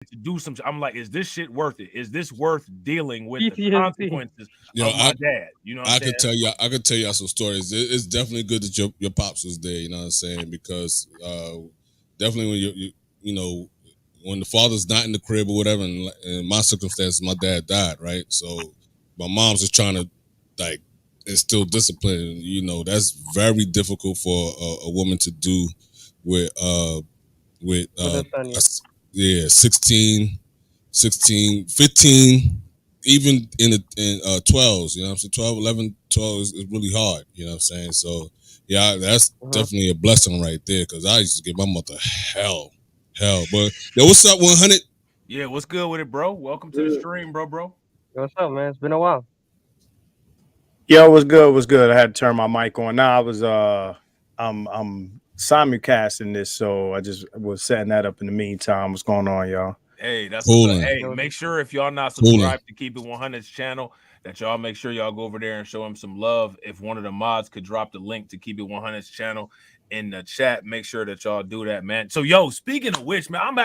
to do some. I'm like, is this shit worth it? Is this worth dealing with the PTSD. consequences Yo, of my dad? You know what I'm saying? I could tell y'all some stories. It's definitely good that your pops was there. You know what I'm saying? Because definitely when you know when the father's not in the crib or whatever, and in my circumstances, my dad died, right? So my mom's just trying to like instill discipline. You know, that's very difficult for a woman to do with With a son, yeah. 16, 15, even in 12s, you know what I'm saying? 12, 11, 12 is really hard, you know what I'm saying? So, yeah, that's definitely a blessing right there because I used to give my mother hell. But, yo, what's up, 100? Yeah, what's good with it, bro? Welcome to the stream, bro. Yo, what's up, man? It's been a while. Yo, what's good? What's good? I had to turn my mic on. Now I was I'm simulcasting this, so I just was setting that up in the meantime. What's going on, y'all? Hey, that's Cool. what's up. Hey, make sure if y'all not subscribed to Keep It 100's channel, that y'all make sure y'all go over there and show him some love. If one of the mods could drop the link to Keep It 100's channel in the chat, make sure that y'all do that, man. So, yo, speaking of which, man, I'm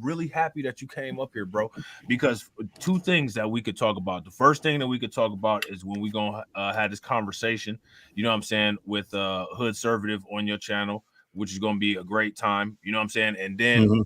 really happy that you came up here, bro, because two things that we could talk about. The first thing that we could talk about is when we gonna have this conversation, you know what I'm saying, with Hood Conservative on your channel, which is gonna be a great time, you know what I'm saying, and then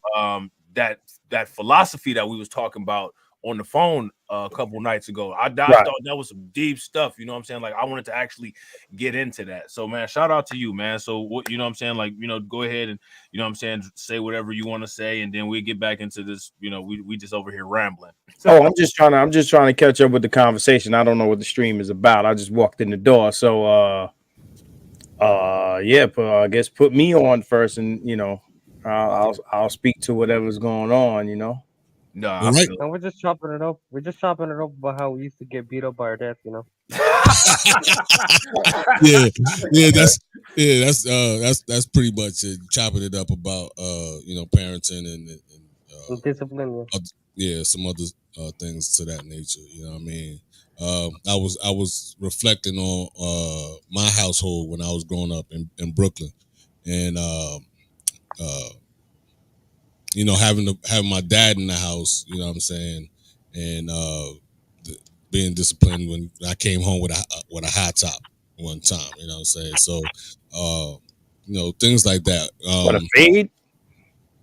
that philosophy that we was talking about on the phone a couple nights ago. I thought that was some deep stuff, you know what I'm saying? Like I wanted to actually get into that. So man, shout out to you, man. So what, you know what I'm saying? Like, you know, go ahead and, you know what I'm saying, say whatever you want to say, and then we get back into this, you know, we just over here rambling. Oh, I'm just trying to catch up with the conversation. I don't know what the stream is about. I just walked in the door. So yeah, but I guess put me on first, and you know, I'll speak to whatever's going on, you know. No, right. No, we're just chopping it up. We're just chopping it up about how we used to get beat up by our dads, you know. That's pretty much it. Chopping it up about you know, parenting and discipline. Some other things to that nature. You know what I mean? I was reflecting on my household when I was growing up in Brooklyn, and you know, having my dad in the house, you know what I'm saying, and being disciplined when I came home with a high top one time, you know what I'm saying. So, you know, things like that. What, a fade?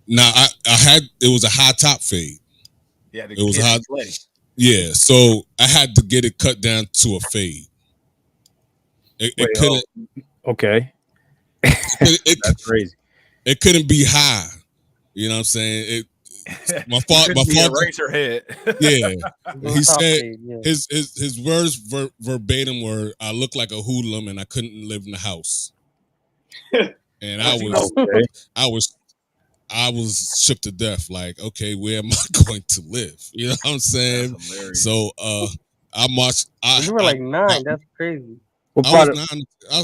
Now I had, it was a high top fade. Yeah, it was high. Yeah, so I had to get it cut down to a fade. It couldn't. Okay. That's crazy. It couldn't be high. You know what I'm saying? My father raise her head. Yeah, he said his words verbatim were, "I look like a hoodlum and I couldn't live in the house." And I was shook to death. Like, okay, where am I going to live? You know what I'm saying? So I marched. You were like 9. That's crazy. I was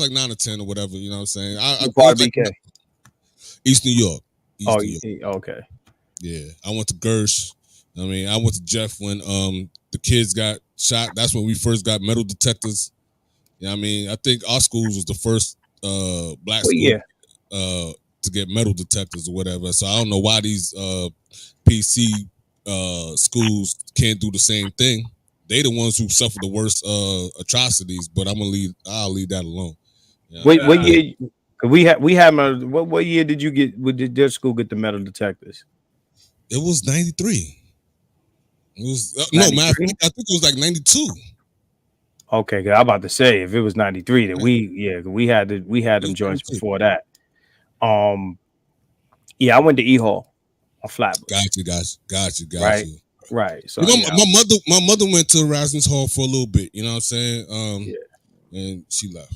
like 9 or 10 or whatever. You know what I'm saying? I part of BK? East New York. Okay. Yeah, I went to Gersh. I mean, I went to Jeff when the kids got shot. That's when we first got metal detectors. You know what I mean? I think our schools was the first black school to get metal detectors or whatever. So I don't know why these PC schools can't do the same thing. They the ones who suffer the worst atrocities, but I'll leave that alone. Yeah. What year? We had what year did you get? Did your school get the metal detectors? It was 93. It was no, man. I think it was like 92. Okay, I'm about to say if it was 93, then we had them joints before that. Yeah, I went to E-Hall on Flatbush. Got you. Right. So you know, my mother went to Erasmus Hall for a little bit. You know what I'm saying? And she left.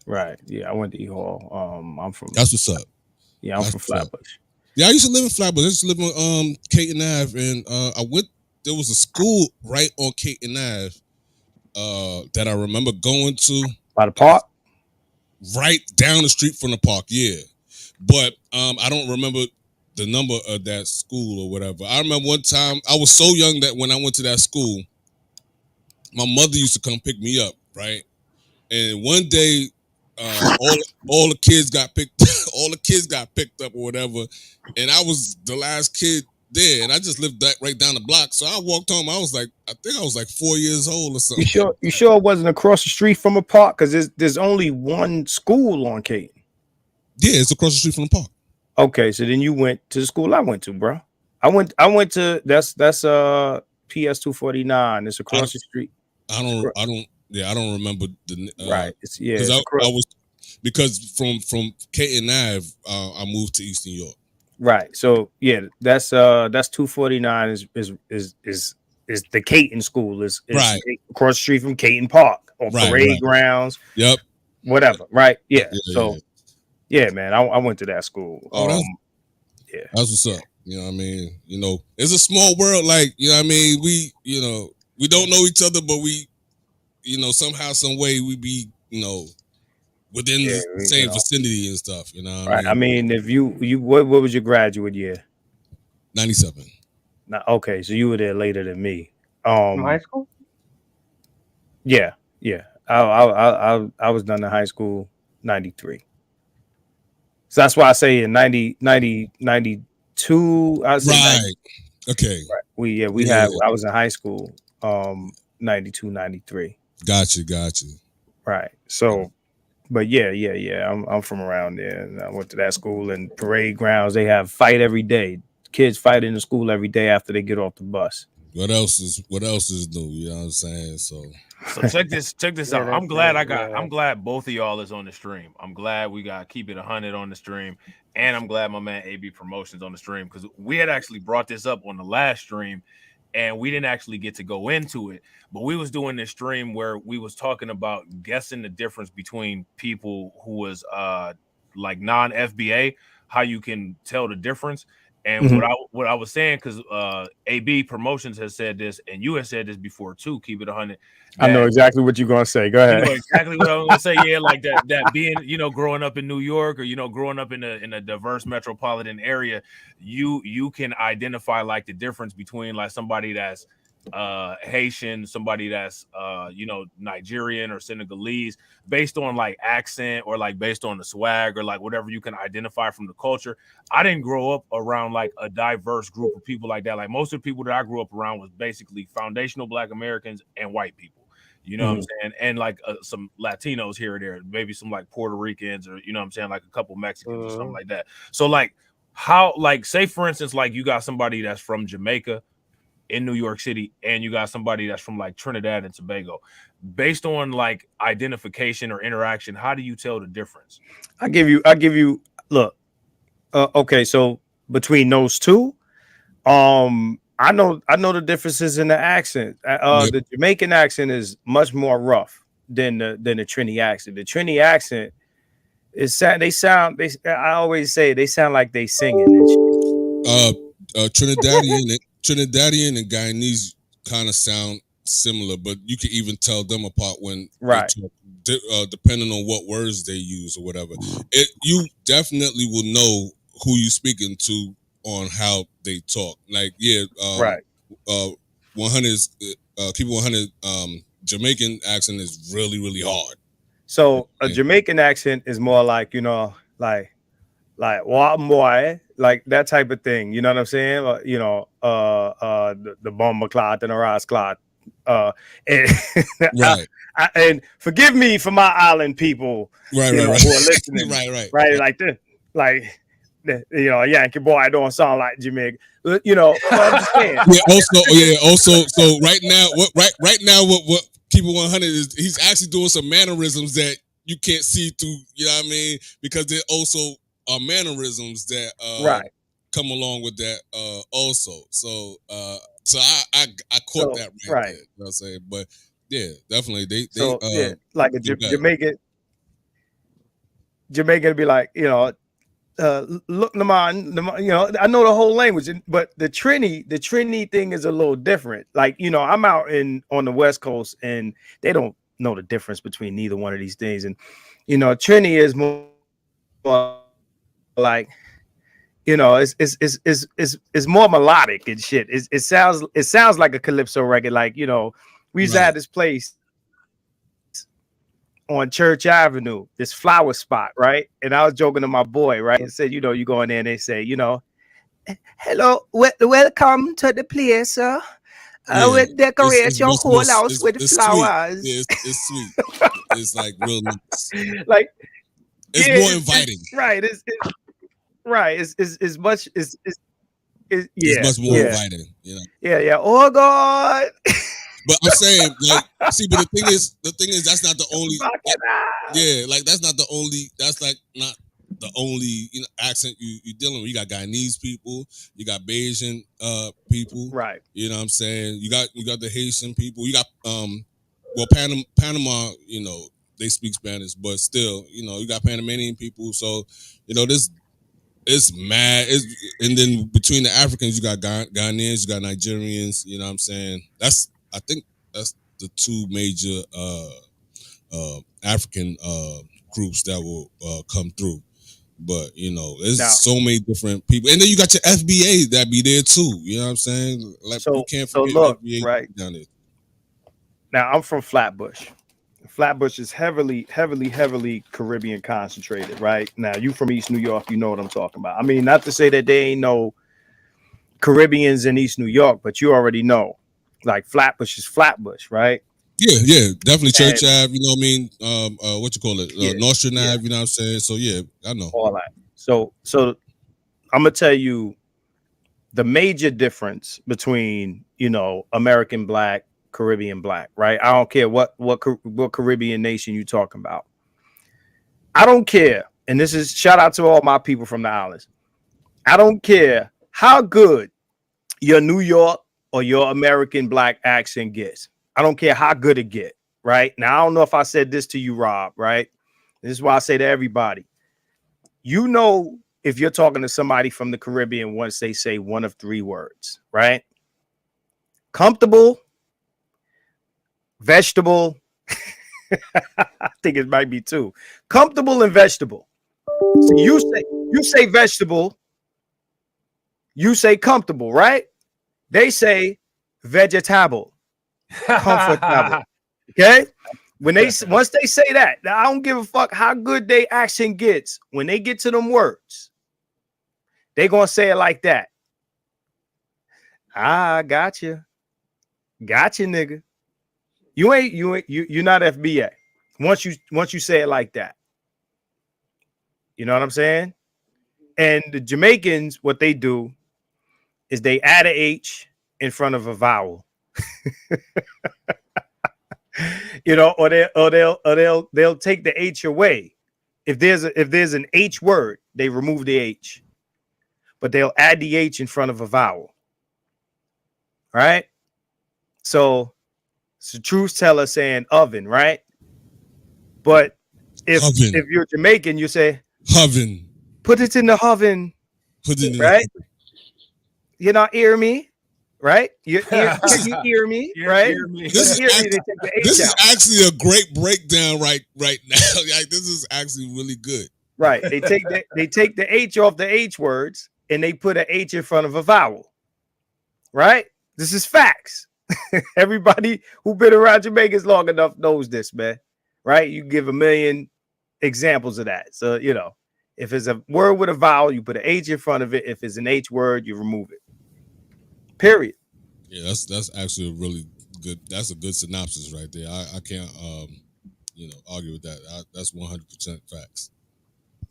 You know right. Yeah, I went to E-Hall. I'm from. That's what's up. Yeah, I'm from Flatbush. Yeah, I used to live in Flatbush. I used to live on Caton Ave, and I went. There was a school right on Caton Ave that I remember going to. By the park? Right down the street from the park, yeah. But I don't remember the number of that school or whatever. I remember one time, I was so young that when I went to that school, my mother used to come pick me up, right? And one day, all the kids got picked up or whatever, and I was the last kid there, and I just lived right down the block. So I walked home. I think I was like 4 years old or something. You sure it wasn't across the street from a park? Because there's only one school on Caton. Yeah, it's across the street from the park. Okay, so then you went to the school I went to, bro. I went to that's PS 249. It's across the street. I don't remember the right. Because from Caton Ave, I moved to East New York. Right. So yeah, that's 249 is the Caton school is right across the street from Caton Park or parade grounds. Yep. Whatever. Right. Yeah. Yeah, man, I went to that school. That's what's up. You know what I mean? You know, it's a small world. Like, you know what I mean? We don't know each other, but we, somehow, some way we be, within the same vicinity and stuff. You know what I mean? If you what was your graduate year? 97. Now, okay, so you were there later than me. From high school? Yeah. I was done in high school 93. So that's why I say in 92, I say right. 90. Okay. Right. I was in high school 92, 93. Gotcha. Right. So, but yeah. I'm from around there, and I went to that school. And parade grounds, they have fight every day. Kids fight in the school every day after they get off the bus. What else is new? You know what I'm saying? So check this out. I'm glad both of y'all is on the stream. I'm glad we got KeepItOneHunned on the stream, and I'm glad my man AB Promotions on the stream, because we had actually brought this up on the last stream, and we didn't actually get to go into it. But we was doing this stream where we was talking about guessing the difference between people who was like non-FBA, how you can tell the difference. And what I was saying, because AB Promotions has said this, and you had said this before too, KeepItOneHunned. I know exactly what you're gonna say. Go ahead. You know exactly what I was gonna say. Yeah, like that being, growing up in New York, or growing up in a diverse metropolitan area, you can identify like the difference between like somebody that's Haitian, somebody that's Nigerian or Senegalese, based on like accent, or like based on the swag, or like whatever you can identify from the culture. I didn't grow up around like a diverse group of people like that. Like most of the people that I grew up around was basically foundational Black Americans and white people. You know what I'm saying? And like some Latinos here or there, maybe some like Puerto Ricans, or what I'm saying, like a couple Mexicans or something like that. So like how, like, say for instance, like you got somebody that's from Jamaica in New York City, and you got somebody that's from like Trinidad and Tobago, based on like identification or interaction, how do you tell the difference? I give you look. Okay, so between those two, I know the differences in the accent. The Jamaican accent is much more rough than the Trini accent. The Trini accent is I always say they sound like they singing and shit. Trinidadian and Guyanese kind of sound similar, but you can even tell them apart when they talk, depending on what words they use or whatever. You definitely will know who you speaking to on how they talk. Like, 100 is KeepItOneHunned. Jamaican accent is really, really hard. So a Jamaican accent is more like, like what boy, like that type of thing. You know what I'm saying? The bomber clot and the ras clot. And forgive me for my island people, right, who are listening, right, like this, like. Yankee boy don't sound like Jamaica. I'm just saying. Also, so right now, what KeepItOneHunned is, he's actually doing some mannerisms that you can't see through. You know what I mean? Because there also are mannerisms that come along with that also. So I caught that right there. You know what I'm saying? But yeah, definitely they like a Jamaican be like, look, Lamont, I know the whole language, but the Trini thing is a little different. Like, I'm out on the West Coast, and they don't know the difference between neither one of these things. And Trini is more like, it's more melodic and shit. It sounds like a calypso record. Like, we used to have this place on Church Avenue, this flower spot, right? And I was joking to my boy, right? And said, you go in there and they say, Hello, welcome to the place, sir. Yeah, We'll decorate it's your much whole more. house with It's sweet. flowers. Yeah, it's sweet. It's like real nice. Like, It's yeah, more it's inviting. right. It's right. It's much. It's It's yeah, much more yeah, inviting, you know. yeah. Oh God. But I'm saying, like, see, but the thing is, that's not the only. Yeah, like that's not the only. That's like not the only accent you dealing with. You got Guyanese people, you got Bayesian people, Right. You know what I'm saying? You got the Haitian people. You got well Panama, they speak Spanish, but still, you got Panamanian people. So, this it's mad. And then between the Africans, you got Ghanaians, you got Nigerians. You know what I'm saying? I think that's the two major African groups that will come through. But there's so many different people, and then you got your FBA that be there too. You know what I'm saying? Like you can't forget FBA right down there. Now I'm from Flatbush. Flatbush is heavily Caribbean concentrated, right? Now you from East New York, you know what I'm talking about. I mean, not to say that there ain't no Caribbeans in East New York, but you already know, like Flatbush is Flatbush, right? Yeah, definitely Church Ave. You know what I mean? What you call it? Nostrand Ave. You know what I'm saying? So yeah, I know all that. So I'm gonna tell you the major difference between American Black, Caribbean Black, right? I don't care what Caribbean nation you talking about. I don't care, and this is shout out to all my people from the islands. I don't care how good your New York or your American Black accent gets. I don't care how good it get, right? Now, I don't know if I said this to you, Rob, right? This is why I say to everybody, if you're talking to somebody from the Caribbean once they say one of three words, right? Comfortable, vegetable. I think it might be two. Comfortable and vegetable. So you say vegetable, you say comfortable, right? They say vegetable. Comfortable. Okay. Once they say that, now I don't give a fuck how good they accent gets. When they get to them words, they gonna say it like that. Gotcha, nigga. You're not FBA. Once you say it like that, you know what I'm saying? And the Jamaicans, what they do is they add an H in front of a vowel. Or they'll take the H away. If there's an H word, they remove the H, but they'll add the H in front of a vowel. Right? So it's a truth teller saying oven, right? But if you're Jamaican, you say oven. Put it in the oven. Put it in right? You not hear me? Right? You hear me, right? This is actually a great breakdown right now. Like this is actually really good. Right. They take the H off the H words and they put an H in front of a vowel. Right? This is facts. Everybody who been around Jamaicans long enough knows this, man. Right? You give a million examples of that. So, if it's a word with a vowel, you put an H in front of it. If it's an H word, you remove it. Period. Yeah, that's actually a really good. That's a good synopsis right there. I can't argue with that. That's 100% facts.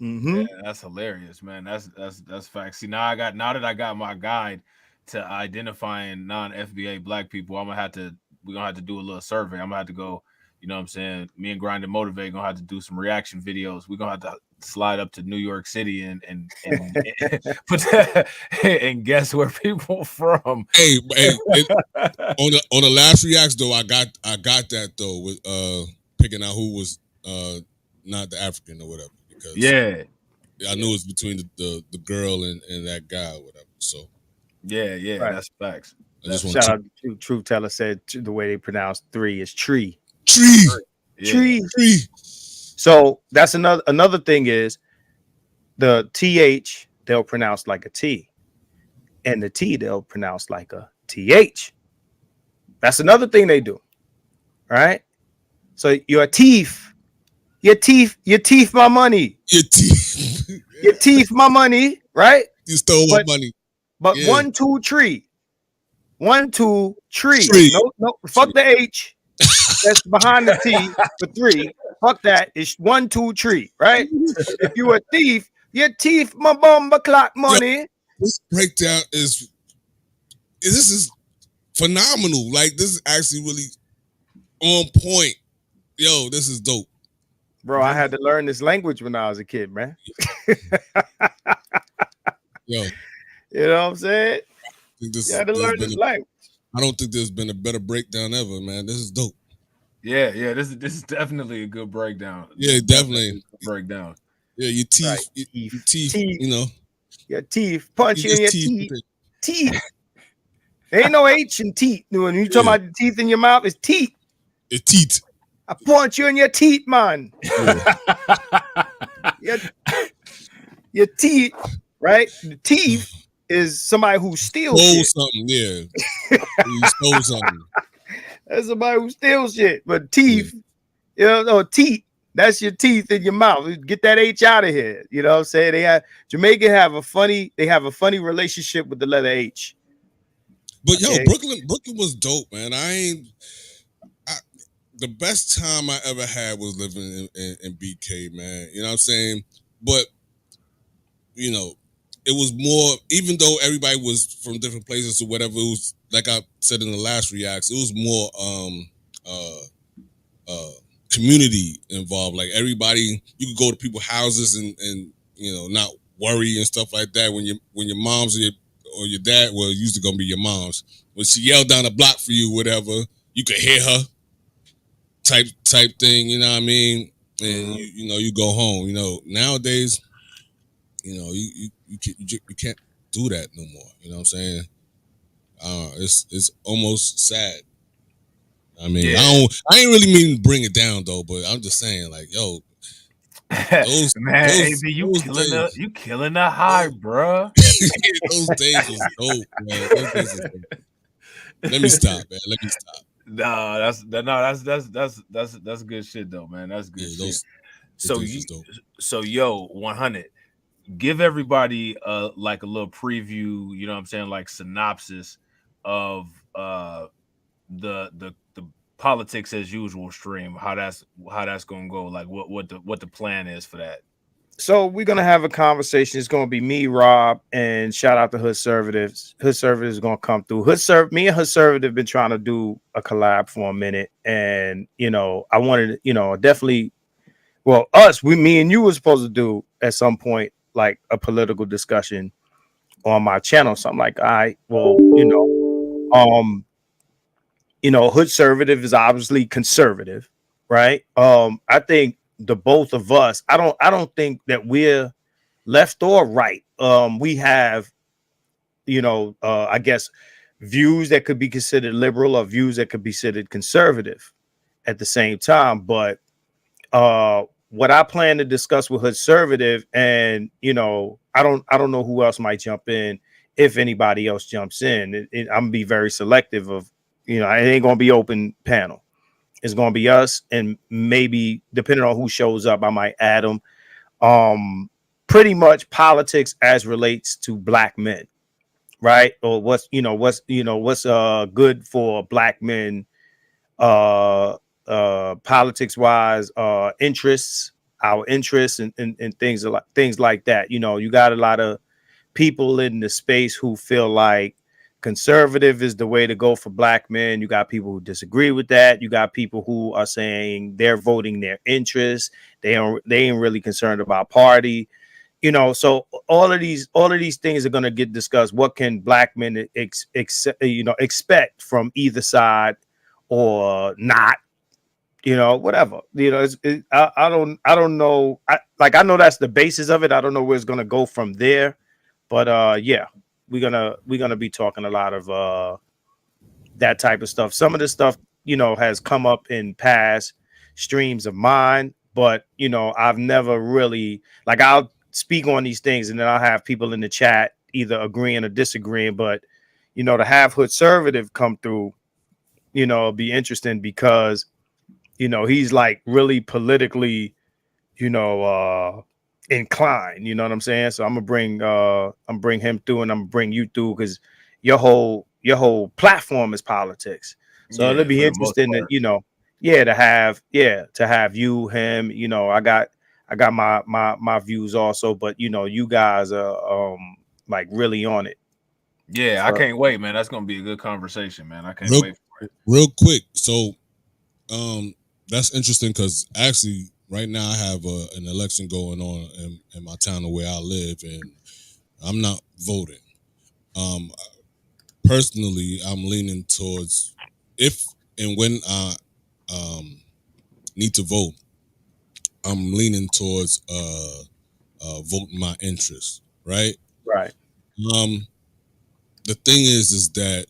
Mm-hmm. Yeah, that's hilarious, man. That's facts. See, now that I got my guide to identifying non-FBA Black people, we're gonna have to do a little survey. I'm gonna have to go. You know what I'm saying? Me and Grind and Motivate gonna have to do some reaction videos. We're gonna have to slide up to New York City and put that, and guess where people from. Hey, on the last Reactz though, I got that though with picking out who was not the African or whatever, because I knew it was between the girl and that guy or whatever. So yeah, right. That's facts. Shout out to Truth Teller said the way they pronounce 3 is tree. Tree. So that's another thing is the TH they'll pronounce like a T, and the T they'll pronounce like a TH. That's another thing they do. Right? So your teeth, my money. Your teeth. Your teeth, my money, right? You stole my money. but Yeah. 1, 2, tree. 1, 2, tree. Tree. No, fuck the H. That's behind the T for 3. Fuck that. It's 1, 2, tree, right? If you a thief, your teeth, my bomba clock money. This breakdown is phenomenal. Like, this is actually really on point. Yo, this is dope. Bro, I had to learn this language when I was a kid, man. Yo, you know what I'm saying? You had to learn this language. I don't think there's been a better breakdown ever, man. This is dope. Yeah. This is definitely a good breakdown. Yeah, definitely breakdown. Yeah, your teeth, Right. your teeth, you know. Your teeth, punch you in your teeth. teeth. There ain't no H in teeth. When you talking about the teeth in your mouth, it's teeth. It's teeth. I punch you in your teeth, man. your teeth, right? The teeth is somebody who steals shit. Something, yeah. You stole something. That's somebody who steals shit. But teeth, teeth. That's your teeth in your mouth. Get that H out of here. You know what I'm saying? Jamaican have a funny relationship with the letter H. But yo, Brooklyn was dope, man. The best time I ever had was living in BK, man. You know what I'm saying? But you know, it was more, even though everybody was from different places or whatever, it was like I said in the last Reactz, it was more community involved. Like everybody, you could go to people's houses and you know, not worry and stuff like that when your mom's or your dad, well, it used to gonna be your mom's, when she yelled down the block for you, whatever, you could hear her type thing, you know what I mean? And you know, you go home. You know, nowadays, you know, you can't do that no more. You know what I'm saying? It's almost sad. I mean, I ain't really mean to bring it down though, but I'm just saying, like, yo, those you killing the high, bro. Those days was dope, man. Those days was dope. Let me stop, man. Let me stop. That's good shit though, man. That's good shit. So yo, 100. Give everybody like a little preview, you know what I'm saying, like synopsis of the politics as usual stream, how that's gonna go, like what the plan is for that. So we're gonna have a conversation. It's gonna be me, Rob, and shout out to Hood Servatives. Hood Servatives is gonna come through. Me and Hood Servative been trying to do a collab for a minute, and you know, I wanted, you know, definitely. Well, me and you were supposed to do at some point like a political discussion on my channel. So I'm like, all right, well, you know, Hood Servative is obviously conservative, right? I think the both of us, I don't think that we're left or right. We have, you know, I guess views that could be considered liberal or views that could be considered conservative at the same time. But what I plan to discuss with Hood Servative, and you know, I don't know who else might jump in if anybody else jumps in. I'm gonna be very selective of, you know, it ain't gonna be open panel. It's gonna be us, and maybe depending on who shows up, I might add them. Pretty much politics as relates to black men, right? Or what's good for black men, politics wise, our interests and things like that. You know, you got a lot of people in the space who feel like conservative is the way to go for black men. You got people who disagree with that. You got people who are saying they're voting their interests. They ain't really concerned about party. You know, so all of these things are going to get discussed. What can black men expect from either side or not? You know, whatever. You know, I don't know. I know that's the basis of it. I don't know where it's going to go from there. But yeah, we're gonna be talking a lot of that type of stuff. Some of the stuff, you know, has come up in past streams of mine, but you know, I've never really, like, I'll speak on these things and then I'll have people in the chat either agreeing or disagreeing. But you know, to have Hood Servative come through, you know, it'll be interesting because, you know, he's like really politically, you know, inclined. You know what I'm saying? So I'm gonna bring him through, and I'm gonna bring you through because your whole platform is politics. So it'll be interesting to to have you, him. You know, I got my views also, but you guys are like really on it. Yeah, I can't wait, man. That's gonna be a good conversation, man. I can't wait for it. Real quick, so that's interesting because actually right now I have an election going on in my town where I live, and I'm not voting. Personally, I'm leaning towards if and when I need to vote, I'm leaning towards voting my interest, right? Right. The thing is that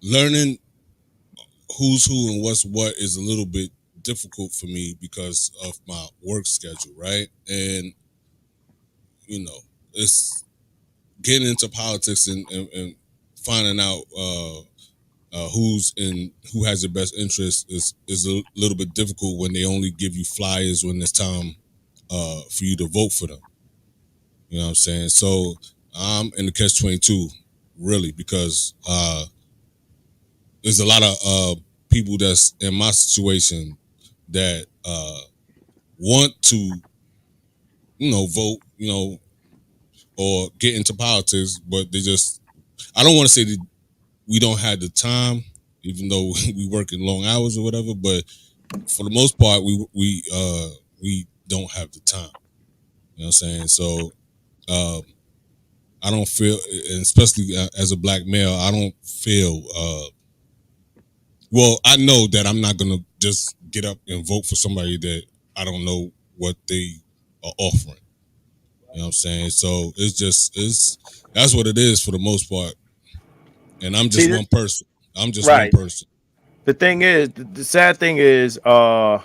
learning who's who and what's what is a little bit difficult for me because of my work schedule, right? And it's getting into politics and finding out who has the best interest is a little bit difficult when they only give you flyers when it's time for you to vote for them. You know what I'm saying? So I'm in the catch-22, really, because there's a lot of people that's in my situation that want to, vote, or get into politics, but I don't want to say that we don't have the time, even though we work in long hours or whatever, but for the most part, we don't have the time. You know what I'm saying? So I don't feel, and especially as a black male, I don't feel well, I know that I'm not gonna just get up and vote for somebody that I don't know what they are offering. You know what I'm saying? So that's what it is for the most part. And I'm just one person. I'm just one person. The thing is, the sad thing is, I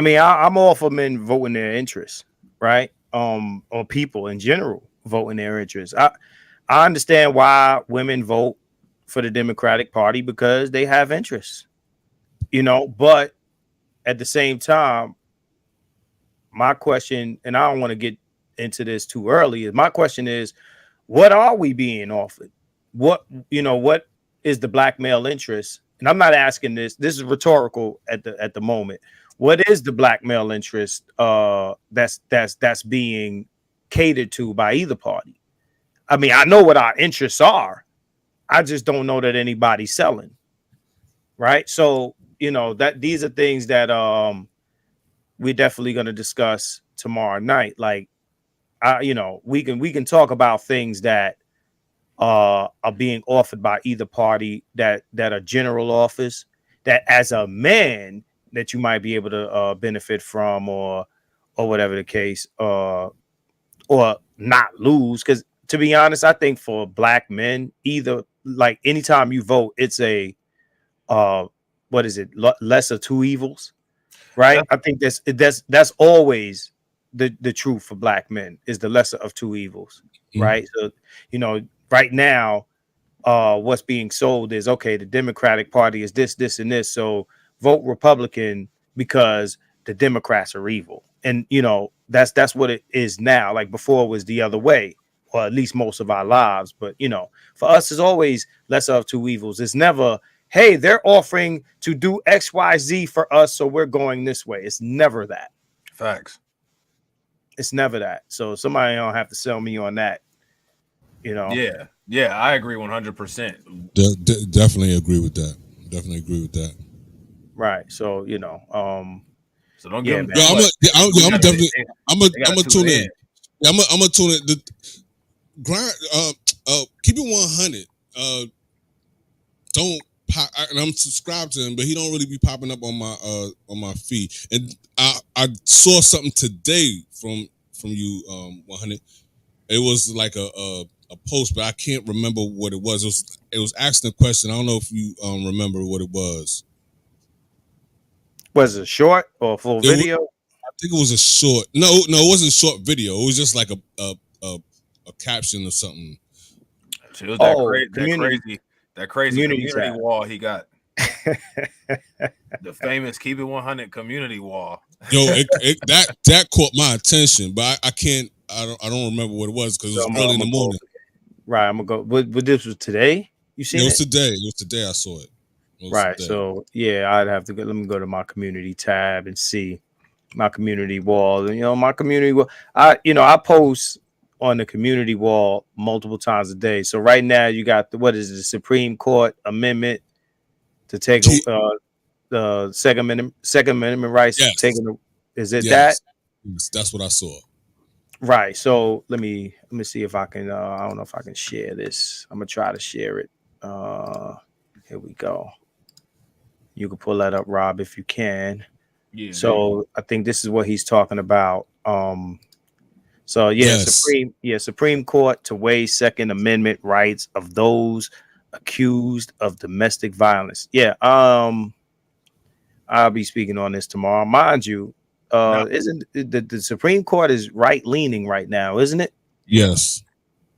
mean, I'm all for men voting their interests, right? Or people in general voting their interests. I understand why women vote for the Democratic Party because they have interests, but at the same time, my question, and I don't want to get into this too early, my question is, what are we being offered? What is the black male interest? And I'm not asking this is rhetorical at the moment. What is the black male interest that's being catered to by either party? I mean, I know what our interests are. I just don't know that anybody's selling. Right. So, that these are things that we're definitely going to discuss tomorrow night. Like, we can talk about things that are being offered by either party that are general offers that as a man that you might be able to benefit from or whatever the case, or not lose. Because to be honest, I think for black men, either like anytime you vote, it's a what is it, lesser two evils, right? I think that's always the truth for black men, is the lesser of two evils, right? So right now, what's being sold is, okay, the Democratic Party is this and this, so vote Republican because the Democrats are evil. And that's what it is now. Like before it was the other way, or at least most of our lives. But for us, it's always lesser of two evils. It's never, hey, they're offering to do XYZ for us, so we're going this way. It's never that. Facts. It's never that. So somebody don't have to sell me on that. Yeah, I agree 100%. Definitely agree with that. Definitely agree with that. Right. So so don't give them. I'm definitely. I'm gonna tune in. Yeah, I'm gonna tune in. The grind. Keep it 100. Don't pop. And I'm subscribed to him, but he don't really be popping up on my feed. And I saw something today from you, 100. It was like a post, but I can't remember what it was. It was asking a question. I don't know if you remember what it was. Was it short or full video? I think it was a short. No, it wasn't a short video. It was just like a caption or something. It was that crazy community wall he got. The famous Keep It 100 community wall. Yo, that caught my attention, but I can't. I don't remember what it was because it So was early in the morning. Right, I'm gonna go. But this was today. You seen It it? was today. It was today I saw it. Right. Today. So yeah, I'd have to go. Let me go to my community tab and see my community wall. And my community wall. I post on the community wall multiple times a day. So right now you got the Supreme Court amendment to take the Second Amendment rights. Yes. Is it Yes. that? Yes, that's what I saw. Right. So let me see if I can. I don't know if I can share this. I'm gonna try to share it. Here we go. You can pull that up, Rob, if you can. Yeah. So I think this is what he's talking about. So yeah, Yes. Supreme Court to weigh Second Amendment rights of those accused of domestic violence. Yeah. I'll be speaking on this tomorrow. Mind you, isn't the Supreme Court is right leaning right now, isn't it? Yes.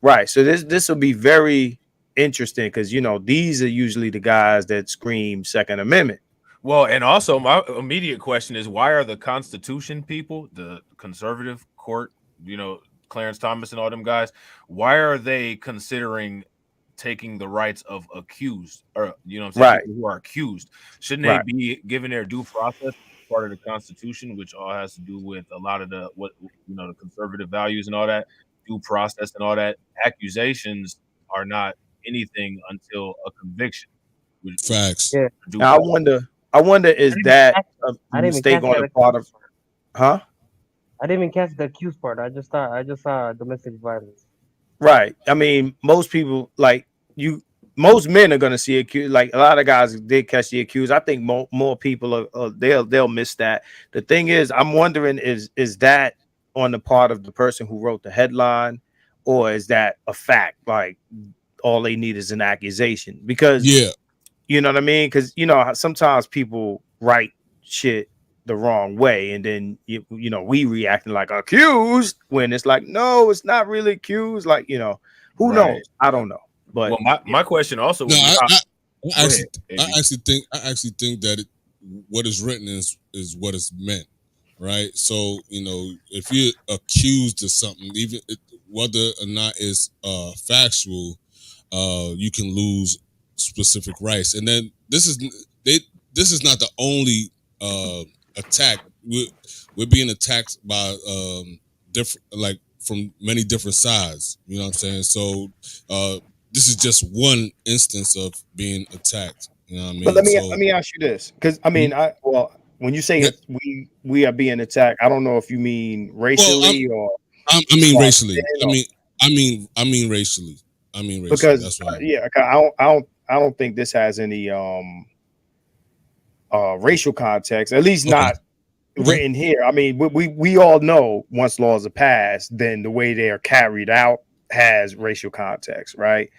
Right. So this will be very interesting because these are usually the guys that scream Second Amendment. Well, and also my immediate question is, why are the Constitution people, the conservative court, Clarence Thomas and all them guys, why are they considering taking the rights of accused, or Right, people who are accused? Shouldn't they be given their due process, part of the Constitution, which all has to do with a lot of the the conservative values and all that, due process and all that? Accusations are not anything until a conviction. Facts. Yeah. Now, I wonder is that a mistake on the part of I didn't even catch the accused part. I just saw domestic violence. Right. I mean, most people most men are gonna see accused. Like a lot of guys did catch the accused. I think more people they'll miss that. The thing is, I'm wondering is that on the part of the person who wrote the headline, or is that a fact? Like all they need is an accusation, because you know what I mean? Because sometimes people write shit the wrong way, and then we reacting like accused when it's like, no, it's not really accused. Like who knows? I don't know. But my question also would be, I actually think that what is written is what is meant, right? So if you're accused of something, even whether or not it's factual, you can lose specific rights. And then this is not the only attack. We're being attacked by different, like from many different sides. You know what I'm saying? So this is just one instance of being attacked. You know what I mean? But let me ask you this, because I mean, when you say we are being attacked, I don't know if you mean racially I mean racially. I mean racially. Because that's why. I don't think this has any racial context, at least not written here. I mean, we all know once laws are passed, then the way they are carried out has racial context, right?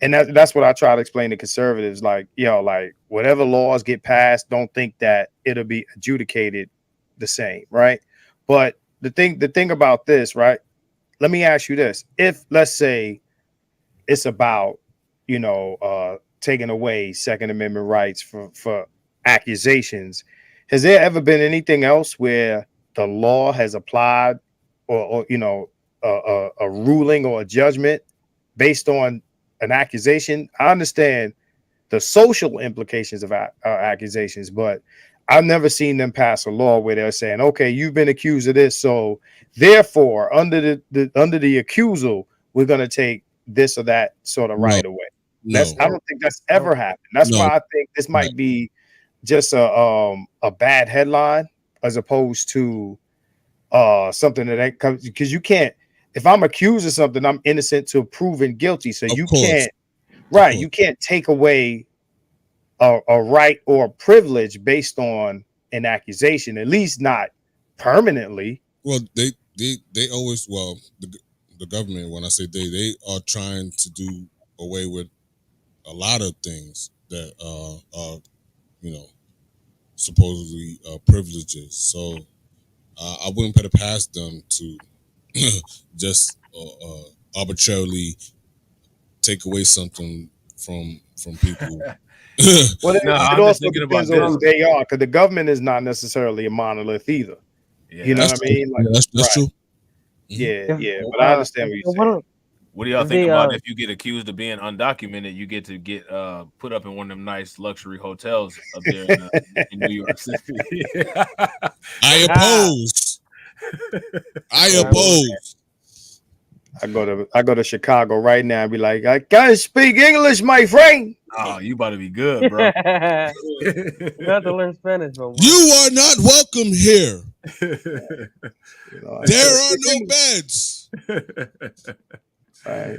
And that's what I try to explain to conservatives. Like, like whatever laws get passed, don't think that it'll be adjudicated the same, right? But the thing about this, right? Let me ask you this: if let's say it's about taking away Second Amendment rights for accusations, has there ever been anything else where the law has applied or a ruling or a judgment based on an accusation? I understand the social implications of accusations, but I've never seen them pass a law where they're saying, okay, you've been accused of this, so therefore under the accusal, we're going to take this or that sort of right away. I don't think that's ever happened. That's why I think this might be just a bad headline as opposed to something that comes, because you can't, if I'm accused of something, I'm innocent till proven guilty. So you can't take away a right or a privilege based on an accusation, at least not permanently. Well, they always, the government, when I say they are trying to do away with a lot of things that are supposedly privileges. So I wouldn't put it past them to just arbitrarily take away something from people. Well, No, it I'm just also thinking about depends on who this. they are, because the government is not necessarily a monolith either. Yeah, You know That's what I mean? Like, true. That's right. true. Yeah, If, yeah. But I understand what if you're saying. What do y'all If think they, about if you get accused of being undocumented, you get to get put up in one of them nice luxury hotels up there in New York City? I oppose. I Yeah, oppose. I go to Chicago right now and be like, I can't speak English, my friend. Oh, you about to be good, bro. you have to learn Spanish, bro. You are not welcome here. You know, There are no beds. right.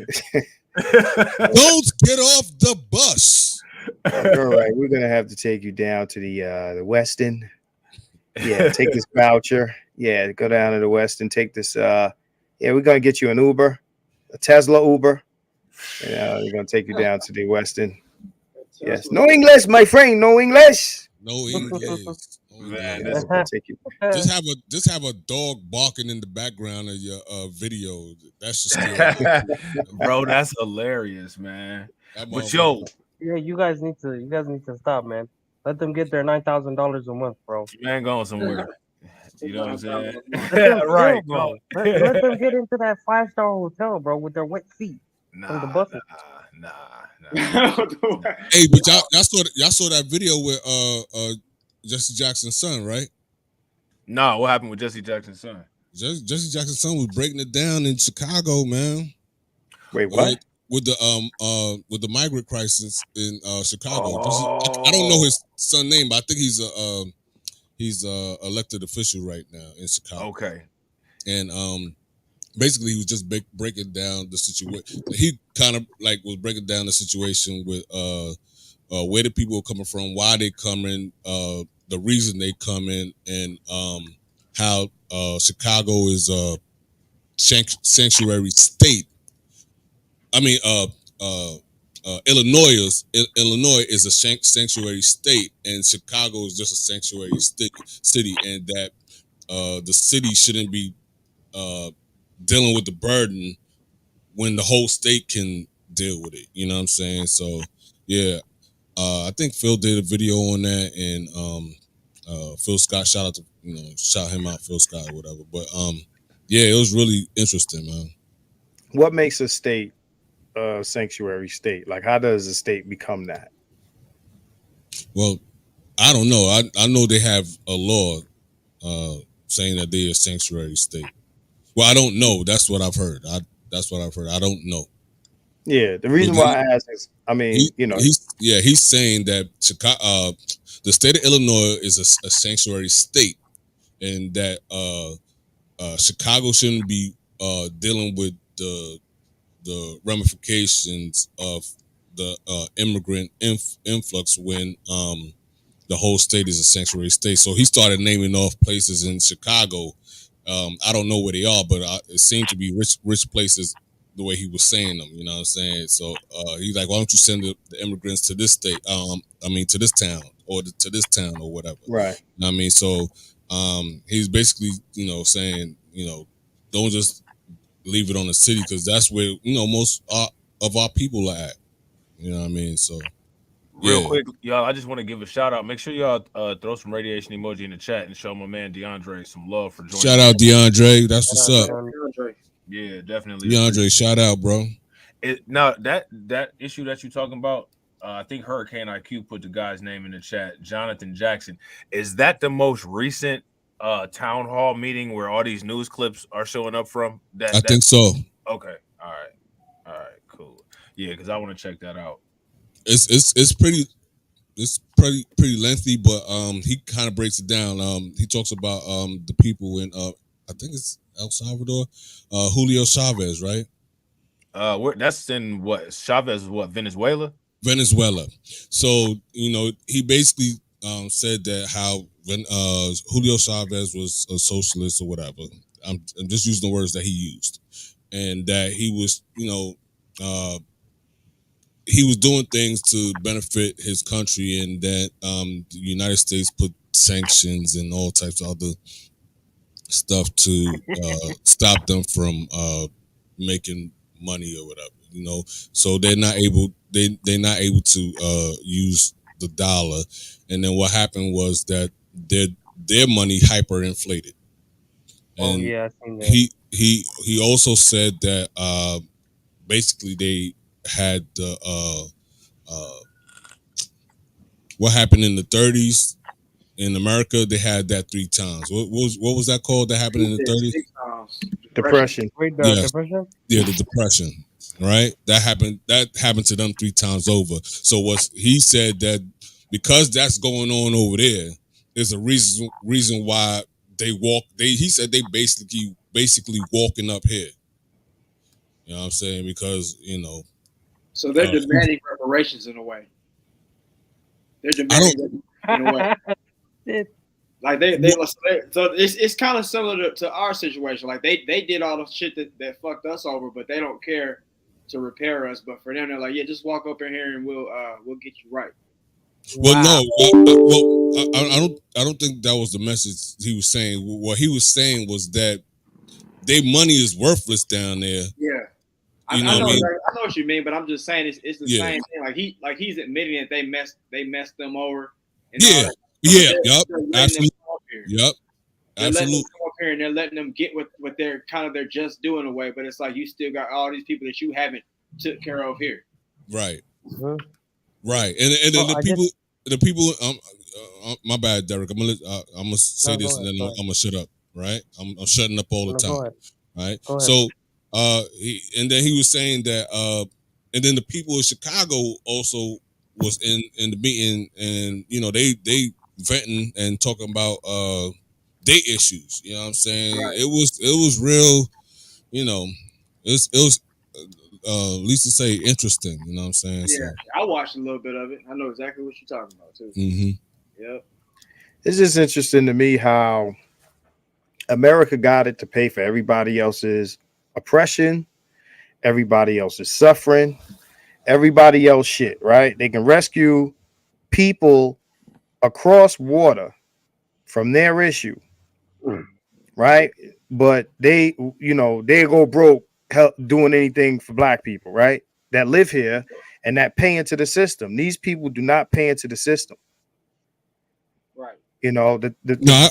Don't get off the bus. All right, we're gonna have to take you down to the Westin. Yeah, take this voucher. Yeah, go down to the Westin. Take this. Yeah, we're gonna get you an Uber, a Tesla Uber. We're gonna take you down to the Westin. Yes, no English, my friend. No English. No English. Man, That's gonna take you. Just have a dog barking in the background of your video. That's just scary. bro, that's hilarious, man. That But motherfucker- yo, Yeah, you guys need to stop, man. Let them get their $9,000 a month, bro. you ain't going somewhere. You know what I'm saying? Let them right, chill, bro. bro. Let them get into that 5-star hotel, bro, with their wet feet. Nah, the buses. nah. Hey, but y'all saw that video with Jesse Jackson's son, right? Nah, what happened with Jesse Jackson's son? Jesse Jackson's son was breaking it down in Chicago, man. Wait, what? With the migrant crisis in Chicago. I don't know his son name, but I think he's a elected official right now in Chicago. Okay. And basically he was just breaking down the situation. He kind of like was breaking down the situation with where the people are coming from, why they coming, the reason they coming, and how Chicago is a sanctuary state. I mean, Illinois is a sanctuary state, and Chicago is just a sanctuary city, and that the city shouldn't be dealing with the burden when the whole state can deal with it. You know what I'm saying? So, yeah, I think Phil did a video on that, and Phil Scott, shout him out, Phil Scott or whatever. But yeah, it was really interesting, man. What makes a state a sanctuary state? Like, how does a state become that? Well, I don't know. I know they have a law saying that they're a sanctuary state. Well, I don't know. That's what I've heard. I don't know. Yeah, the reason why I ask is, I mean, he's saying that Chicago, the state of Illinois is a sanctuary state, and that Chicago shouldn't be dealing with the ramifications of the immigrant influx when the whole state is a sanctuary state. So he started naming off places in Chicago. I don't know where they are, but it seemed to be rich places the way he was saying them. You know what I'm saying? So he's like, why don't you send the immigrants to this state? To this town or to this town or whatever. Right. You know what I mean? So he's basically, saying, don't just leave it on the city, because that's where, most of our people are at. You know what I mean? So Real quick, y'all, I just want to give a shout out. Make sure y'all throw some radiation emoji in the chat and show my man DeAndre some love for joining. Shout out DeAndre. That's what's up. Yeah, definitely. DeAndre, shout out, bro. Now that issue that you're talking about, I think Hurricane IQ put the guy's name in the chat, Jonathan Jackson. Is that the most recent town hall meeting where all these news clips are showing up from? I think so. Okay. All right. Cool. Yeah, because I want to check that out. It's pretty lengthy, but he kind of breaks it down. He talks about the people in I think it's El Salvador, Julio Chavez, right? That's in what? Chavez, Venezuela? Venezuela. So, he basically said that how Julio Chavez was a socialist or whatever. I'm just using the words that he used, and that he was, he was doing things to benefit his country, and that the United States put sanctions and all types of other stuff to stop them from making money or whatever, so they're not able they're not able to use the dollar, and then what happened was that their money hyperinflated. Oh And yeah, I seen that. he also said that basically they had the what happened in the 30s in America. They had that 3 times. What was that called? That happened in the 30s. Depression. Wait, the Yes. depression? Yeah, the depression. Right, that happened to them 3 times over. So what he said that because that's going on over there is a reason why he said they basically walking up here. You know what I'm saying? Because So they're demanding reparations in a way. They're demanding in a way. Like they so it's kind of similar to our situation. Like they did all the shit that fucked us over, but they don't care to repair us. But for them, they're like, yeah, just walk up in here and we'll get you right. Well, no, I don't think that was the message he was saying. What he was saying was that their money is worthless down there. Yeah. I know what you mean, but I'm just saying it's the same thing. Like he's admitting that they messed them over. And Absolutely. Yep. They're letting them come up here and they're letting them get what they're just doing away. But it's like you still got all these people that you haven't took care of here. Right. Mm-hmm. Right. And then the people. My bad, Derek. I'm gonna say this and then I'm gonna shut up. Right. I'm shutting up all the time. Right. So. And then he was saying that, and then the people in Chicago also was in the meeting, and they venting and talking about their issues. You know what I'm saying? Right. It was real. It was at least to say interesting. You know what I'm saying? Yeah, so, I watched a little bit of it. I know exactly what you're talking about too. Mm-hmm. Yep. It's just interesting to me how America got it to pay for everybody else's oppression, everybody else's suffering, everybody else shit, right? They can rescue people across water from their issue, right? But they go broke doing anything for black people, right? That live here and that pay into the system. These people do not pay into the system. Right. The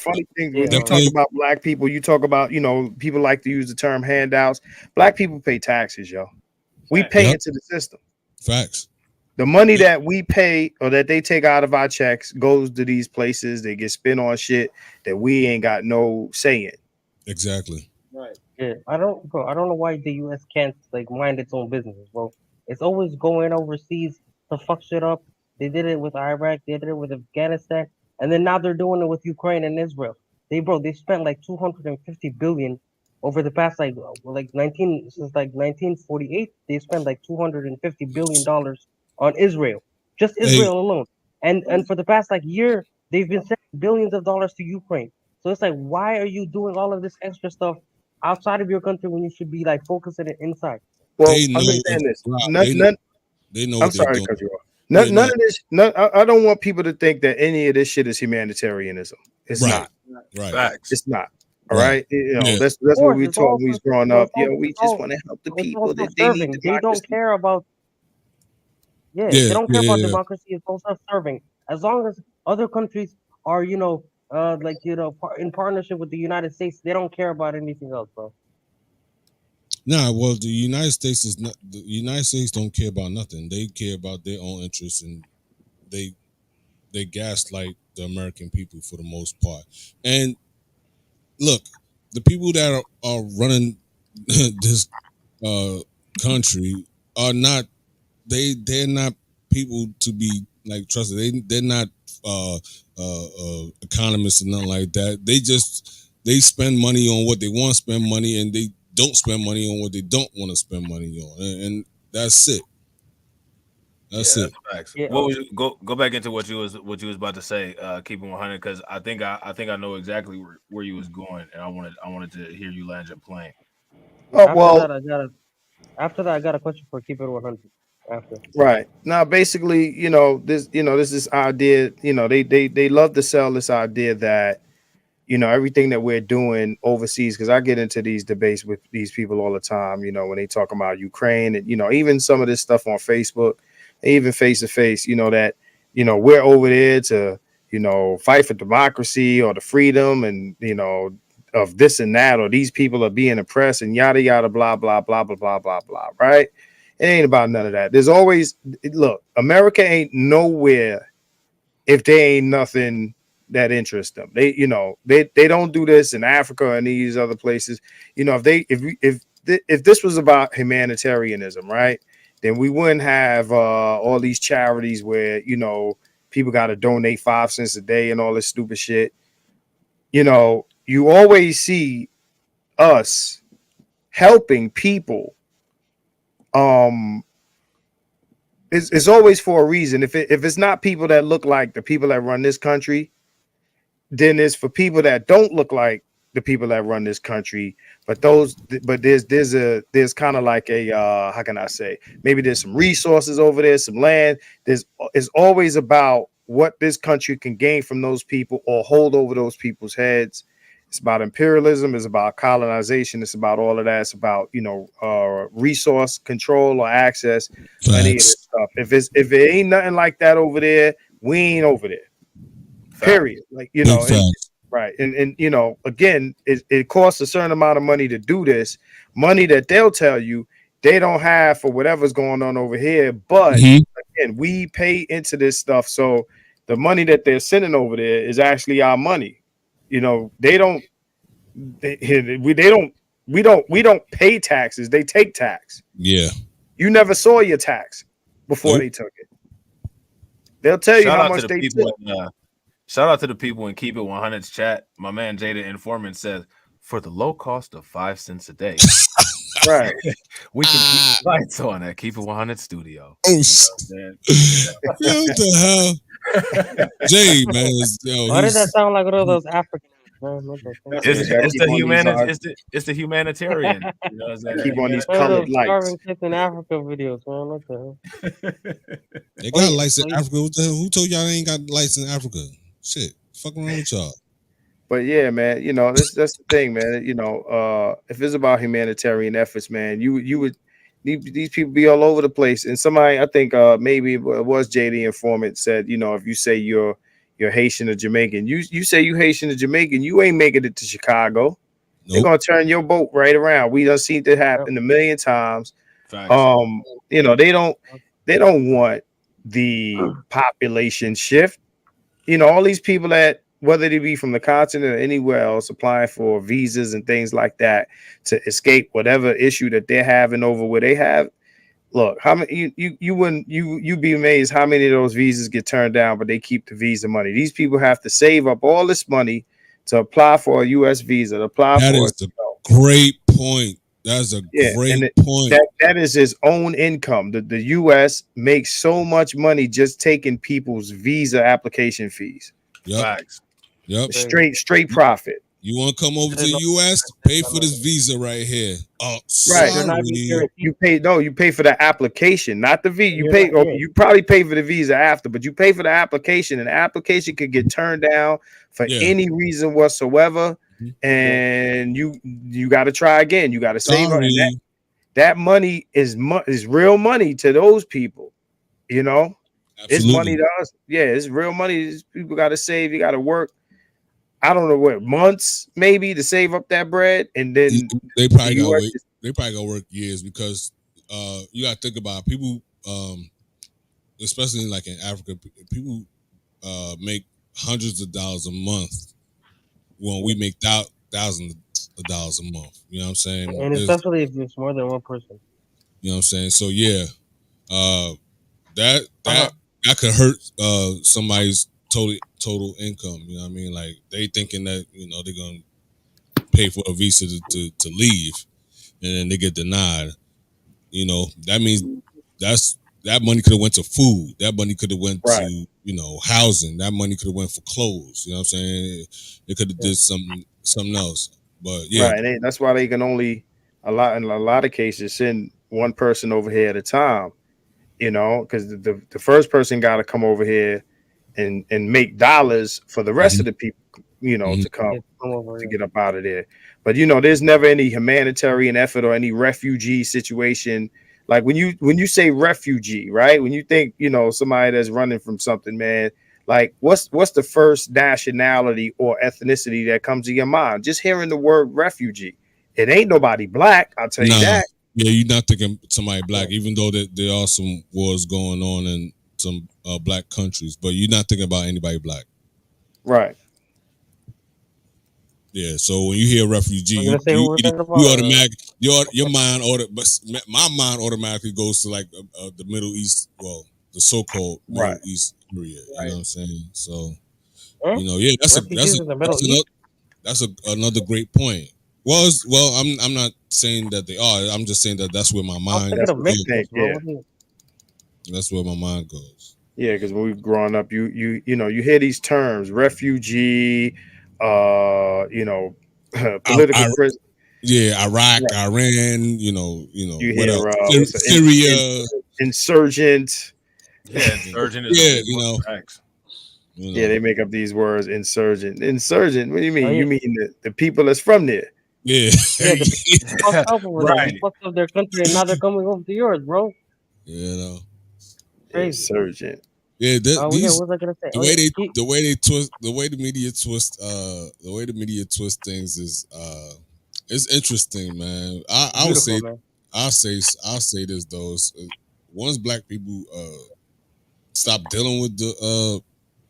funny thing when you talk about black people, you talk about, people like to use the term handouts. Black people pay taxes, yo. We pay into the system. Facts. The money that we pay or that they take out of our checks goes to these places. They get spent on shit that we ain't got no say in. Exactly. Right. Yeah, I don't know why the U.S. can't mind its own business, bro. It's always going overseas to fuck shit up. They did it with Iraq. They did it with Afghanistan. And then now they're doing it with Ukraine and Israel. They spent like $250 billion over the past since 1948. They spent like $250 billion on Israel, just Israel alone. And for the past year, they've been sending billions of dollars to Ukraine. So it's like, why are you doing all of this extra stuff outside of your country when you should be focusing it inside? Well, understand this. They know. I'm sorry to cut you off. None of this. I don't want people to think that any of this shit is humanitarianism. It's not. Right. Facts. It's not. All right. That's what we taught when we was growing up. We just want to help the people that they need. They don't care about. They don't care about democracy. It's all self-serving. As long as other countries are, in partnership with the United States, they don't care about anything else, bro. Nah, well, the United States don't care about nothing. They care about their own interests, and they gaslight the American people for the most part. And look, the people that are running this country are not. They're not people to be trusted. They're not economists and nothing like that. They spend money on what they want to spend money, and they don't spend money on what they don't want to spend money on, and that's it. That's it. Facts. Yeah. Go back into what you was about to say. Keep it 100, because I think I know exactly where you was going, and I wanted to hear you land your plane. After that, I got a question for Keep It 100. After. Right now, basically, this idea. They love to sell this idea that everything that we're doing overseas, because I get into these debates with these people all the time, when they talk about Ukraine and, even some of this stuff on Facebook, even face to face, that, we're over there to, fight for democracy or the freedom and, of this and that, or these people are being oppressed and yada, yada, blah, blah, blah, blah, blah, blah, blah. Right. It ain't about none of that. There's always, look, America ain't nowhere if there ain't nothing that interests them. They, they don't do this in Africa and these other places. If this was about humanitarianism, right, then we wouldn't have all these charities where, people got to donate 5 cents a day and all this stupid shit. You always see us helping people. It's always for a reason. If it's not people that look like the people that run this country, then it's for people that don't look like the people that run this country. But there's kind of like a how can I say? Maybe there's some resources over there, some land. It's always about what this country can gain from those people or hold over those people's heads. It's about imperialism. It's about colonization. It's about all of that. It's about resource control or access to any of this stuff. If it ain't nothing like that over there, we ain't over there. Period. Like right. And again, it costs a certain amount of money to do this. Money that they'll tell you they don't have for whatever's going on over here. But again, we pay into this stuff, so the money that they're sending over there is actually our money. We don't pay taxes. They take tax. Yeah. You never saw your tax before they took it. They'll tell you how much they took. Shout out to the people in Keep It 100's chat. My man Jada Informant says, for the low cost of 5 cents a day, right? We can keep the lights on at Keep It 100 studio. Oh, what the hell? Jay, man. Why did that sound like one of those African? It's the humanitarian. Keep on these colored lights. Starving kids in Africa videos, man. What the hell? They got lights in Africa. Who told y'all they ain't got lights in Africa? Shit, fuck around with y'all. But yeah, man, that's the thing, man. If it's about humanitarian efforts, man, you would these people be all over the place. And somebody, I think maybe it was JD Informant said, if you say you're Haitian or Jamaican, you say you Haitian or Jamaican, you ain't making it to Chicago. Nope. They're gonna turn your boat right around. We done seen it happen a million times. Thanks. They don't want the population shift. All these people that, whether they be from the continent or anywhere else, applying for visas and things like that to escape whatever issue that they're having over where they have. Look, how many you'd be amazed how many of those visas get turned down, but they keep the visa money. These people have to save up all this money to apply for a U.S. visa. That is a great point. That's a great point. That is his own income. The U.S. makes so much money just taking people's visa application fees. Yep. Straight profit. You want to come over to the U.S.? Pay for this visa right here. Oh, right. You pay for the application, not the visa. You probably pay for the visa after, but you pay for the application, and the application could get turned down for any reason whatsoever. And you got to try again. You got to save up. That money is real money to those people. Absolutely. It's money to us. Yeah, it's real money. People got to save. You got to work. I don't know what months maybe to save up that bread, and then they probably got wait. They probably got to work years because you got to think about people, especially like in Africa. People make hundreds of dollars a month when we make thousands of dollars a month. You know what I'm saying? And especially if it's more than one person. You know what I'm saying? So yeah, that could hurt somebody's total income. You know what I mean? Like they thinking that they're gonna pay for a visa to leave, and then they get denied. That means that money could have went to food. That money could have went to housing. That money could have went for clothes. You know what I'm saying? They could have did something else. But yeah, right. And that's why they can only in a lot of cases send one person over here at a time. Because the first person got to come over here and make dollars for the rest of the people, to come to get up out of there. But there's never any humanitarian effort or any refugee situation Like when you say refugee, right? When you think, somebody that's running from something, man, like what's the first nationality or ethnicity that comes to your mind? Just hearing the word refugee. It ain't nobody black, I'll tell you that. Yeah, you're not thinking somebody black, even though there are some wars going on in some black countries, but you're not thinking about anybody black. Right. Yeah, so when you hear refugee, you automatic your mind my mind automatically goes to like the Middle East, well, the so-called Middle East area. You know what I'm saying? So, that's another great point. Well, I'm not saying that they are. I'm just saying that that's where my mind goes. That's where my mind goes. Yeah, because when we've grown up, you hear these terms, refugee, political prison. Yeah, Iraq, Iran, you what hear, else? Syria, insurgent. Yeah, insurgent is Yeah, they make up these words, insurgent. Insurgent, what do you mean? You mean the people that's from there? Yeah. Right. Fucked up their country and now they're coming over to yours, bro. Insurgent. Yeah, what was I gonna say? The way the media twist things is it's interesting, man. I'll say this though. Once black people stop dealing with the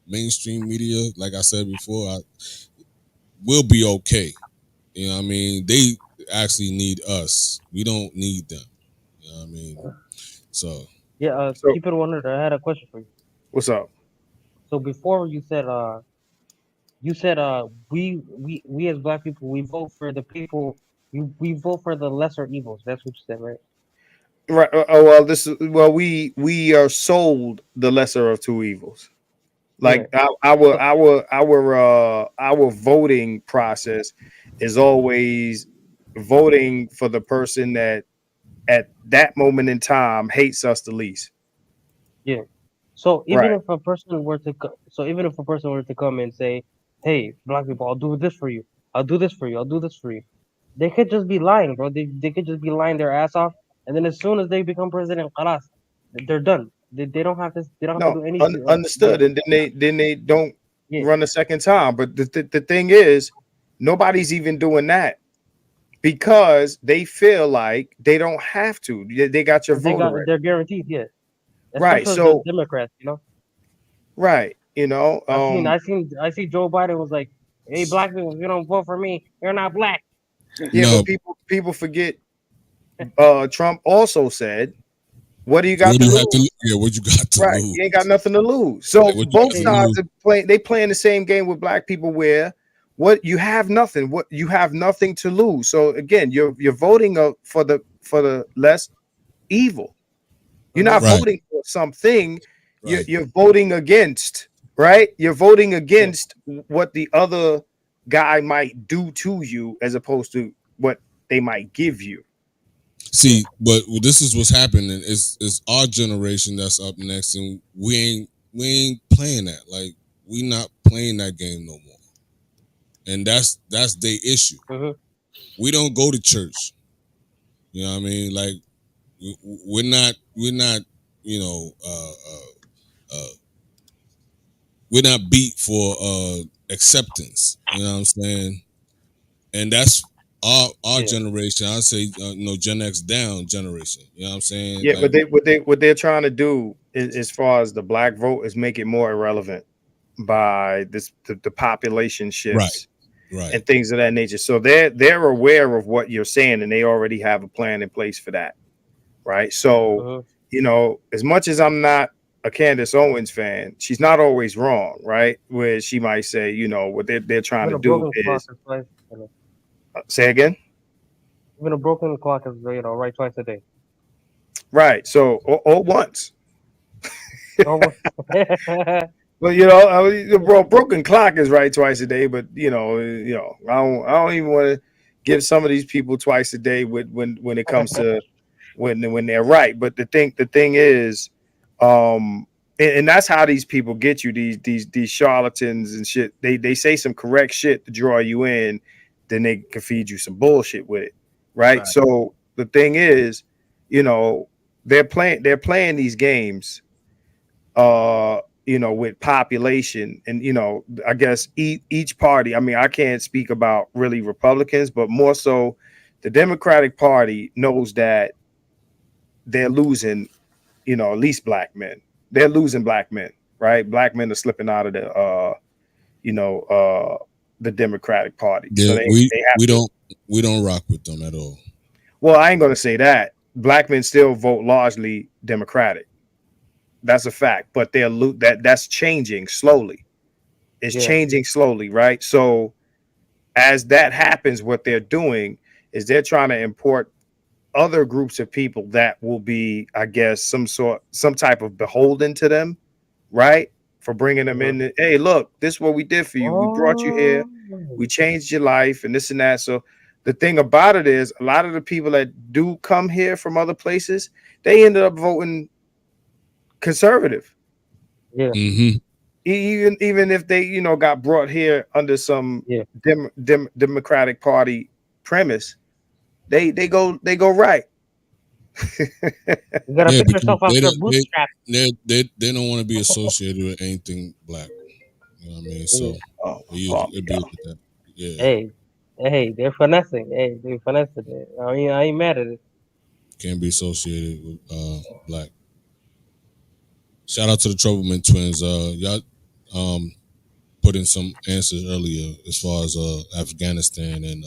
mainstream media, like I said before, we'll be okay. You know what I mean? They actually need us. We don't need them. You know what I mean? So Keep it 100. I had a question for you. What's up? So before you said we as black people, we vote for the people, we vote for the lesser evils. That's what you said, right? Right. We are sold the lesser of two evils. Like our voting process is always voting for the person that at that moment in time hates us the least. Yeah. So even if a person were to come and say, "Hey, black people, I'll do this for you. I'll do this for you. I'll do this for you," they could just be lying, bro. They could just be lying their ass off, and then as soon as they become president, khalas, they're done. They don't have to. They don't have to do anything. Understood. And then they don't run a second time. But the thing is, nobody's even doing that because they feel like they don't have to. They got your vote. They're guaranteed. Yeah. Right. So the Democrats, Right. I see Joe Biden was like, "Hey, black people, if you don't vote for me, you're not black." Yeah, but people forget. Trump also said, "What do you got to lose?" What you got to lose? You ain't got nothing to lose. So both sides are playing. They playing the same game with black people, where what you have nothing. What you have nothing to lose. So again, you're voting for the less evil. You're not voting for something. You're voting against. Right? You're voting against what the other guy might do to you, as opposed to what they might give you. See, but this is what's happening. It's our generation that's up next, and we ain't playing that. Like, we not playing that game no more, and that's their issue. We don't go to church. You know what I mean? Like, we're not we're not beat for acceptance. You know what I'm saying? And that's our generation. I say Gen X down generation. You know what I'm saying? Yeah, like, but what they're trying to do is, as far as the black vote, is make it more irrelevant by the population shifts, right, and things of that nature. So they're aware of what you're saying, and they already have a plan in place for that, right? So as much as I'm not a Candace Owens fan, she's not always wrong, right? Where she might say, what they're trying to do is. Say again. Even a broken clock is right twice a day. Right. So or once. Well, the broken clock is right twice a day, but I don't even want to give some of these people twice a day when it comes to when they're right. But the thing is, and that's how these people get you, these charlatans and shit. They say some correct shit to draw you in, then they can feed you some bullshit with it, right? So the thing is, they're playing these games, with population, and I guess each party. I mean, I can't speak about really Republicans, but more so, the Democratic Party knows that they're losing, at least black men. They're losing black men, right? Black men are slipping out of the Democratic Party. Yeah, So they have to. We don't rock with them at all. Well, I ain't gonna say that. Black men still vote largely Democratic. That's a fact, but that's changing slowly. It's changing slowly, right? So as that happens, what they're doing is they're trying to import other groups of people that will be, I guess, some type of beholden to them, right? For bringing them in. Hey, look, this is what we did for you. We brought you here. We changed your life and this and that. So the thing about it is, a lot of the people that do come here from other places, they ended up voting conservative. Yeah. Mm-hmm. Even if they, got brought here under some Democratic Party premise, they go right. You gotta pick yourself off the bootstrap. They don't want to be associated with anything black. You know what I mean? So it be with that. Yeah. Hey, they're finessing. Hey, they're finessing it. I mean, I ain't mad at it. Can't be associated with black. Shout out to the Troubleman twins. Y'all put in some answers earlier as far as Afghanistan and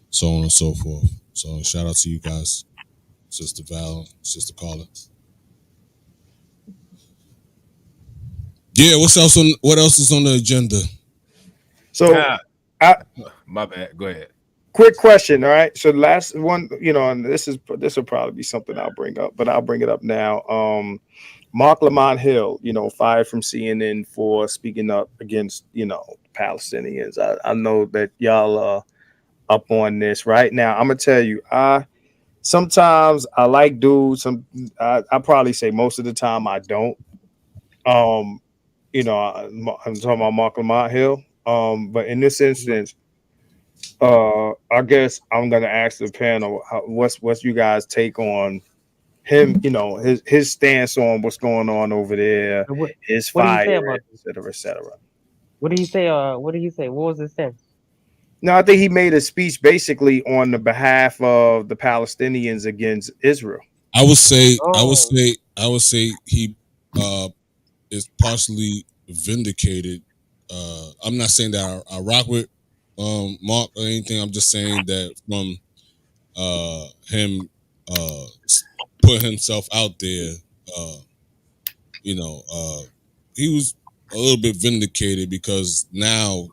so on and so forth. So shout out to you guys, Sister Val, Sister Carla. Yeah, what else is on the agenda? So my bad. Go ahead. Quick question, all right? So the last one, and this will probably be something I'll bring up, but I'll bring it up now. Mark Lamont Hill, fired from CNN for speaking up against, Palestinians. I know that y'all are up on this right now. I'm gonna tell you, sometimes I like dudes. I probably say most of the time I don't. I'm talking about Mark Lamont Hill. But in this instance, I guess I'm gonna ask the panel, what's you guys' take on him? His stance on what's going on over there, his fire, et cetera. What did he say? What did he say? What was his stance? No, I think he made a speech basically on the behalf of the Palestinians against Israel. I would say he is partially vindicated. I'm not saying that I rock with Mark or anything. I'm just saying that from him put himself out there, he was a little bit vindicated because now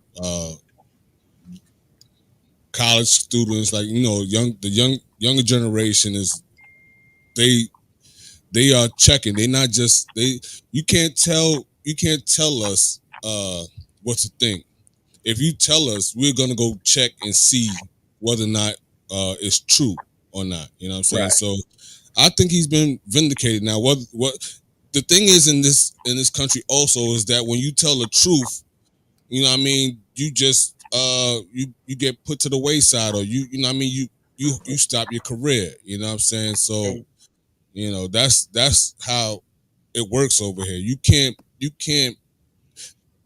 college students, like the younger generation is they are checking. They not just you can't tell us what to think. If you tell us, we're gonna go check and see whether or not it's true or not. You know what I'm saying? Right. So I think he's been vindicated. Now what the thing is in this country also is that when you tell the truth, you know what I mean, you just you get put to the wayside, or you know what I mean, you stop your career. You know what I'm saying? So that's how it works over here. You can't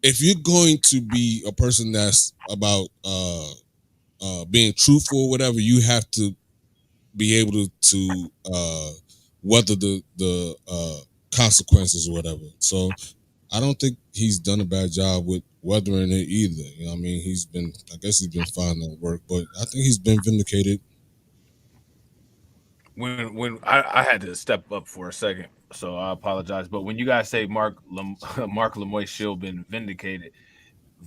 if you're going to be a person that's about being truthful or whatever, you have to be able to weather the consequences or whatever. So I don't think he's done a bad job with weathering it either. You know what I mean? I guess he's been fine at work, but I think he's been vindicated. When I had to step up for a second, so I apologize. But when you guys say Mark Lamoy Shield been vindicated,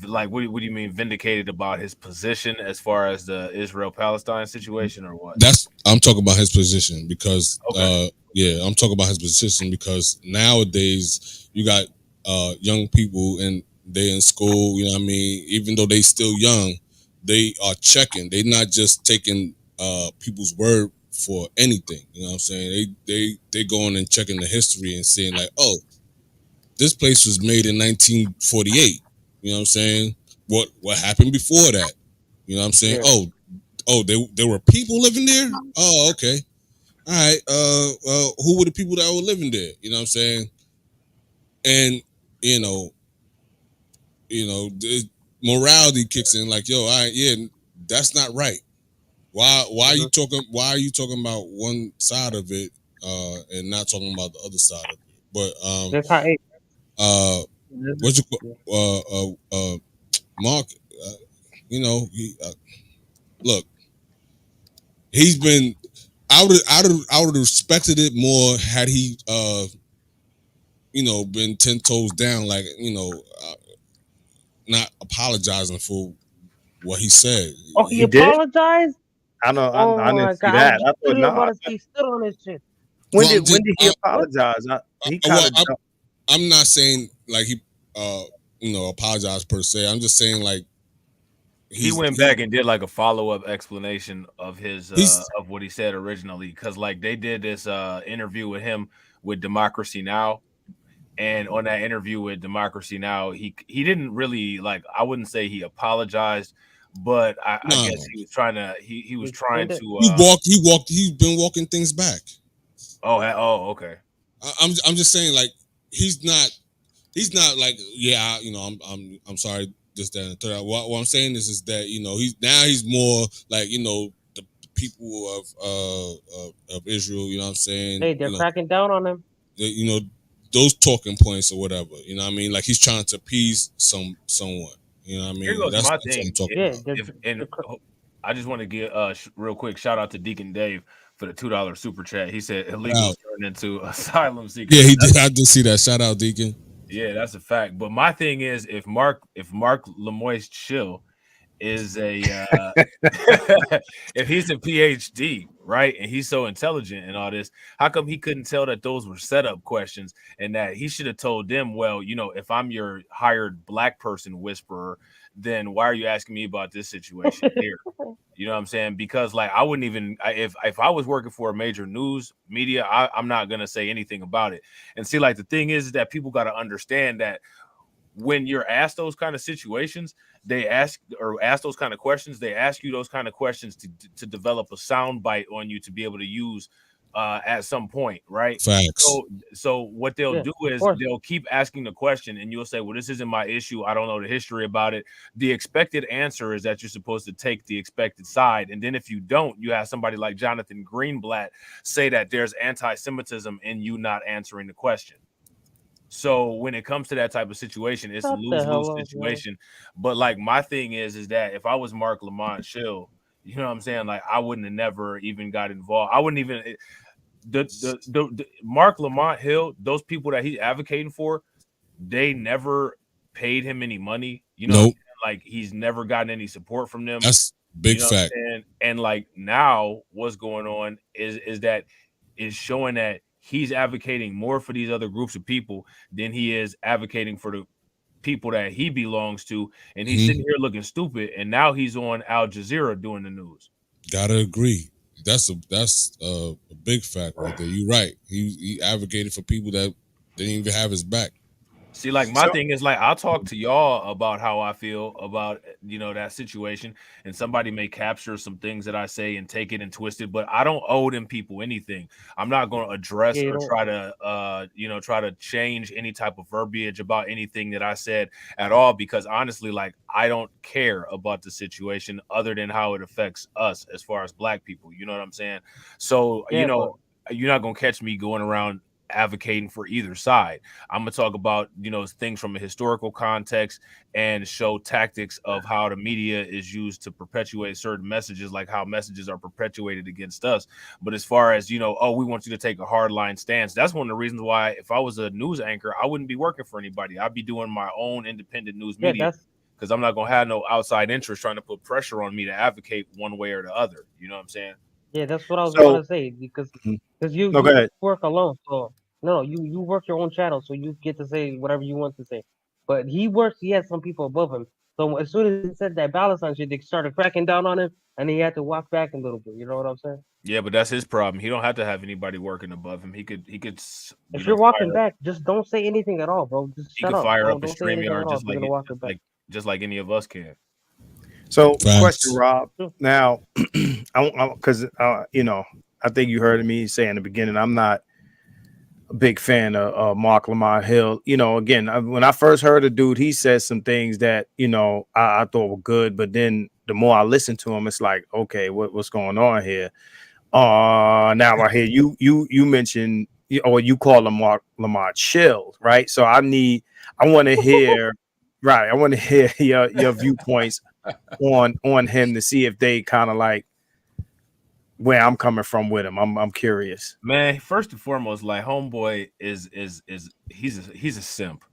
like what do you mean vindicated about his position as far as the Israel-Palestine situation, or what? I'm talking about his position because I'm talking about his position because nowadays you got young people and they in school, you know what I mean, even though they still young, they are checking. They're not just taking people's word for anything. You know what I'm saying? They going and checking the history and saying like, oh, this place was made in 1948. You know what I'm saying? What happened before that? You know what I'm saying? Yeah. Oh, there were people living there? Oh, okay. all right, who were the people that were living there? You know what I'm saying? And the morality kicks in. Like, yo, all right, yeah, that's not right. Why are you talking? Why are you talking about one side of it and not talking about the other side of it? But That's how it. what's your Mark? He look. He's been. I would have respected it more had he been 10 toes down, like not apologizing for what he said. Oh, he did? apologized? I know. Oh I my didn't see God. that. I thought, about to say he stood on his shit. When did he apologize? He kind of. I'm not saying like he apologized per se. I'm just saying like he went back and did like a follow-up explanation of his of what he said originally, because like they did this interview with him with Democracy Now, and on that interview with Democracy Now, he didn't really, like, I wouldn't say he apologized, but I guess he was trying to he was trying to he's been walking things back. Oh, okay. I'm just saying, like, he's not like, yeah, I'm sorry, this, that, and the third. What I'm saying is that he's more like the people of Israel. You know what I'm saying? Hey, they're cracking down on him. Those talking points or whatever. You know what I mean? Like, he's trying to appease someone. You know what I mean? Here goes my thing. I just want to give real quick shout out to Deacon Dave for the $2 super chat. He said illegals turned into asylum seekers. Yeah, he did. I did see that. Shout out, Deacon. Yeah, that's a fact. But my thing is, if Mark Lemoyne Chill is a if he's a PhD, right, and he's so intelligent and all this, how come he couldn't tell that those were setup questions, and that he should have told them, well, if I'm your hired black person whisperer, then why are you asking me about this situation here? You know what I'm saying? Because like I wouldn't even if I was working for a major news media, I'm not gonna say anything about it. And see, like the thing is that people got to understand that when you're asked those kind of situations, they ask those kind of questions. They ask you those kind of questions to develop a sound bite on you to be able to use at some point, right? Facts. So what they'll do is they'll keep asking the question, and you'll say, well, this isn't my issue. I don't know the history about it. The expected answer is that you're supposed to take the expected side. And then if you don't, you have somebody like Jonathan Greenblatt say that there's anti-Semitism in you not answering the question. So when it comes to that type of situation, it's a lose-lose situation. But like my thing is that if I was Mark Lamont Hill, you know what I'm saying? Like I wouldn't have never even got involved. I wouldn't even the Mark Lamont Hill, those people that he's advocating for, they never paid him any money. Like he's never gotten any support from them. That's big fact. And like now what's going on is that is showing that he's advocating more for these other groups of people than he is advocating for the people that he belongs to, and he's sitting here looking stupid, and now he's on Al Jazeera doing the news. Gotta agree. That's a big fact right there. You're right. He advocated for people that didn't even have his back. See, like my thing is like I'll talk to y'all about how I feel about that situation, and somebody may capture some things that I say and take it and twist it, but I don't owe them people anything. I'm not going to address or try to change any type of verbiage about anything that I said at all, because honestly, like I don't care about the situation other than how it affects us as far as black people. You know what I'm saying? So you're not going to catch me going around advocating for either side. I'm gonna talk about things from a historical context and show tactics of how the media is used to perpetuate certain messages, like how messages are perpetuated against us. But as far as we want you to take a hardline stance, that's one of the reasons why if I was a news anchor, I wouldn't be working for anybody. I'd be doing my own independent news media, because I'm not gonna have no outside interest trying to put pressure on me to advocate one way or the other. You know what I'm saying? Yeah, that's what I was going to say, because you work alone. So no, you work your own channel, so you get to say whatever you want to say. But he has some people above him. So as soon as he said that balance on shit, they started cracking down on him, and he had to walk back a little bit. You know what I'm saying? Yeah, but that's his problem. He don't have to have anybody working above him. He could. If you're walking back, just don't say anything at all, bro. Just shut up. Fire up a StreamYard just like any of us can. So, question, Rob. Now, because I think you heard me say in the beginning, I'm not a big fan of Mark Lamont Hill. You know, again, when I first heard the dude, he said some things that, you know, I thought were good, but then the more I listen to him, it's like, okay, what's going on here? Now I hear you mention, or you call him Lamont Chill, right? So I want to hear, right? I want to hear your viewpoints on him to see if they kind of like where I'm coming from with him. I'm curious. Man, first and foremost, like homeboy is he's a simp.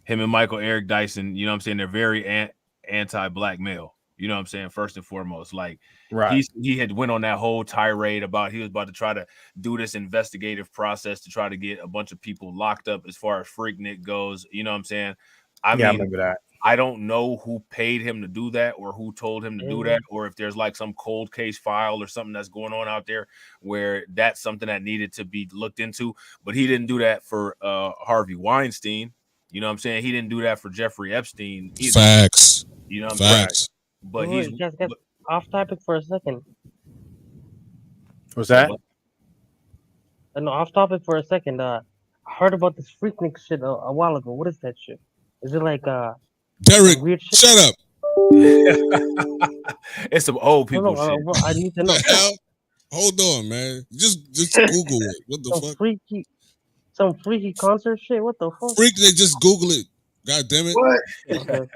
Him and Michael Eric Dyson, you know what I'm saying? They're very anti-black male. You know what I'm saying? First and foremost, like Right. he had went on that whole tirade about he was about to try to do this investigative process to try to get a bunch of people locked up as far as Freaknik goes. You know what I'm saying? I remember that. I don't know who paid him to do that or who told him to do that, or if there's like some cold case file or something that's going on out there where that's something that needed to be looked into. But he didn't do that for Harvey Weinstein. You know what I'm saying? He didn't do that for Jeffrey Epstein either. Facts. You know what I'm saying? Facts. But Wait, just get off topic for a second. What's that? No, off topic for a second. I heard about this Freaknik shit a while ago. What is that shit? Is it like Derek, weird shit? shut up. It's some old people shit. I need to know. Hold on, man. Just Google it. What the fuck? Some freaky concert shit. What the fuck? Freaknik, just Google it. God damn it. What? Okay.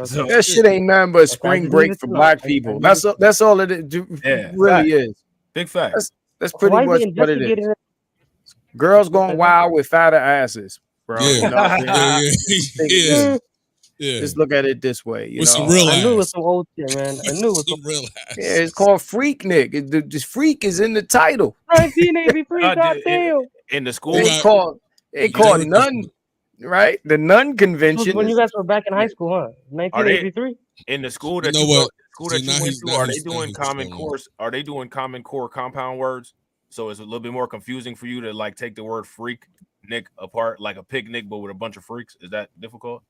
So, that shit ain't nothing but spring break for black people. That's all it really is. Big fact. That's pretty much what it is. Girls going wild with fatter asses, bro. Yeah. You know what I'm saying? Yeah. Just look at it this way. You With know? some real I knew it was ass. some old shit, man. I knew it was some real ass. Yeah, it's called Freaknik. This freak is in the title. 1983. Goddamn. In the school. They called none, right? The nun convention. When you guys were back in high school, huh? 1983. In the school that you know what? School that you went to, are they doing common course? Are they doing common core compound words? So it's a little bit more confusing for you to like take the word freak Nick apart, like a picnic, but with a bunch of freaks. Is that difficult?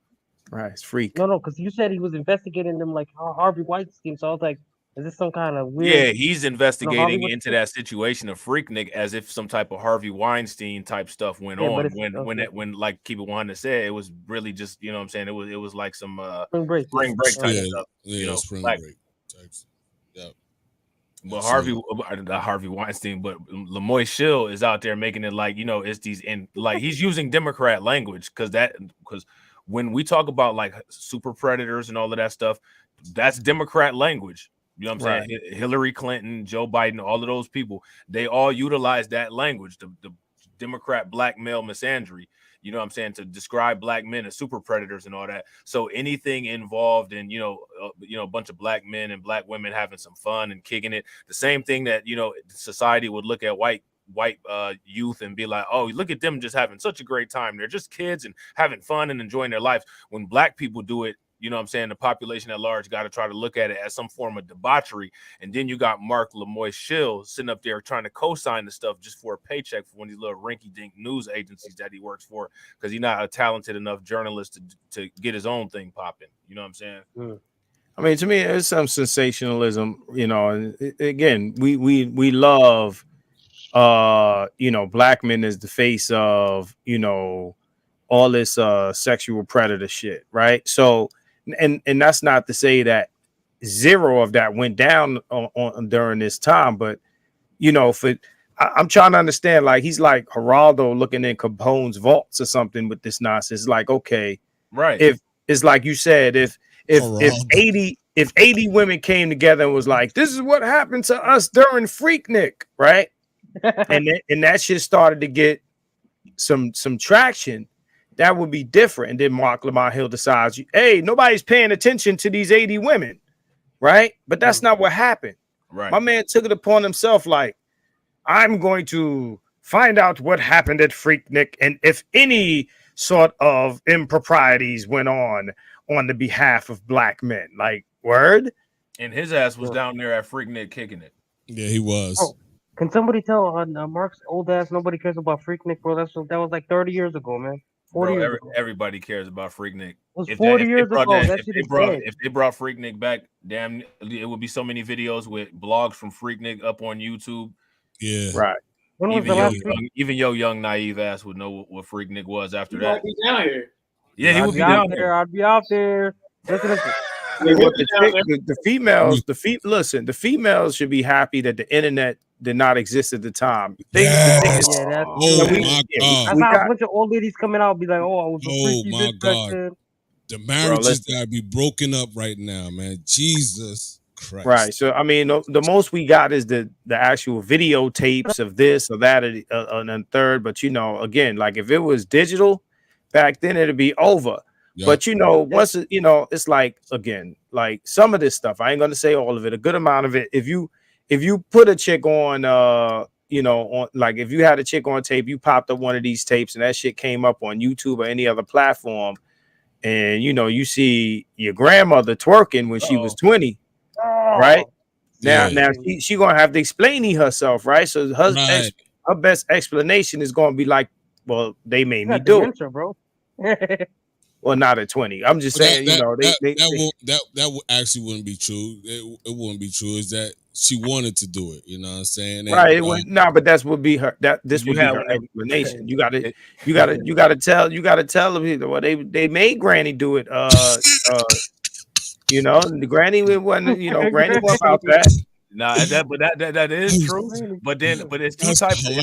Right, it's freak. No, because you said he was investigating them like Harvey Weinstein. So I was like, is this some kind of weird? Yeah, he's investigating into that situation of Freaknik as if some type of Harvey Weinstein type stuff went on. When like KeepItOneHunned said, it was really just, you know what I'm saying, it was like some spring break type stuff. Yeah, you know, spring like, break types. Yeah. But not Harvey Weinstein, but Lamont Hill is out there making it like, you know, it's these and like he's using Democrat language because when we talk about like super predators and all of that stuff, that's Democrat language. You know what I'm saying? Hillary Clinton, Joe Biden, all of those people, they all utilize that language, the Democrat black male misandry. You know what I'm saying? To describe black men as super predators and all that. So anything involved in, a bunch of black men and black women having some fun and kicking it, the same thing that, society would look at white youth and be like, oh, look at them just having such a great time. They're just kids and having fun and enjoying their lives. When black people do it, you know what I'm saying, the population at large got to try to look at it as some form of debauchery. And then you got Mark Lamont Hill sitting up there trying to co-sign the stuff just for a paycheck for one of these little rinky-dink news agencies that he works for because he's not a talented enough journalist to get his own thing popping. You know what I'm saying? I mean, to me, it's some sensationalism, and again, we love, black men as the face of, all this sexual predator shit, right? So, and that's not to say that zero of that went down on during this time, but I'm trying to understand, like he's like Geraldo looking in Capone's vaults or something with this nonsense. Like, okay, right? If it's like you said, if 80 women came together and was like, this is what happened to us during Freaknik, right? and that shit started to get some traction, that would be different. And then Mark Lamont Hill decides, hey, nobody's paying attention to these 80 women, right? But that's not what happened. Right. My man took it upon himself, like, I'm going to find out what happened at Freaknik and if any sort of improprieties went on the behalf of black men. Like, word? And his ass was down there at Freaknik kicking it. Yeah, he was. Oh, can somebody tell Mark's old ass nobody cares about Freaknik, bro? That was like 30 years ago, man. 40 years ago. Everybody cares about Freaknik. It was 40 years ago. If they brought Freaknik back, damn, it would be so many videos with blogs from Freaknik up on YouTube. Yeah. Right. When was the last week? Even your young naive ass would know what Freaknik was after You that. might be down here. Yeah, he would be down there. I'd be out there. Listen. The females, listen, the females should be happy that the internet did not exist at the time. Yes. Yeah, that's Oh my God. I saw a bunch of old ladies coming out be like, "Oh, I was a Oh freaky my bitch God. back then." The marriages that be broken up right now, man. Jesus Christ. Right. So I mean, the most we got is the actual videotapes of this or that and then third. But again, like if it was digital back then, it'd be over. Yep. But once it's like again, like some of this stuff. I ain't gonna say all of it. A good amount of it. If you put a chick on, on like if you had a chick on tape, you popped up one of these tapes and that shit came up on YouTube or any other platform, and you see your grandmother twerking when she was 20. Right now she gonna have to explain herself, right? So her best explanation is gonna be like, well, they made me do it, bro. Well, not at 20. I'm just saying, that actually wouldn't be true. It wouldn't be true. Is that she wanted to do it? You know what I'm saying? Right. But that would be her. This would be her explanation. You gotta tell them. Well, they made Granny do it. The Granny wasn't. Granny wasn't about that. Nah, that is true. But it's two types of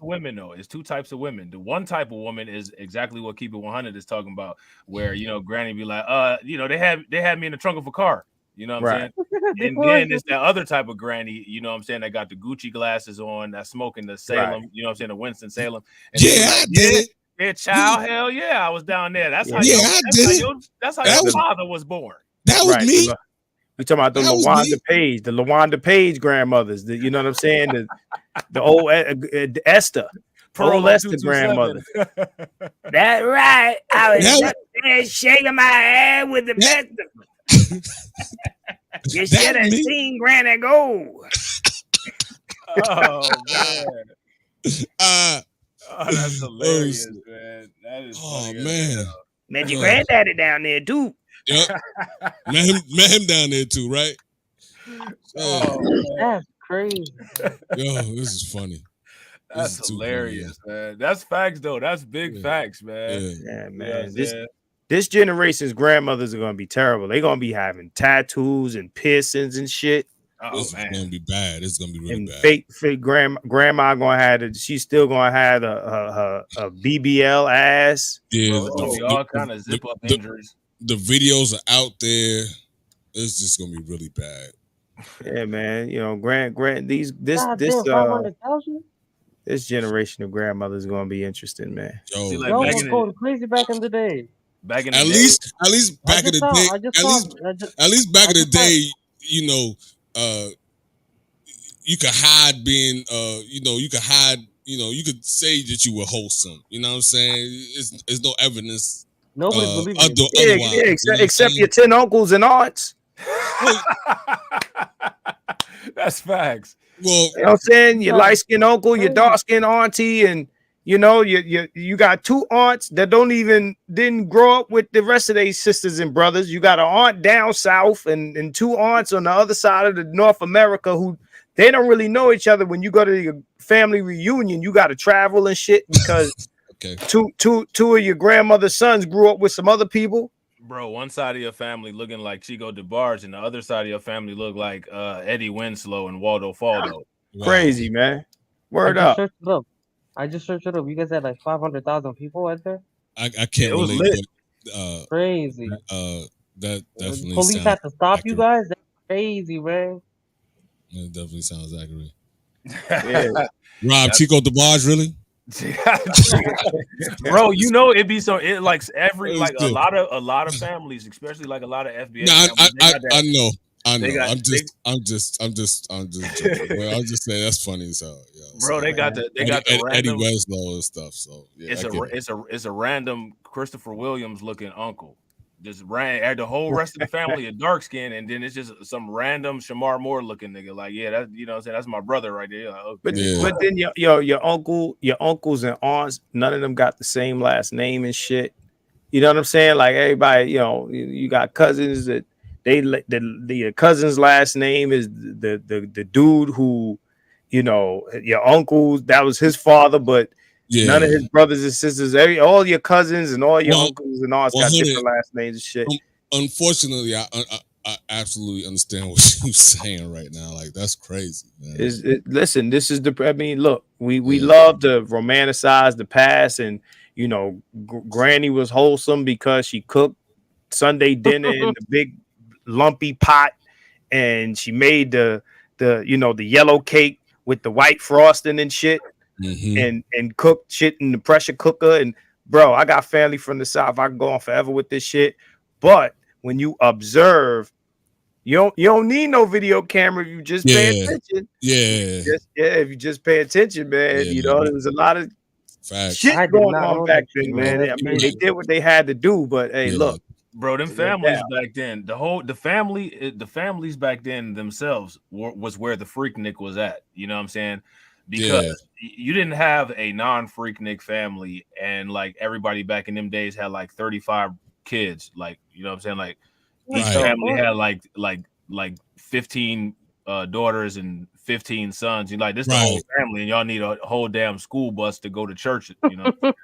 women though. It's two types of women. The one type of woman is exactly what KeepItOneHunned is talking about, where Granny be like, they had me in the trunk of a car. You know what I'm saying? And then it's that other type of granny, you know what I'm saying, that got the Gucci glasses on, that's smoking the Salem, you know what I'm saying, the Winston Salem. And I did. Yeah, child, hell yeah, I was down there. That's how your father was born. That was me. We talking about the LaWanda Page grandmothers. You know what I'm saying? The old Esther, old Esther grandmother. That's right. I was just there shaking my head with the best. You should have seen Granny go. Oh man. That's hilarious, man. That is man. Met your granddaddy down there too. Yep. met him down there too, right? That's crazy. Yo, this is funny. That's hilarious, man. That's facts though. That's big facts, man. Yeah, man. This generation's grandmothers are gonna be terrible. They're gonna be having tattoos and piercings and shit. This is gonna be bad. It's gonna be really and bad. Fake grandma gonna have it. She's still gonna have a BBL ass. Yeah, all kind of zip up injuries. The videos are out there. It's just gonna be really bad. Yeah, man. This generation of grandmothers is gonna be interesting, man. Yo, was going crazy back in the day. At least back in the day. At least back in the day, you could hide being, you could hide, you could say that you were wholesome. You know what I'm saying? It's no evidence. Nobody believes except your 10 uncles and aunts. That's facts. Well, you know what I'm saying? Your light-skinned uncle, your dark-skinned auntie, and you got two aunts that didn't grow up with the rest of their sisters and brothers. You got an aunt down south and two aunts on the other side of the North America who they don't really know each other. When you go to your family reunion, you got to travel and shit because two of your grandmother's sons grew up with some other people. Bro, one side of your family looking like Chico DeBarge, and the other side of your family look like Eddie Winslow and Waldo Faldo. Crazy, man. Word up. I just searched it up. You guys had like 500,000 people out there. I can't relate. Crazy. That definitely. Police had to stop you guys. That's crazy, man. It definitely sounds accurate. Yeah. Rob, Chico DeBarge, really? Bro, it'd be so like a lot of families, especially like a lot of FBI. I know. I'm just joking. Well, I'm just saying that's funny as hell. Bro, they got the Eddie random, Winslow and stuff. So yeah, it's a random Christopher Williams looking uncle. Just ran the whole rest of the family a dark skin, and then it's just some random Shamar Moore looking nigga. Like, yeah, that's what I'm saying, that's my brother right there. Like, okay. But then your uncles and aunts, none of them got the same last name and shit. You know what I'm saying? Like everybody, you got cousins that the cousin's last name is the dude who you know, your uncles, that was his father, but none of his brothers and sisters, all your cousins and all your uncles and all got different last names and shit. Unfortunately, I absolutely understand what you're saying right now. Like, that's crazy, man. Listen, this is I mean, look, we love to romanticize the past, and you know, Granny was wholesome because she cooked Sunday dinner in the big lumpy pot, and she made the yellow cake with the white frosting and shit, and cooked shit in the pressure cooker. And bro, I got family from the South. I can go on forever with this shit. But when you observe, you don't need no video camera if you just pay attention. If you just pay attention, man. You know, there was a lot of shit going on back then, man. I mean, they did what they had to do, but hey, look. Bro, them families back then, the families back then themselves was where the Freaknik was at. You know what I'm saying? Because you didn't have a non-Freaknik family, and like everybody back in them days had like 35 kids. Like, you know what I'm saying? Like each family had like 15 daughters and 15 sons. You like this the whole family, and y'all need a whole damn school bus to go to church. You know, like,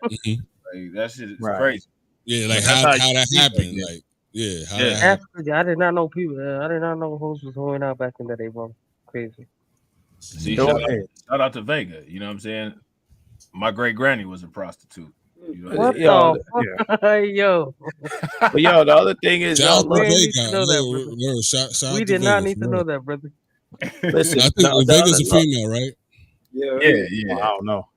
that shit is crazy. Yeah, like how that happened. Like, That's crazy. I did not know people. I did not know hoes was going out back in the day, bro. Crazy. See, shout out to Vega. You know what I'm saying? My great granny was a prostitute. You know what the fuck? Yo. But yo, the other thing is, we did not need to know that, brother. Listen, I think Vega's a female, right? Yeah. I don't know.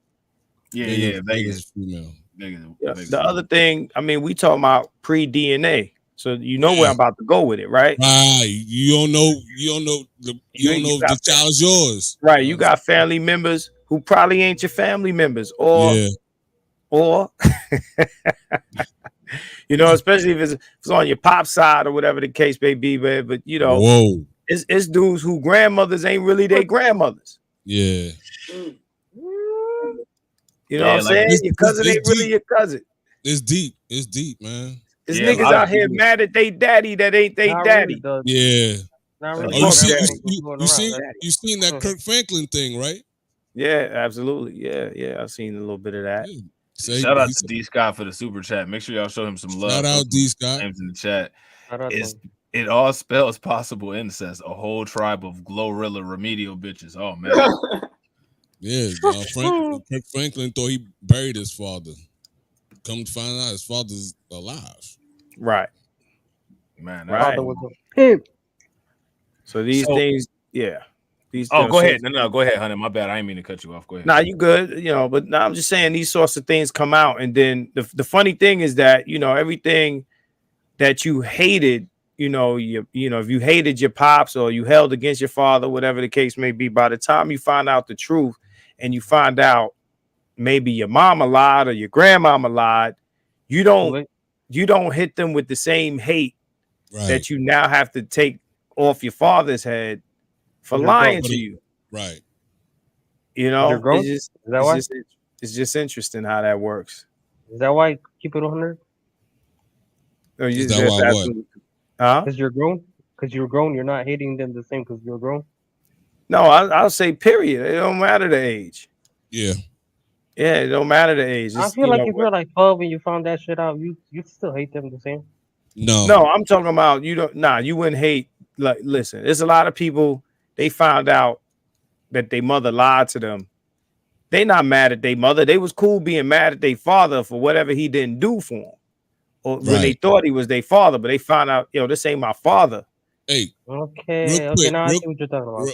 Yeah. Vega's a female. The other thing, I mean, we talking about pre-DNA, so you know where I'm about to go with it, right? Right. You don't know if the child's yours. Right. You got family members who probably ain't your family members, or you know, especially if it's on your pop side or whatever the case may be, man. But you know, it's dudes who grandmothers ain't really their grandmothers. Yeah. You know what I'm saying? Your cousin ain't really your cousin. It's deep, man. There's niggas out here mad at they daddy that ain't they daddy. Really, Not really. You seen that Kirk Franklin thing, right? Yeah, absolutely. Yeah. I've seen a little bit of that. Yeah. Shout out to D Scott for the super chat. Make sure y'all show him some love. Shout out D Scott. Names in the chat. It all spells possible incest. A whole tribe of Glorilla remedial bitches. Oh man. Yeah, Kirk Franklin thought he buried his father. Come to find out, his father's alive. Right. Man, father was a pimp. So these things, go ahead. No, go ahead, honey. My bad. I didn't mean to cut you off. Go ahead. Nah, you good. You know, but I'm just saying these sorts of things come out, and then the funny thing is that you know everything that you hated. You know, if you hated your pops or you held against your father, whatever the case may be, by the time you find out the truth and you find out maybe your mama lied or your grandmama lied, you don't hit them with the same hate that you now have to take off your father's head for lying to you. Right. You know, it's just interesting how that works. Is that why keep it 100? No, is that why what? Because you're grown. Because you're grown, you're not hating them the same because you're grown. No, I'll say period. It don't matter the age. Yeah, it don't matter the age. I feel like if you're like 12 and you found that shit out, you still hate them the same. No, I'm talking about you don't. Nah, you wouldn't hate. Like, listen, there's a lot of people. They found out that their mother lied to them. They not mad at their mother. They was cool being mad at their father for whatever he didn't do for them. Or when they thought he was their father, but they found out, this ain't my father. Hey, okay, now I see what you're talking about.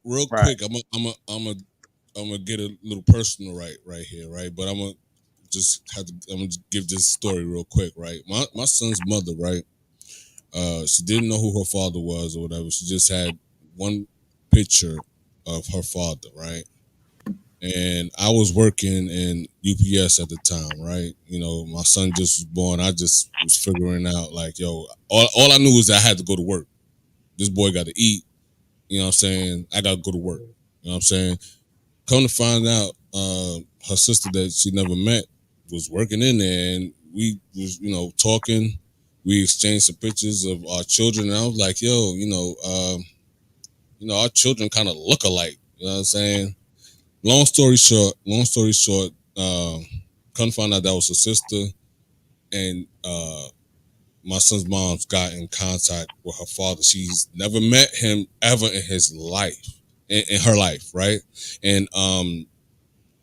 Real quick, I'm gonna get a little personal right here, right? But I'm gonna give this story real quick, right? My son's mother, right? She didn't know who her father was or whatever. She just had one picture of her father, right? And I was working in UPS at the time, right? You know, my son just was born. I just was figuring out, like, all I knew was that I had to go to work. This boy got to eat. You know what I'm saying? I got to go to work. You know what I'm saying? Come to find out, her sister that she never met was working in there, and we was, talking. We exchanged some pictures of our children, and I was like, our children kind of look alike. You You know what I'm saying? Long story short, come find out that was her sister, and my son's mom's got in contact with her father. She's never met him ever in his life, in her life, right? And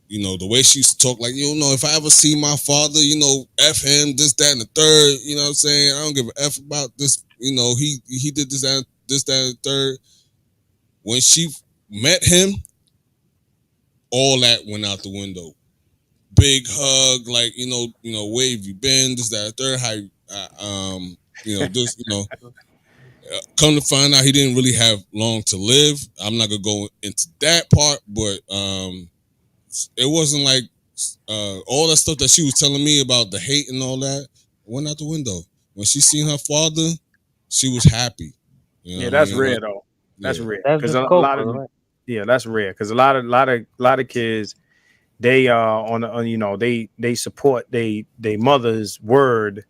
you know, the way she used to talk, like, you know, if I ever see my father, you know, F him, this, that, and the third, you know what I'm saying? I don't give a F about this, you know, he did this, that, and the third. When she met him, all that went out the window. Big hug, like, you know, where have you been? This, that, and the third. How, you know, this, you know. Come to find out, he didn't really have long to live. I'm not gonna go into that part, but it wasn't like all that stuff that she was telling me about the hate and all that went out the window. When she seen her father, she was happy. You know yeah, that's what I mean? rare though. That's rare That's because the a scope, lot of right? yeah, that's rare because a lot of kids they on you know they support they mother's word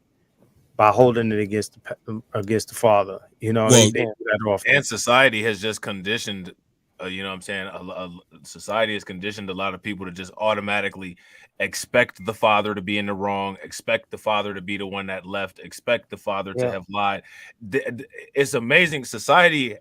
by holding it against the father. You know, Well, they do that often. And society has just conditioned, you know what I'm saying? Society has conditioned a lot of people to just automatically expect the father to be in the wrong, expect the father to be the one that left, expect the father to have lied. It's amazing. Society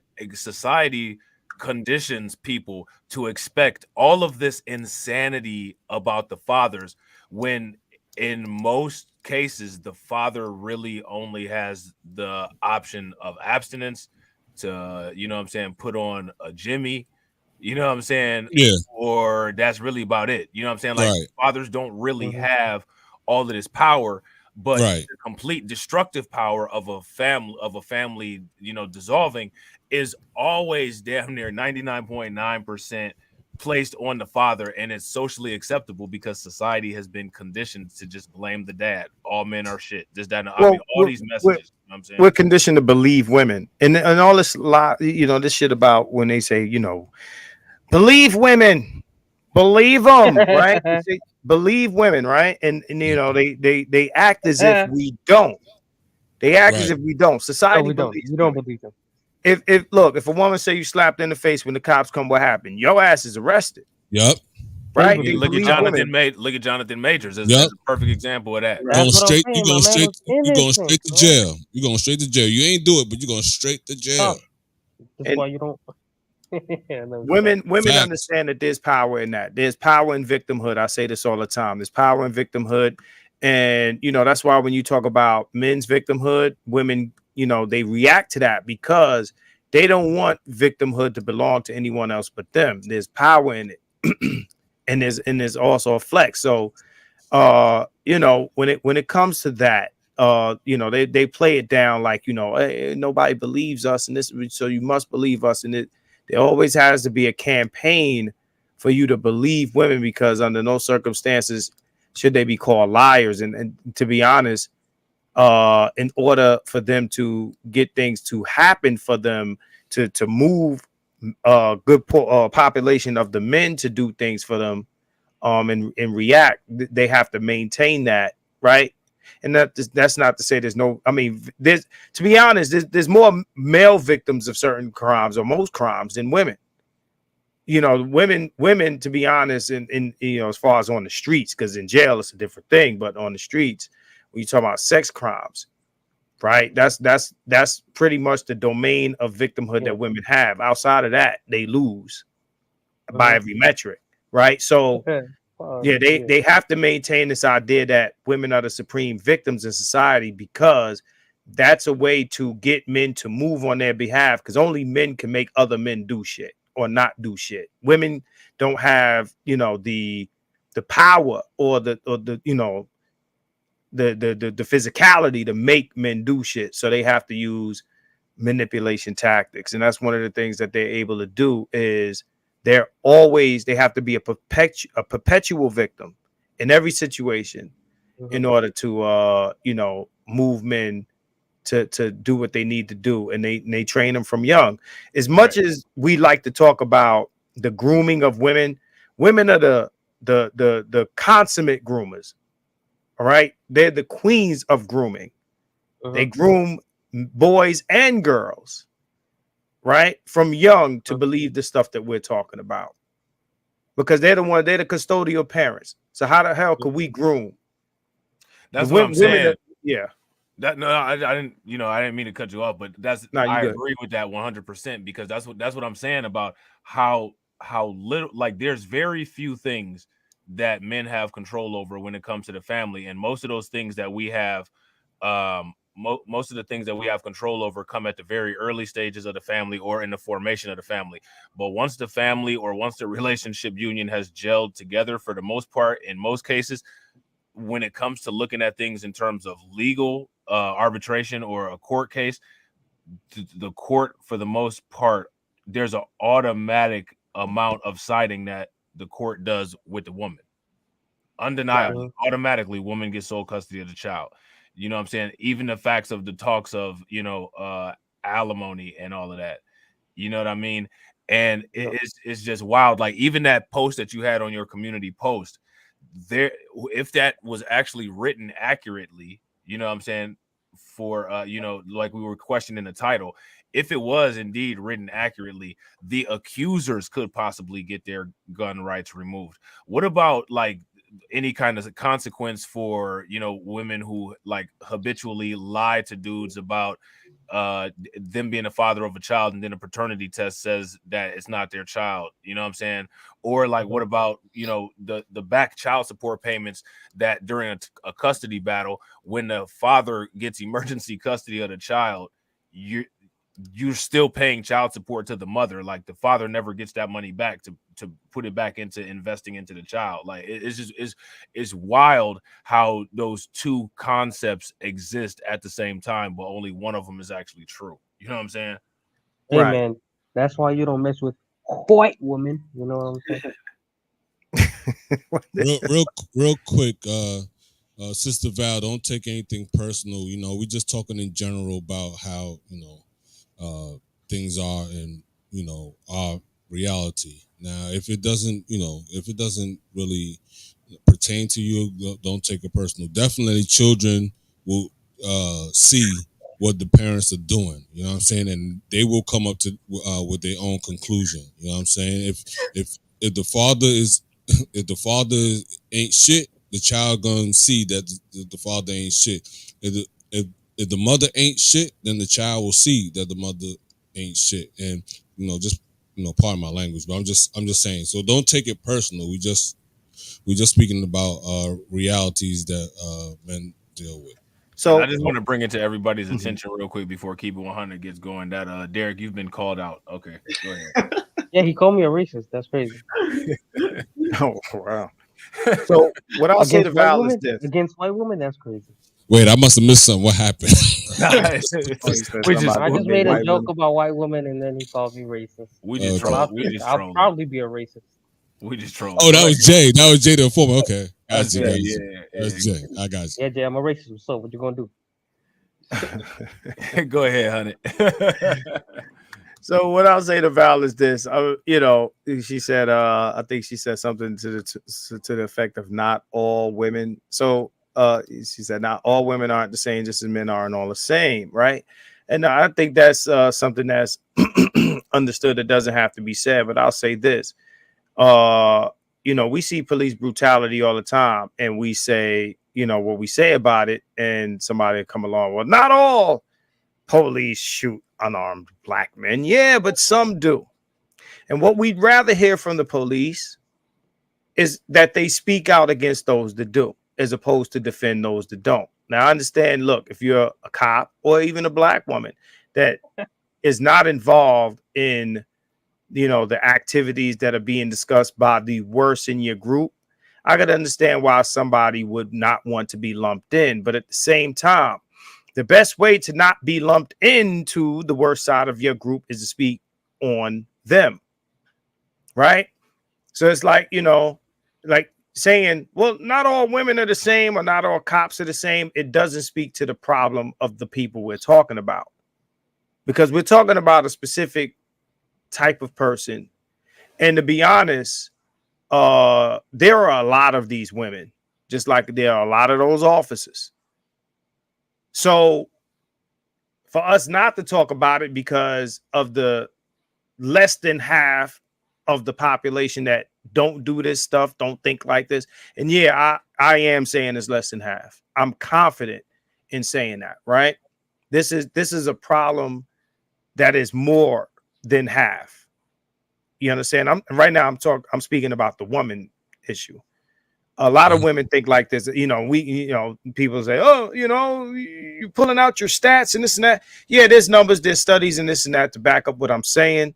conditions people to expect all of this insanity about the fathers when in most cases the father really only has the option of abstinence to, you know what I'm saying, put on a Jimmy, you know what I'm saying? yeah, Or that's really about it. You know what I'm saying? Like right, fathers don't really have all of this power, but right. the complete destructive power of a family, you know, dissolving is always damn near 99.9% placed on the father, and it's socially acceptable because society has been conditioned to just blame the dad. All men are shit. This, that, and I mean, all these messages. You know what I'm saying? We're conditioned to believe women, and all this lot, you know, this shit about when they say, you know, believe women, believe them, right? They say, believe women, right? And you know, they act as if we don't. They act as if we don't. Society believes. We don't believe them. If a woman say you slapped in the face when the cops come, what happened? Your ass is arrested. Yep. Right? Look at Jonathan Majors as a perfect example of that. You're going straight to jail. You're going straight to jail. You ain't do it, but you're going straight to jail. That's why you don't. Women understand that there's power in that. There's power in victimhood. I say this all the time. There's power in victimhood. And, you know, that's why when you talk about men's victimhood, women, you know, they react to that because they don't want victimhood to belong to anyone else but them. There's power in it. and there's also a flex. So, you know, when it comes to that, you know, they play it down like, you know, hey, nobody believes us in this, so you must believe us. And there always has to be a campaign for you to believe women, because under no circumstances should they be called liars. And to be honest, in order for them to get things to happen for them to move good population of the men to do things for them and react, they have to maintain that, right? And that's not to say there's no, I mean, there's, to be honest, there's more male victims of certain crimes or most crimes than women. You know, women, to be honest, in you know, as far as on the streets, because in jail it's a different thing, but on the streets, when you talk about sex crimes, right? That's pretty much the domain of victimhood that women have. Outside of that, they lose by every metric, right? So they have to maintain this idea that women are the supreme victims in society, because that's a way to get men to move on their behalf, because only men can make other men do shit or not do shit. Women don't have, you know, the power or the you know, the physicality to make men do shit. So they have to use manipulation tactics. And that's one of the things that they're able to do is they have to be a perpetual victim in every situation in order to you know, move men to do what they need to do. And they train them from young. As much as we like to talk about the grooming of women are the consummate groomers. All right, they're the queens of grooming. They groom boys and girls, right, from young to believe the stuff that we're talking about. because they're the custodial parents. So how the hell could we groom? That's what I'm saying. Yeah. I didn't, I didn't mean to cut you off, but I agree with that 100% because that's what I'm saying about how little, like, there's very few things that men have control over when it comes to the family, and most of those things that we have, most of the things that we have control over come at the very early stages of the family or in the formation of the family. But once the family or once the relationship union has gelled together, for the most part, in most cases, when it comes to looking at things in terms of legal arbitration or a court case, the court, for the most part, there's an automatic amount of siding that the court does with the woman. Undeniably, automatically, woman gets sole custody of the child. You know what I'm saying? Even the facts of the talks of, alimony and all of that. You know what I mean? And it's just wild. Like, even that post that you had on your community post, there, if that was actually written accurately, you know what I'm saying, for like we were questioning the title, if it was indeed written accurately, the accusers could possibly get their gun rights removed. What about, like, any kind of consequence for women who, like, habitually lie to dudes about them being a father of a child, and then a paternity test says that it's not their child, you know what I'm saying? Or, like, what about the back child support payments that during a custody battle, when the father gets emergency custody of the child, you're still paying child support to the mother. Like, the father never gets that money back to put it back into investing into the child. Like, it's wild how those two concepts exist at the same time, but only one of them is actually true. You know what I'm saying? Hey, right, man, that's why you don't mess with white women. You know what I'm saying? real quick, Sister Val, don't take anything personal. We're just talking in general about how things are in our reality. Now, if it doesn't really pertain to you, don't take it personal. Definitely, children will see what the parents are doing. You know what I'm saying, and they will come up to with their own conclusion. You know what I'm saying. If the father is if the father ain't shit, the child gonna see that the father ain't shit. If the mother ain't shit, then the child will see that the mother ain't shit. And just pardon my language, but I'm just saying. So don't take it personal. We're just speaking about realities that men deal with. So I just want to bring it to everybody's attention real quick before KeepItOneHunned gets going. That Derek, you've been called out. Okay, go ahead. Yeah, he called me a racist. That's crazy. Oh wow. So what I'll say to Val is this: against white women, that's crazy. Wait, I must have missed something. What happened? I just made a joke about white women, and then he called me racist. We just trolled. I'll probably be a racist. We just trolled. Oh, that was Jay. That was Jay the Informer. Okay, that's Jay. That's Jay. I got you. Yeah, Jay, I'm a racist. So what you gonna do? Go ahead, honey. So what I'll say to Val is this: she said, I think she said something to the effect of not all women. So she said not all women aren't the same, just as men aren't all the same, right? And I think that's something that's understood. It doesn't have to be said, but I'll say this: we see police brutality all the time, and we say, what we say about it, and somebody come along. Well, not all police shoot unarmed black men. Yeah, but some do. And what we'd rather hear from the police is that they speak out against those that do, as opposed to defend those that don't. Now, I understand, look, if you're a cop or even a black woman that is not involved in, the activities that are being discussed by the worst in your group, I could understand why somebody would not want to be lumped in. But at the same time, the best way to not be lumped into the worst side of your group is to speak on them. Right? So it's like, like saying, well, not all women are the same or not all cops are the same. It doesn't speak to the problem of the people we're talking about, because we're talking about a specific type of person. And to be honest, there are a lot of these women, just like there are a lot of those officers. So for us not to talk about it because of the less than half of the population that don't do this stuff, don't think like this. And yeah, I am saying it's less than half. I'm confident in saying that, right? This is a problem that is more than half. You understand? I'm speaking about the woman issue. A lot of women think like this. People say, oh, you're pulling out your stats and this and that. Yeah, there's numbers, there's studies and this and that to back up what I'm saying.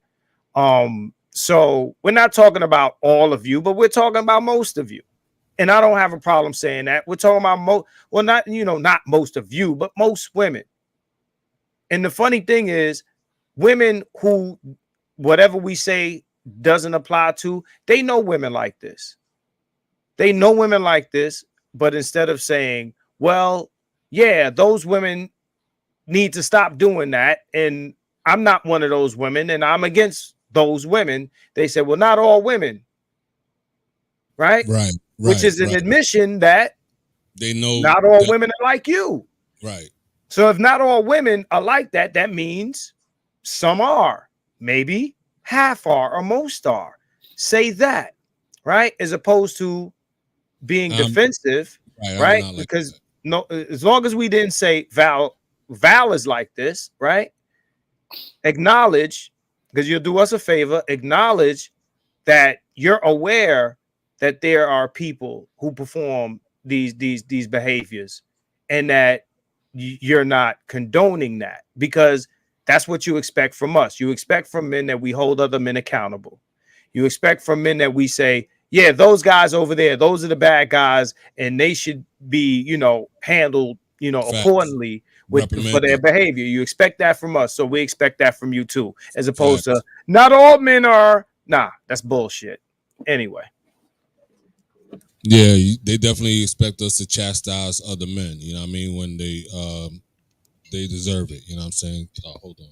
So we're not talking about all of you, but we're talking about most of you. And I don't have a problem saying that. We're talking about not most of you, but most women. And the funny thing is, women who whatever we say doesn't apply to, they know women like this. They know women like this, but instead of saying, well, yeah, those women need to stop doing that, and I'm not one of those women, and I'm against those women, they say, well, not all women. Right. Which is an admission that they know not all women are like you. Right. So if not all women are like that, that means some are, maybe half are, or most are. Say that, right? As opposed to being defensive, right? Like because no, as long as we didn't say Val is like this, right? Acknowledge, because you'll do us a favor, acknowledge that you're aware that there are people who perform these behaviors, and that you're not condoning that, because that's what you expect from us. You expect from men that we hold other men accountable. You expect from men that we say, yeah, those guys over there, those are the bad guys, and they should be, handled, accordingly for their behavior. You expect that from us, so we expect that from you too, as opposed to not all men are. Nah, that's bullshit. Anyway. Yeah, they definitely expect us to chastise other men, you know what I mean, when they deserve it, you know what I'm saying? Hold on.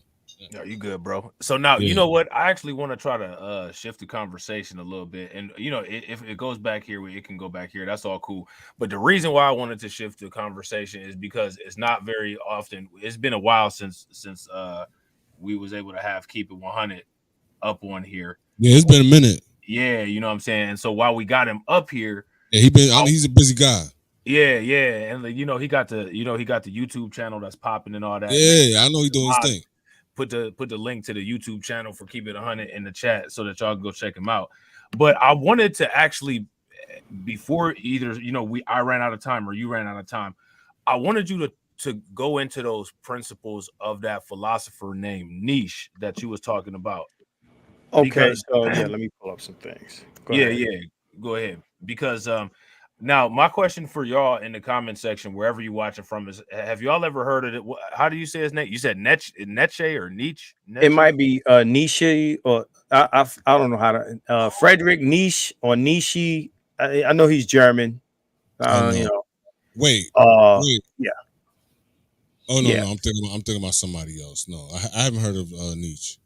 No, you good, bro. So now, you know what? I actually want to try to shift the conversation a little bit. And, if it goes back here, it can go back here. That's all cool. But the reason why I wanted to shift the conversation is because it's not very often. It's been a while since we was able to have Keep It 100 up on here. Yeah, it's been a minute. Yeah, you know what I'm saying? And so while we got him up here. Yeah, he's a busy guy. Yeah, and he got the YouTube channel that's popping and all that. Yeah, I know he's doing his thing. Put the link to the YouTube channel for Keep It 100 in the chat so that y'all can go check him out. But I wanted to actually, before either I ran out of time or you ran out of time, I wanted you to go into those principles of that philosopher named Nietzsche that you was talking about. Okay, so let me pull up some things. Go ahead. Because now my question for y'all in the comment section, wherever you watch it from, is: have y'all ever heard of it? How do you say his name? You said Nietzsche or Nietzsche? It might be Nietzsche, or I don't know how to Frederick Nietzsche or Nietzsche. I know he's German. Wait. Yeah. Oh no, I'm thinking about somebody else. No, I haven't heard of Nietzsche.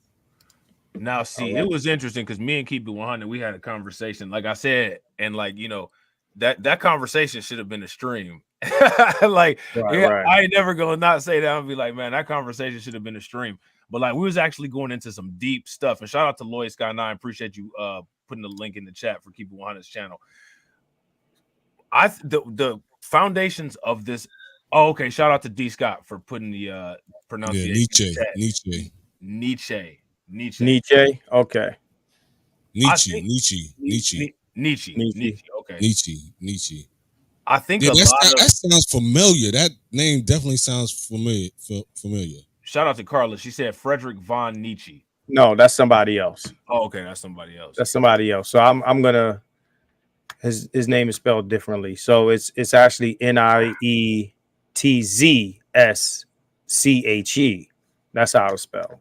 Now, see, it was interesting because me and Keep It 100, we had a conversation, like I said, and that conversation should have been a stream. I ain't never gonna not say that. I'll be like, man, that conversation should have been a stream. But we was actually going into some deep stuff. And shout out to Lloyd Sky 9. Appreciate you putting the link in the chat for Keep It 100's channel. The foundations of this. Oh, okay. Shout out to D Scott for putting the pronunciation. Nietzsche. Okay. Nietzsche. Okay. Nietzsche. I think that sounds familiar. That name definitely sounds familiar. Shout out to Carla. She said Frederick von Nietzsche. No, that's somebody else. Oh, okay, that's somebody else. So I'm gonna. His name is spelled differently. So it's actually Nietzsche. That's how it's spelled.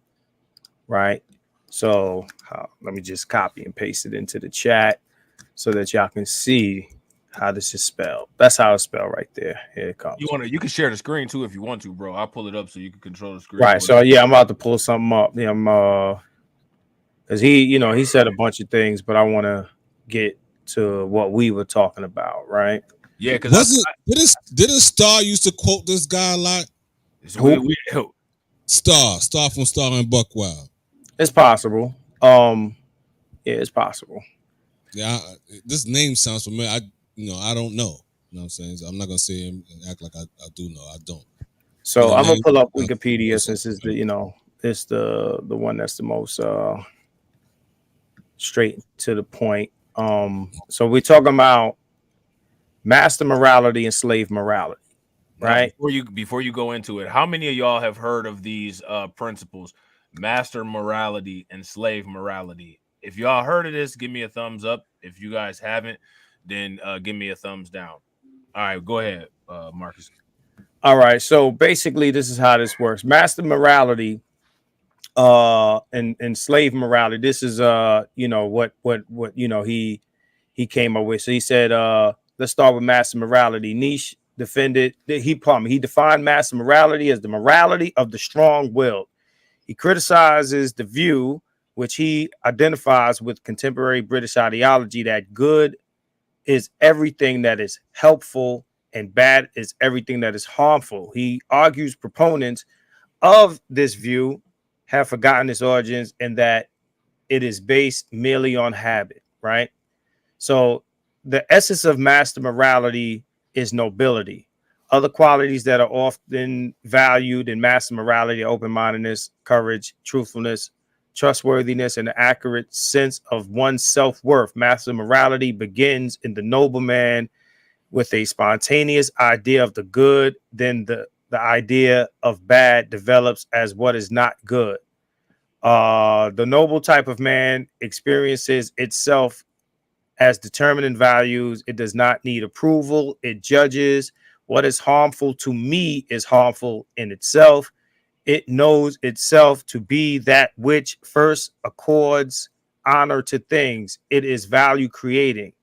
Right. So let me just copy and paste it into the chat so that y'all can see how this is spelled. That's how it's spelled right there. Here it comes. You can share the screen too if you want to, bro. I'll pull it up so you can control the screen. Right. So I'm about to pull something up. Because he said a bunch of things, but I want to get to what we were talking about, right? Yeah, because didn't Star used to quote this guy a lot? Star from Star and Buckwild. It's possible. Yeah, it's possible. Yeah, this name sounds familiar. I don't know. You know what I'm saying? So I'm not gonna say and act like I do know. I don't. So I'm gonna pull up Wikipedia since it's it's the one that's the most straight to the point. So we're talking about master morality and slave morality, right? Now, before you go into it, how many of y'all have heard of these principles, master morality and slave morality? If y'all heard of this, give me a thumbs up. If you guys haven't, then give me a thumbs down. All right, go ahead, Marcus. All right, so basically this is how this works. Master morality and slave morality. This is what he came up with. So he said let's start with master morality. Nietzsche he defined master morality as the morality of the strong-willed. He criticizes the view which he identifies with contemporary British ideology that good is everything that is helpful and bad is everything that is harmful. He argues proponents of this view have forgotten its origins and that it is based merely on habit, right? So the essence of master morality is nobility. Other qualities that are often valued in master morality are open-mindedness, courage, truthfulness, trustworthiness, and an accurate sense of one's self-worth. Master morality begins in the nobleman with a spontaneous idea of the good, then the idea of bad develops as what is not good. The noble type of man experiences itself as determining values. It does not need approval. It judges what is harmful to me is harmful in itself. It knows itself to be that which first accords honor to things. It is value creating.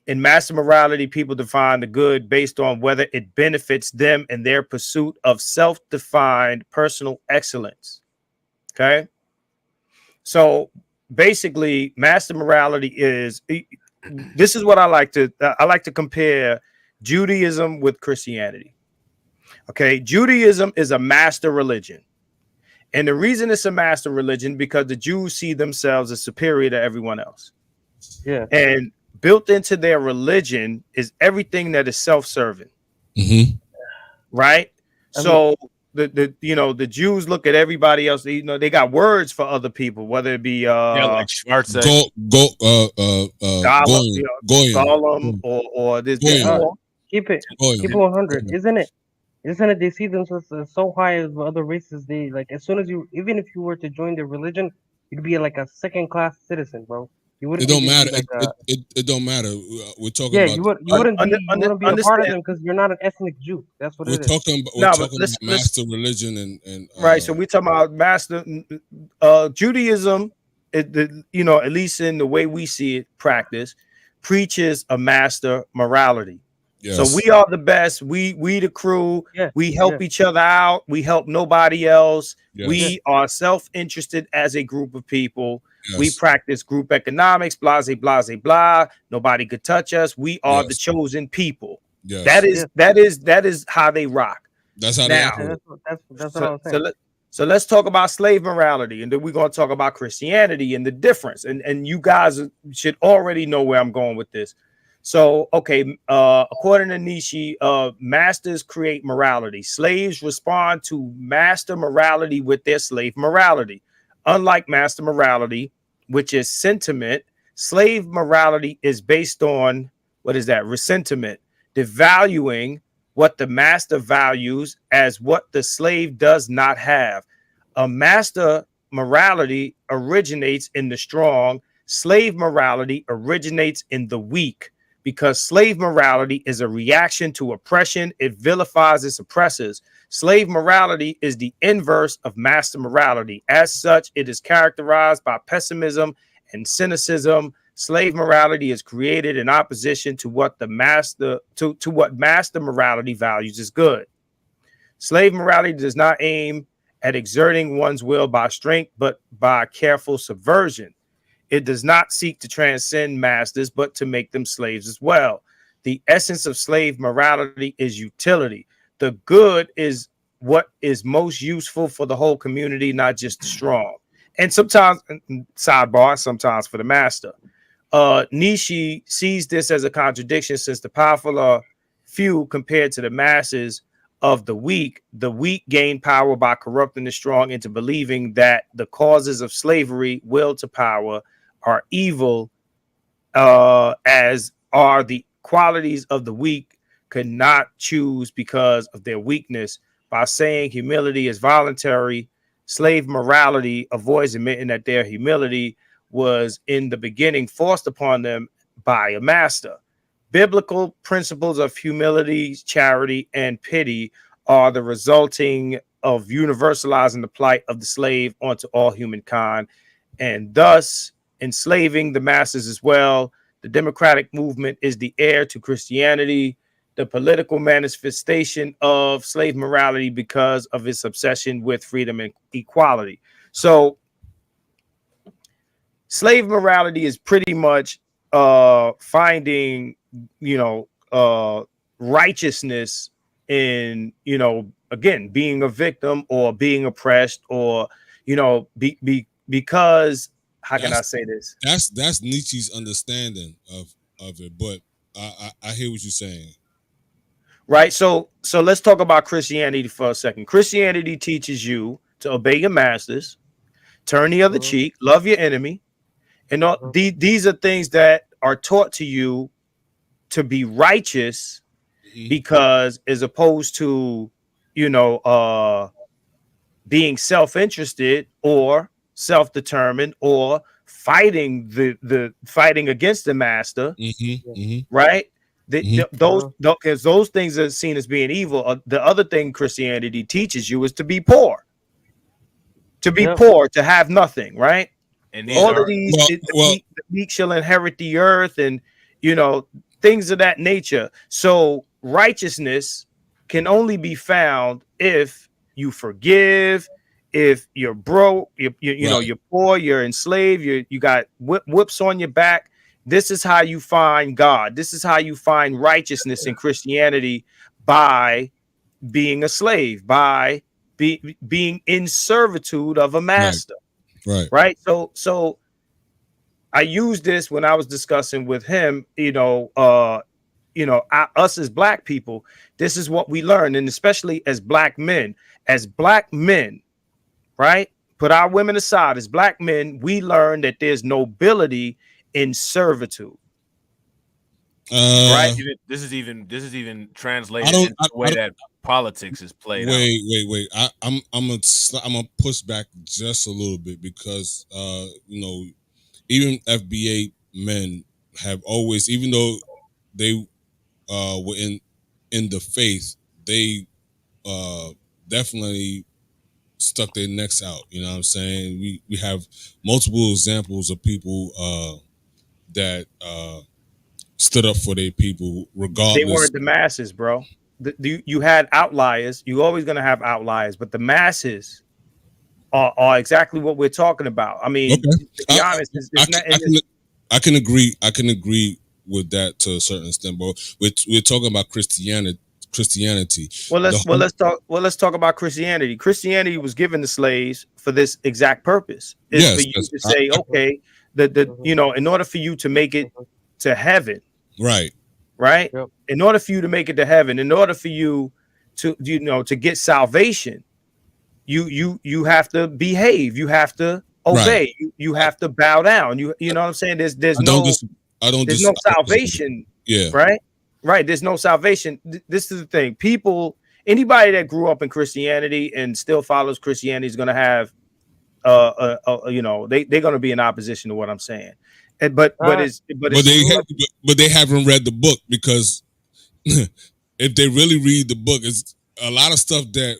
In master morality, people define the good based on whether it benefits them in their pursuit of self-defined personal excellence. Okay. So basically, master morality is, this is what I like to compare Judaism with Christianity. Okay. Judaism is a master religion. And the reason it's a master religion because the Jews see themselves as superior to everyone else. Yeah. And built into their religion is everything that is self-serving. Mm-hmm. Right? So the Jews look at everybody else. They got words for other people, whether it be like Schwartz said, Gollum or this. Keep it 100, isn't it? Isn't it? They see themselves as so high as other races. They like as soon as even if you were to join their religion, you'd be like a second-class citizen, bro. You wouldn't. It don't matter. Like it don't matter. We're talking about. You wouldn't be a part of them because you're not an ethnic Jew. That's what we're talking about. We're talking about master religion and right. So we're talking about master Judaism. At least in the way we see it practice, preaches a master morality. Yes. So we are the best. We the crew. Yeah. We help each other out. We help nobody else. Yes. We are self-interested as a group of people. Yes. We practice group economics, blah, blah, blah, blah. Nobody could touch us. We are the chosen people. Yes. That is how they rock. That's how they operate. That's what I was saying. So let's talk about slave morality, and then we're going to talk about Christianity and the difference. And you guys should already know where I'm going with this. So, okay, according to Nietzsche, masters create morality. Slaves respond to master morality with their slave morality. Unlike master morality, which is sentiment, slave morality is based on, resentment, devaluing what the master values as what the slave does not have. A master morality originates in the strong. Slave morality originates in the weak. Because slave morality is a reaction to oppression. It vilifies its oppressors. Slave morality is the inverse of master morality. As such, it is characterized by pessimism and cynicism. Slave morality is created in opposition to what the master morality values as good. Slave morality does not aim at exerting one's will by strength, but by careful subversion. It does not seek to transcend masters, but to make them slaves as well. The essence of slave morality is utility. The good is what is most useful for the whole community, not just the strong. and sometimes sidebar, sometimes for the master. Nietzsche sees this as a contradiction, since the powerful are few compared to the masses of the weak. The weak gain power by corrupting the strong into believing that the causes of slavery, will to power, are evil, as are the qualities of the weak could not choose because of their weakness. By saying humility is voluntary, slave morality avoids admitting that their humility was in the beginning forced upon them by a master. Biblical principles of humility, charity, and pity are the resulting of universalizing the plight of the slave onto all humankind, and thus enslaving the masses as well. The democratic movement is the heir to Christianity, the political manifestation of slave morality because of its obsession with freedom and equality. So slave morality is pretty much finding, righteousness in, again, being a victim or being oppressed, or, because how can I say this? That's Nietzsche's understanding of it, but I hear what you're saying. Right. So let's talk about Christianity for a second. Christianity teaches you to obey your masters, turn the other cheek, love your enemy. And these are things that are taught to you to be righteous, because as opposed to, being self-interested or self-determined or fighting fighting against the master, right? Those things are seen as being evil. The other thing Christianity teaches you is to be poor, to have nothing, right? And all of these, the meek shall inherit the earth, and things of that nature. So righteousness can only be found if you forgive, if you're broke, you're poor, you're enslaved, you got whips on your back. This is how you find God. This is how you find righteousness in Christianity, by being a slave, by being in servitude of a master. Right. So I used this when I was discussing with him, us as black people, this is what we learn. And especially as black men, right? Put our women aside. As black men, we learn that there's nobility in servitude. Right. This is even translated into the way that politics is played. Wait. I'm gonna push back just a little bit, because even FBA men have always, even though they were in the faith, they definitely stuck their necks out. You know what I'm saying? We have multiple examples of people that stood up for their people regardless. They weren't the masses, bro. You had outliers. You're always going to have outliers, but the masses are exactly what we're talking about. I mean, to be honest, I can agree. I can agree with that to a certain extent, but we're talking about Christianity. Well, let's talk about Christianity. Christianity was given to slaves for this exact purpose. Is for you to say, okay, in order for you to make it to heaven, right? Yep. In order for you to make it to heaven, in order for you to to get salvation, you have to behave, you have to obey, you have to bow down. You know what I'm saying? There's no salvation. Yeah. Right. There's no salvation. This is the thing. Anybody that grew up in Christianity and still follows Christianity is going to have, they're going to be in opposition to what I'm saying. But they haven't read the book, because if they really read the book, it's a lot of stuff that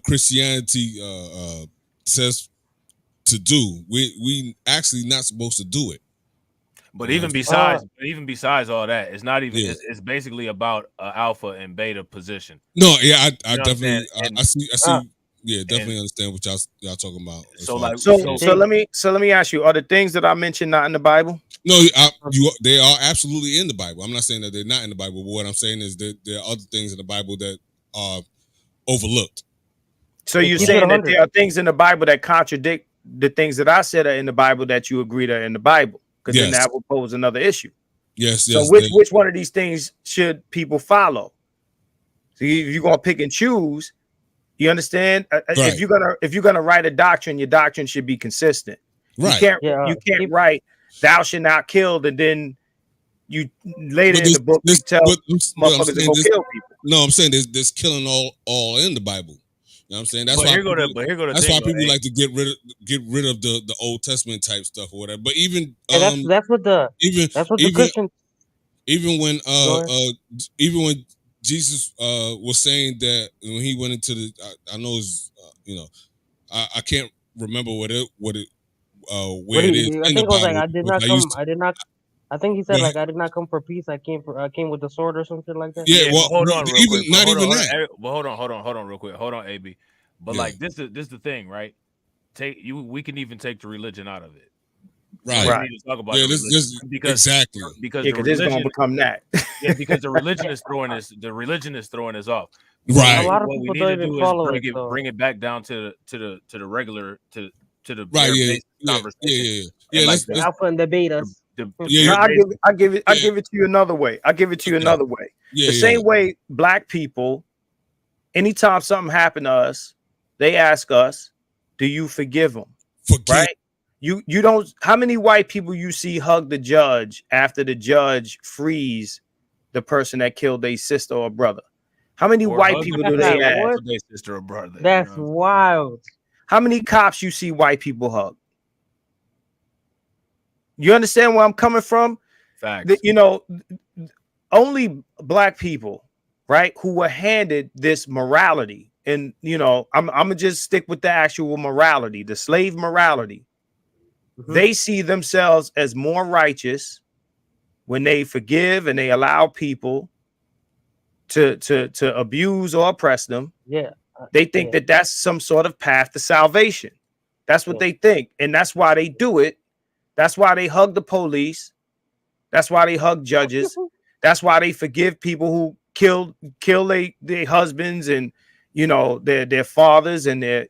Christianity says to do. We actually not supposed to do it. But even besides all that, it's not even. Yeah. It's basically about alpha and beta position. No, yeah, I definitely, I see. Yeah, definitely understand what y'all talking about. So let me ask you: are the things that I mentioned not in the Bible? No, they are absolutely in the Bible. I'm not saying that they're not in the Bible, but what I'm saying is that there are other things in the Bible that are overlooked. So you're saying that there are things in the Bible that contradict the things that I said are in the Bible that you agreed are in the Bible, because then Yes. that will pose another issue. Yes. So Yes. which one of these things should people follow? So you're gonna pick and choose. You understand? Right. If you're gonna write a doctrine, your doctrine should be consistent. Right. You can't write "Thou shalt not kill" and then you later in the book you tell motherfuckers to go kill people. No, I'm saying there's killing all in the Bible. You know what I'm saying? That's But why here go the that's thing, why people hey. like to get rid of the Old Testament type stuff or whatever. But even that's what the Christians. Even when Jesus was saying that when he went into the I know it's I can't remember where it is in I think the it was Bible. like I think he said like I did not come for peace. I came with the sword or something like that. Yeah, well, hold on, real quick. Not even that. Well, hold on, real quick. Hold on, AB. But like this is the thing, right? We can even take the religion out of it. Right. We need to talk about because it's gonna become that. Yeah, because the religion is throwing us. The religion is throwing us off. Right. A lot of people don't even follow it. Bring it back down to the regular to the right. conversation. Yeah. Like the alpha and the beta. I give it to you another way. The same way black people, anytime something happened to us, they ask us, "Do you forgive them?" Right? You don't. How many white people you see hug the judge after the judge frees the person that killed their sister or brother? How many white people do they ask? Their sister or brother. That's wild. How many cops you see white people hug? You understand where I'm coming from? Facts. Only black people, right, who were handed this morality, and I'm gonna just stick with the actual morality, the slave morality. Mm-hmm. They see themselves as more righteous when they forgive and they allow people to abuse or oppress them. Yeah. They think that that's some sort of path to salvation. That's what they think, and that's why they do it. That's why they hug the police. That's why they hug judges. That's why they forgive people who kill their husbands and their fathers and their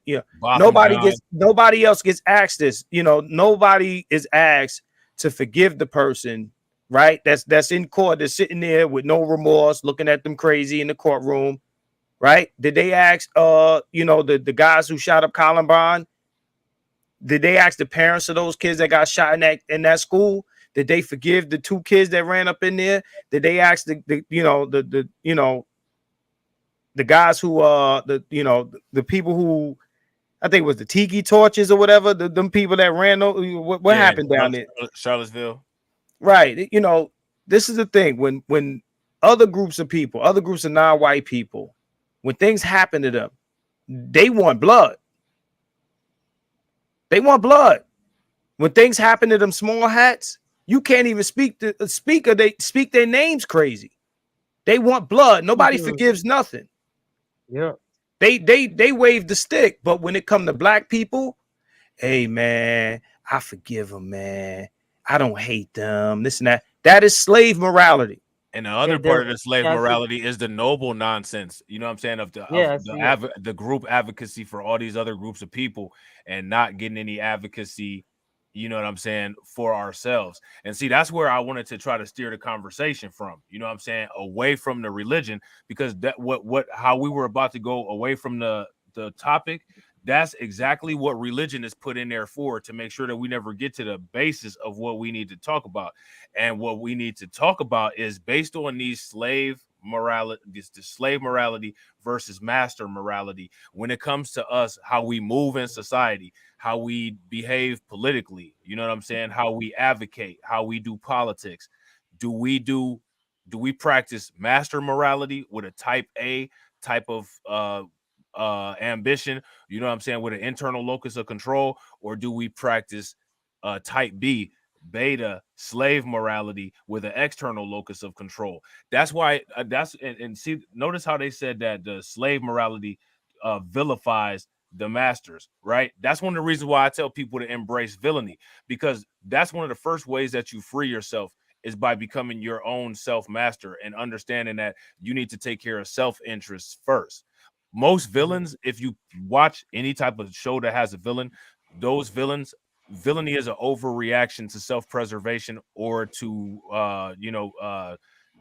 nobody else gets asked this. Nobody is asked to forgive the person, right? That's in court. They're sitting there with no remorse, looking at them crazy in the courtroom, right? Did they ask the guys who shot up Columbine? Did they ask the parents of those kids that got shot in that school? Did they forgive the 2 kids that ran up in there? Did they ask the guys who the people who I think it was the tiki torches or whatever, them people that ran what happened down there? Charlottesville. Right. This is the thing. When other groups of people, other groups of non-white people, when things happen to them, they want blood. They want blood. When things happen to them small hats, you can't even speak they speak their names crazy. They want blood. Nobody forgives nothing. Yeah. They wave the stick, but when it comes to black people, hey man, I forgive them, man. I don't hate them. This and that. That is slave morality. And the other part of the slave morality is the noble nonsense. You know what I'm saying? Of the group advocacy for all these other groups of people and not getting any advocacy, you know what I'm saying, for ourselves. And see, that's where I wanted to try to steer the conversation from, you know what I'm saying, away from the religion, because that how we were about to go away from the topic. That's exactly what religion is put in there for, to make sure that we never get to the basis of what we need to talk about. And what we need to talk about is based on these slave morality, the slave morality versus master morality. When it comes to us, how we move in society, how we behave politically, you know what I'm saying? How we advocate, how we do politics. Do we practice master morality with a type A type of ambition, you know what I'm saying, with an internal locus of control, or do we practice type B, beta, slave morality with an external locus of control? That's why and see, notice how they said that the slave morality vilifies the masters, right? That's one of the reasons why I tell people to embrace villainy, because that's one of the first ways that you free yourself is by becoming your own self-master and understanding that you need to take care of self-interests first. Most villains, if you watch any type of show that has a villain, those villainy is an overreaction to self-preservation or to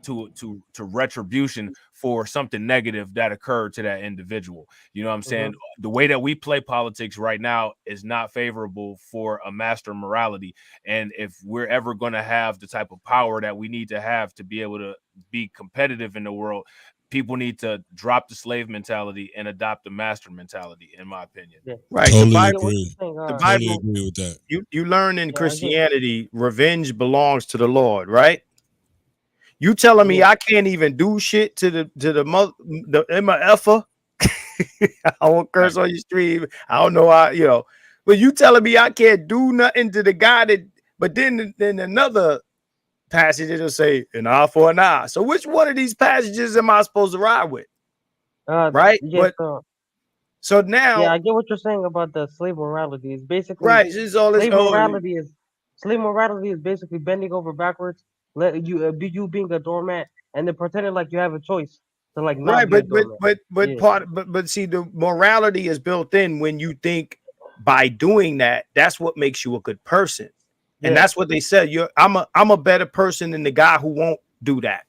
to retribution for something negative that occurred to that individual. You know what I'm saying? The way that we play politics right now is not favorable for a master morality. And if we're ever going to have the type of power that we need to have to be able to be competitive in the world, people need to drop the slave mentality and adopt the master mentality, in my opinion. Yeah. Right. Totally the Bible, agree. the Bible, totally agree with that. You learn in Christianity, revenge belongs to the Lord, right? You telling me I can't even do shit to the MFer? I won't curse on your stream. I don't know how, but you telling me I can't do nothing to the guy that, but then another passage it'll say an eye for an eye. So which one of these passages am I supposed to ride with? Right? Yes, so now, I get what you're saying about the slave morality. It's basically it's all this slave morality is basically bending over backwards, let you you being a doormat, and then pretending like you have a choice to like not be a doormat. But see, the morality is built in when you think by doing that, that's what makes you a good person. And that's what they said. I'm a better person than the guy who won't do that.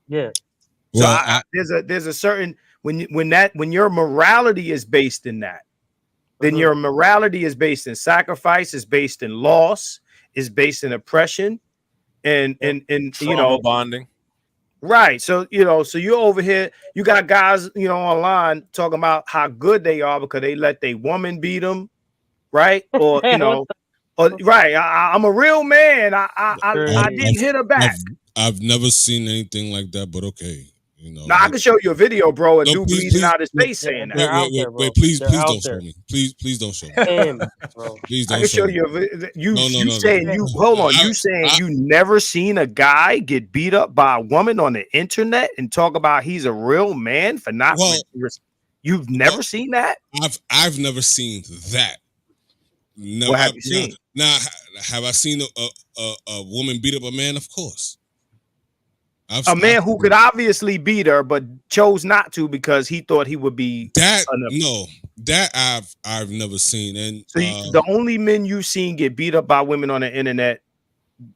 Yeah. So there's a certain when your morality is based in that, then your morality is based in sacrifice, is based in loss, is based in oppression, and bonding. Right. So so you're over here, you got guys, online talking about how good they are because they let their woman beat them, right? Or right. I'm a real man. I didn't hit her back. I've never seen anything like that, but okay. Now I can show you a video, bro, and dude bleeding out his face saying that. Wait, please don't show me. Please don't show me. Please don't I can show you. You saying you never seen a guy get beat up by a woman on the internet and talk about he's a real man for not. You've never seen that? I've never seen that. No, what have you seen? Now, have I seen a woman beat up a man? Of course. A man who could obviously beat her, but chose not to because he thought he would be that. No, that I've never seen. And so the only men you've seen get beat up by women on the internet,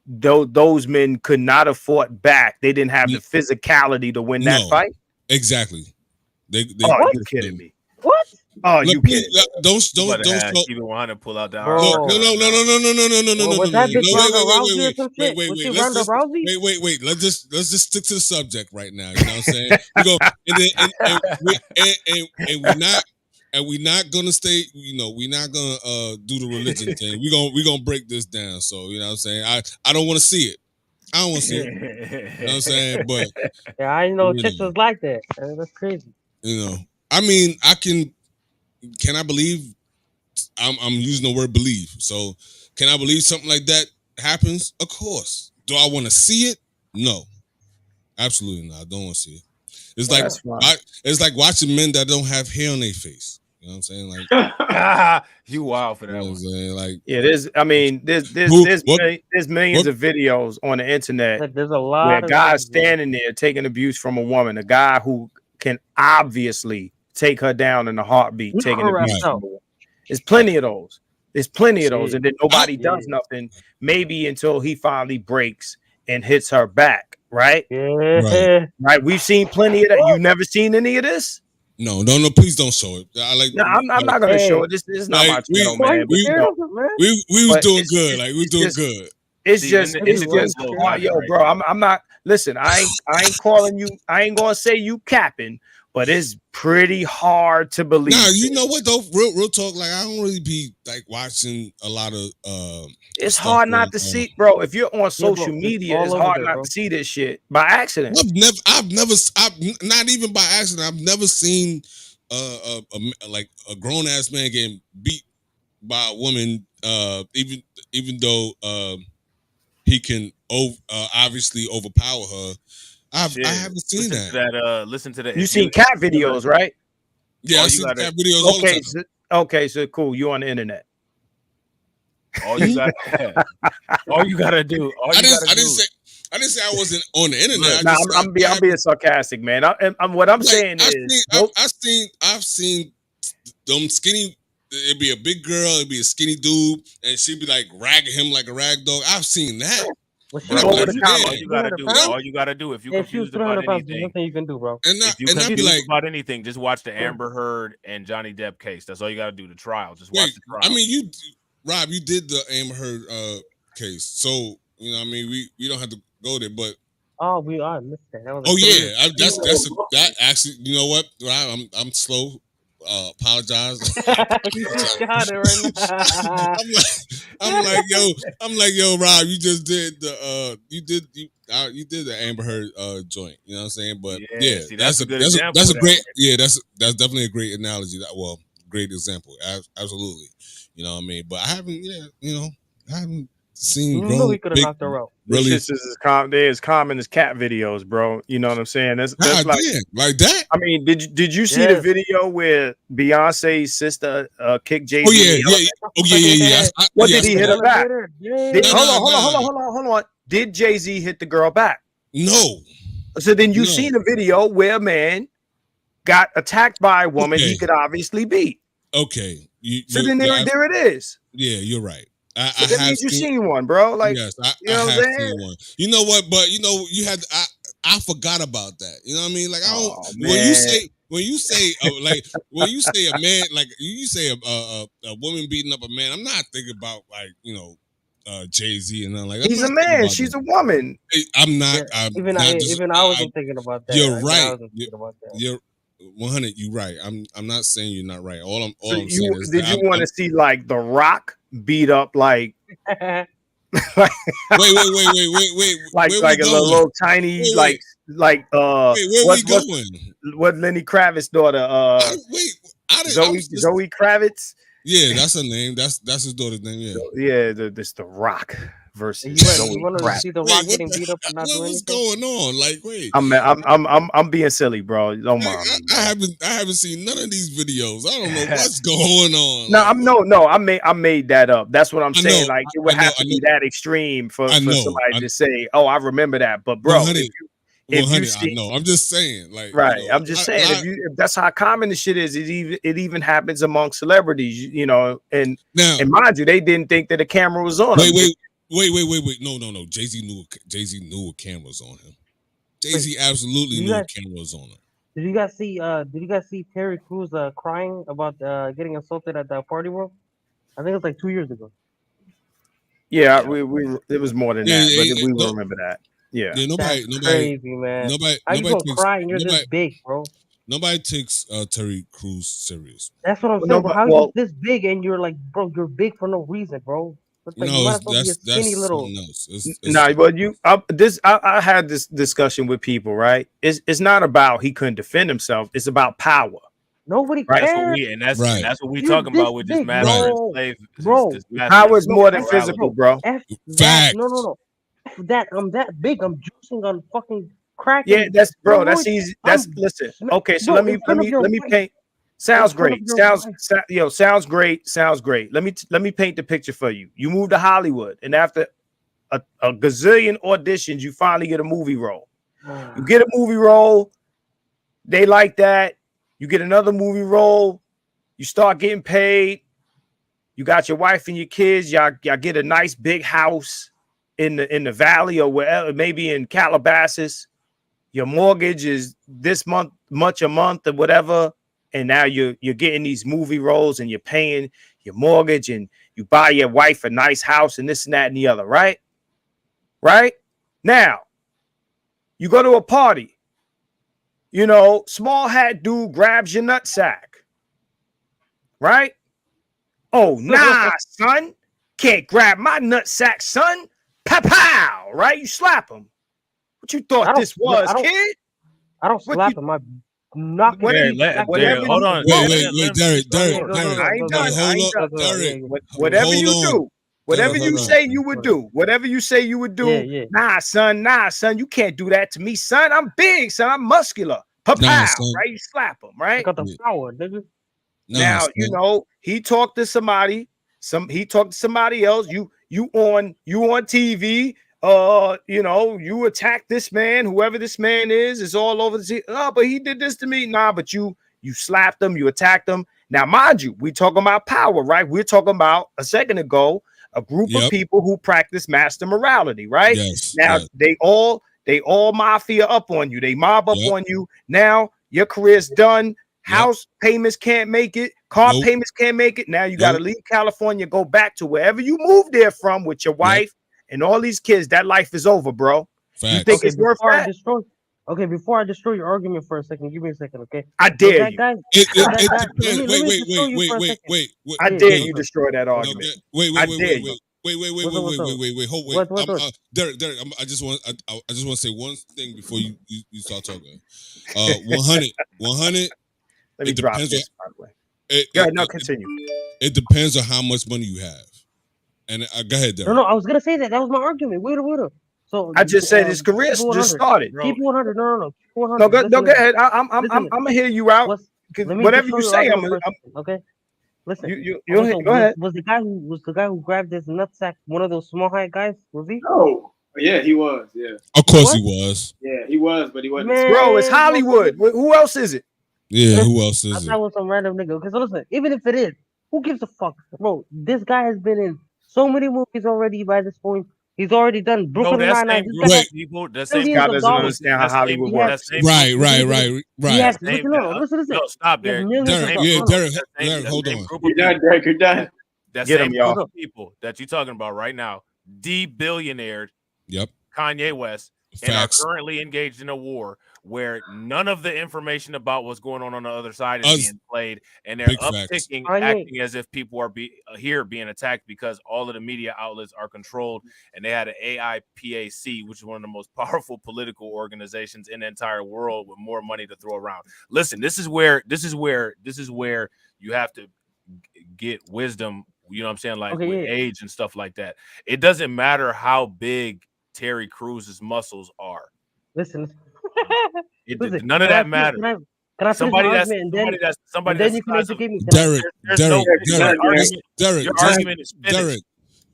those men could not have fought back. They didn't have the physicality to win that fight. Exactly. Are you kidding me? What? Oh, you kidding? Don't keep it 100. Pull out the no. Was that bitch Ronda Rousey or some shit? Was she Ronda Rousey? Wait. Let's just stick to the subject right now. You know what I'm saying? We go and we're not gonna stay. We're not gonna do the religion thing. We're gonna break this down. So you know what I'm saying? I don't want to see it. I don't want to see it. You know what I'm saying? But yeah, I know chicks was like that. That's crazy. I mean, can I believe? I'm using the word believe. So can I believe something like that happens? Of course. Do I want to see it? No, absolutely not. I don't want to see it. It's like watching men that don't have hair on their face. You know what I'm saying? Like you wild for that one. Like there's millions of videos on the internet. There's a lot where guys standing there taking abuse from a woman, a guy who can obviously take her down in a heartbeat, taking abuse. There's plenty of those. And then nobody does nothing, maybe until he finally breaks and hits her back, right? Yeah. Right. We've seen plenty of that. You never seen any of this? No, please don't show it. I'm not gonna show it. This is not my channel, man. We was doing good. Like we doing good. It's just yo, bro. I'm not. Listen, I ain't calling you. I ain't gonna say you capping, but it's pretty hard to believe. Nah, you know what though? Real talk. Like I don't really be like watching a lot of. It's hard not to see, bro. If you're on social media, it's hard not to see this shit by accident. I've never, not even by accident. I've never seen like a grown ass man getting beat by a woman. Even though he can obviously overpower her. I haven't seen that. Listen to that. You seen cat videos, right? Yeah, I seen cat videos all the time. Okay, so cool. You on the internet. All you gotta do. I didn't say I wasn't on the internet. I'm being sarcastic, man. What I'm saying is, I've seen them skinny it'd be a big girl, it'd be a skinny dude, and she'd be like ragging him like a rag dog. I've seen that. Was she Bro, What like would the comment? all you gotta do, 300 pounds? all you gotta do, if you If she was confused about 300 pounds, there's anything, nothing you can do, bro. And if you I'd be confused like, about anything, just watch the Amber Heard and Johnny Depp case. That's all you gotta do. The trial. Just watch wait, the trial. I mean, Rob, you did the Amber Heard case, so you know, what I mean, we don't have to go there, but Oh, I missed that. That was oh like yeah, that actually, you know what? I'm slow. Apologize. you just got it right now. I'm like, yo, Rob, you just did the you did the Amber Heard joint. You know what I'm saying? But yeah, see, that's that's a good that's example a of that. great that's definitely a great analogy. Great example. Absolutely. You know what I mean? But I haven't seen You know grown he could have big knocked her out. really. This is as common as cat videos, bro. You know what I'm saying? That's God like. damn, like that. I mean, did you see the video where Beyonce's sister kicked Jay-Z? Oh yeah. What did he hit her back? Yeah. Hold on. Did Jay-Z hit the girl back? No. So then you seen a video where a man got attacked by a woman he could obviously beat. Okay. There it is. Yeah, you're right. I that means you seen one, bro. Like, yes, you know I what have I'm saying? seen one. You know what? But you know, you had I forgot about that. You know what I mean? Like I don't. Man. When you say like when you say a man, like you say a woman beating up a man, I'm not thinking about like Jay-Z and nothing like that. He's a man, she's a woman. I'm not. Yeah. Even I wasn't thinking about that. You're right. You're 100. You're right. I'm not saying you're not right. All I'm saying is, did you want to see like The Rock beat up like? wait. Like a little tiny wait. Like where we going? What Lenny Kravitz's daughter? Zoe Kravitz. Yeah, that's her name. That's his daughter's name. Yeah. This The Rock versus Zoe Kravitz. See The Rock getting beat up and not doing what's anything? going on? Like, wait. I'm being silly, bro. Don't mind me. I haven't seen none of these videos. I don't know what's going on. No, I made that up. That's what I'm saying. Like it would have to be that extreme for somebody to say, "Oh, I remember that." But bro, if you see, I'm just saying, like, right? I'm just saying, if that's how common the shit is, it even happens among celebrities, you know. And mind you, they didn't think that a camera was on them. Wait. No. Jay-Z knew a camera was on him. Jay-Z absolutely knew a camera was on him. Did you guys see Terry Crews crying about getting assaulted at the Party World? I think it was like 2 years ago. Yeah, we it was more than that, but we remember that. Yeah, nobody, crazy, man. How you gonna cry and you're this big, bro? Nobody takes Terry Crews serious. That's what I'm saying. How are you this big and you're like, bro, you're big for no reason, bro. Like, that's little. I had this discussion with people, right? It's not about he couldn't defend himself. It's about power. Nobody cares. That's what we talking about with this master and slave. Bro, power is more than physical, bro. Fact. No. I'm that big. I'm juicing on fucking crack. Yeah, that's easy. Listen. Okay, so let me paint. Sounds great. Sounds great. Let me paint the picture for you. You move to Hollywood, and after a gazillion auditions, you finally get a movie role. You get a movie role, they like that. You get another movie role, you start getting paid. You got your wife and your kids. Y'all get a nice big house in the valley or wherever, maybe in Calabasas. Your mortgage is this much a month or whatever. And now you're getting these movie roles and you're paying your mortgage and you buy your wife a nice house and this and that and the other, right? Right? Now, you go to a party. You know, small hat dude grabs your nutsack. Right? Oh, nah, son. Can't grab my nutsack, son. Pow! Right? You slap him. What you thought this was, kid? I don't slap him. I knock him. Hold on. Wait, Derek. Whatever you say you would do. Nah, son, you can't do that to me, son. I'm big, son. I'm muscular. Right? You slap him, right? I got the power, nigga. Now, you know, he talked to somebody. He talked to somebody else. You on TV. You know, you attack this man, whoever this man is all over the sea. Oh, but he did this to me. Nah, but you slapped him, you attacked him. Now, mind you, we talking about power, right? We're talking about a second ago a group of people who practice master morality, right? Yes. Now they all mafia up on you, they mob up on you. Now your career's done. House payments can't make it, car payments can't make it. Now you got to leave California, go back to wherever you moved there from with your wife and all these kids. That life is over, bro. Facts. You think it's worth that? Before I destroy your argument for a second, give me a second, okay? I dare you. It depends. Wait. I dare you destroy that argument. Wait. Hold. Derek, I just want to say one thing before you start talking. 100. Let me drop this, by the way. Continue. It depends on how much money you have. And go ahead, Derek. No, I was gonna say that was my argument. Wait. So I just said his career just started. Keep 100. No. Keep 100. No, go ahead. I'm gonna hear you out. Whatever you say, okay. Listen, you go ahead. Was the guy who grabbed this nutsack one of those small height guys? Was he? Oh, yeah, he was. Yeah. Of course he was. Yeah, he was, but he wasn't. Bro, it's Hollywood. Who else is it? Yeah, who else is it? I thought it was some random nigga. Because listen, even if it is, who gives a fuck, bro? This guy has been in so many movies already. By this point, he's already done Brooklyn Nine-Nine. The same guy doesn't understand how Hollywood works. Right. Yes, listen. No, stop, Derek. Derek, hold on. You're done, Derek. You're done. That same group of people that you're talking about right now, de-billionaired Kanye West, and are currently engaged in a war where none of the information about what's going on the other side is being played, and they're upticking, acting as if people are being attacked because all of the media outlets are controlled, and they had an AIPAC, which is one of the most powerful political organizations in the entire world with more money to throw around. Listen, this is where you have to get wisdom. You know what I'm saying? Like with age and stuff like that. It doesn't matter how big Terry Cruz's muscles are. Listen. None of that matters. Can I somebody that's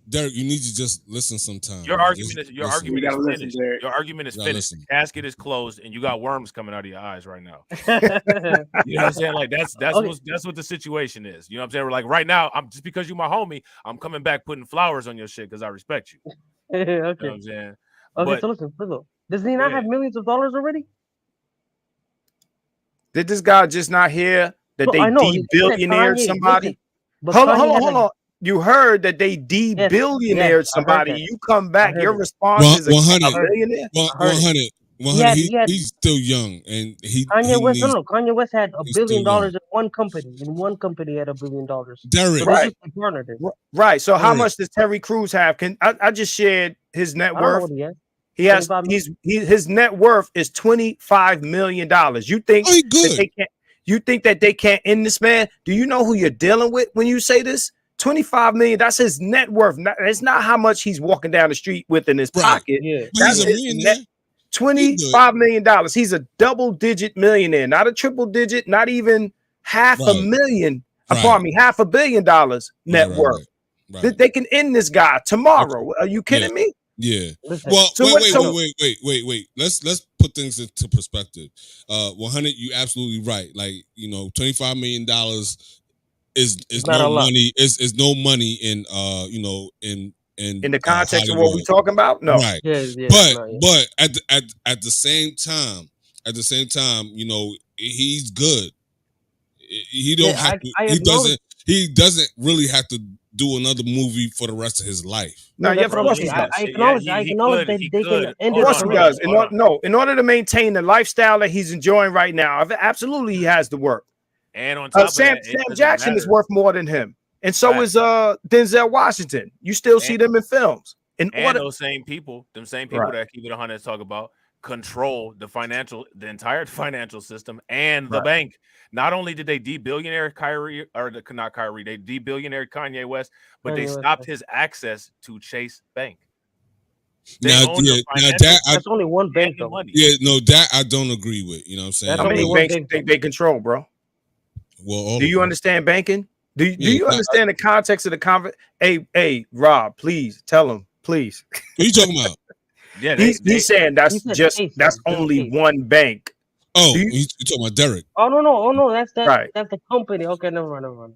Derek, you need to just listen sometimes. Your argument is finished. Your argument is finished. The casket is closed, and you got worms coming out of your eyes right now. You know what I'm saying? Like that's what the situation is. You know what I'm saying? We're like right now, I'm just because you my homie, I'm coming back putting flowers on your shit because I respect you. Okay. You know what I'm saying? Okay, so listen. Does he not have millions of dollars already? Did this guy just not hear that they de-billionaired somebody? Hold on. You heard that they de-billionaired somebody. You come back, your response is 100. A billionaire? 100. He's still young, and Kanye West had $1 billion in one company. In one company, had $1 billion. Derek, right. So how much does Terry Crews have? I just shared his net worth. His net worth is $25 million. You think that they can't end this man? Do you know who you're dealing with when you say this? 25 million, that's his net worth. It's not how much he's walking down the street with in his pocket. Yeah. That's his net. $25 million. He's a double-digit millionaire, not a triple digit, not even half a million. Pardon me, $500 million net worth. Right. They can end this guy tomorrow. Are you kidding me? Yeah. Well, wait. Let's put things into perspective. 100, you absolutely right. Like, $25 million is no money. Is no money in in the context of what we're talking about. No, right. But at the same time, he's good. He don't have to. He doesn't really have to do another movie for the rest of his life. No, of course he does. I acknowledge that they can end it. Of course he does. In order to maintain the lifestyle that he's enjoying right now, absolutely he has to work. And on top of Sam Jackson is worth more than him, and so is Denzel Washington. You still see them in films. Those same people that Keep It 100 talk about control the entire financial system and the bank. Not only did they de-billionaire they de-billionaire Kanye West, but they stopped his access to Chase Bank. That's only one bank though. Yeah, no, that I don't agree with. You know what I'm saying? How many banks they control, bro? Well, do you understand banking? Do you understand the context of the conversation? Hey, Rob, please tell him, please. What are you talking about? Yeah, he's saying that's only one bank. Oh, you talking about Derek? Oh no, that's Right. That's the company. Okay, never mind.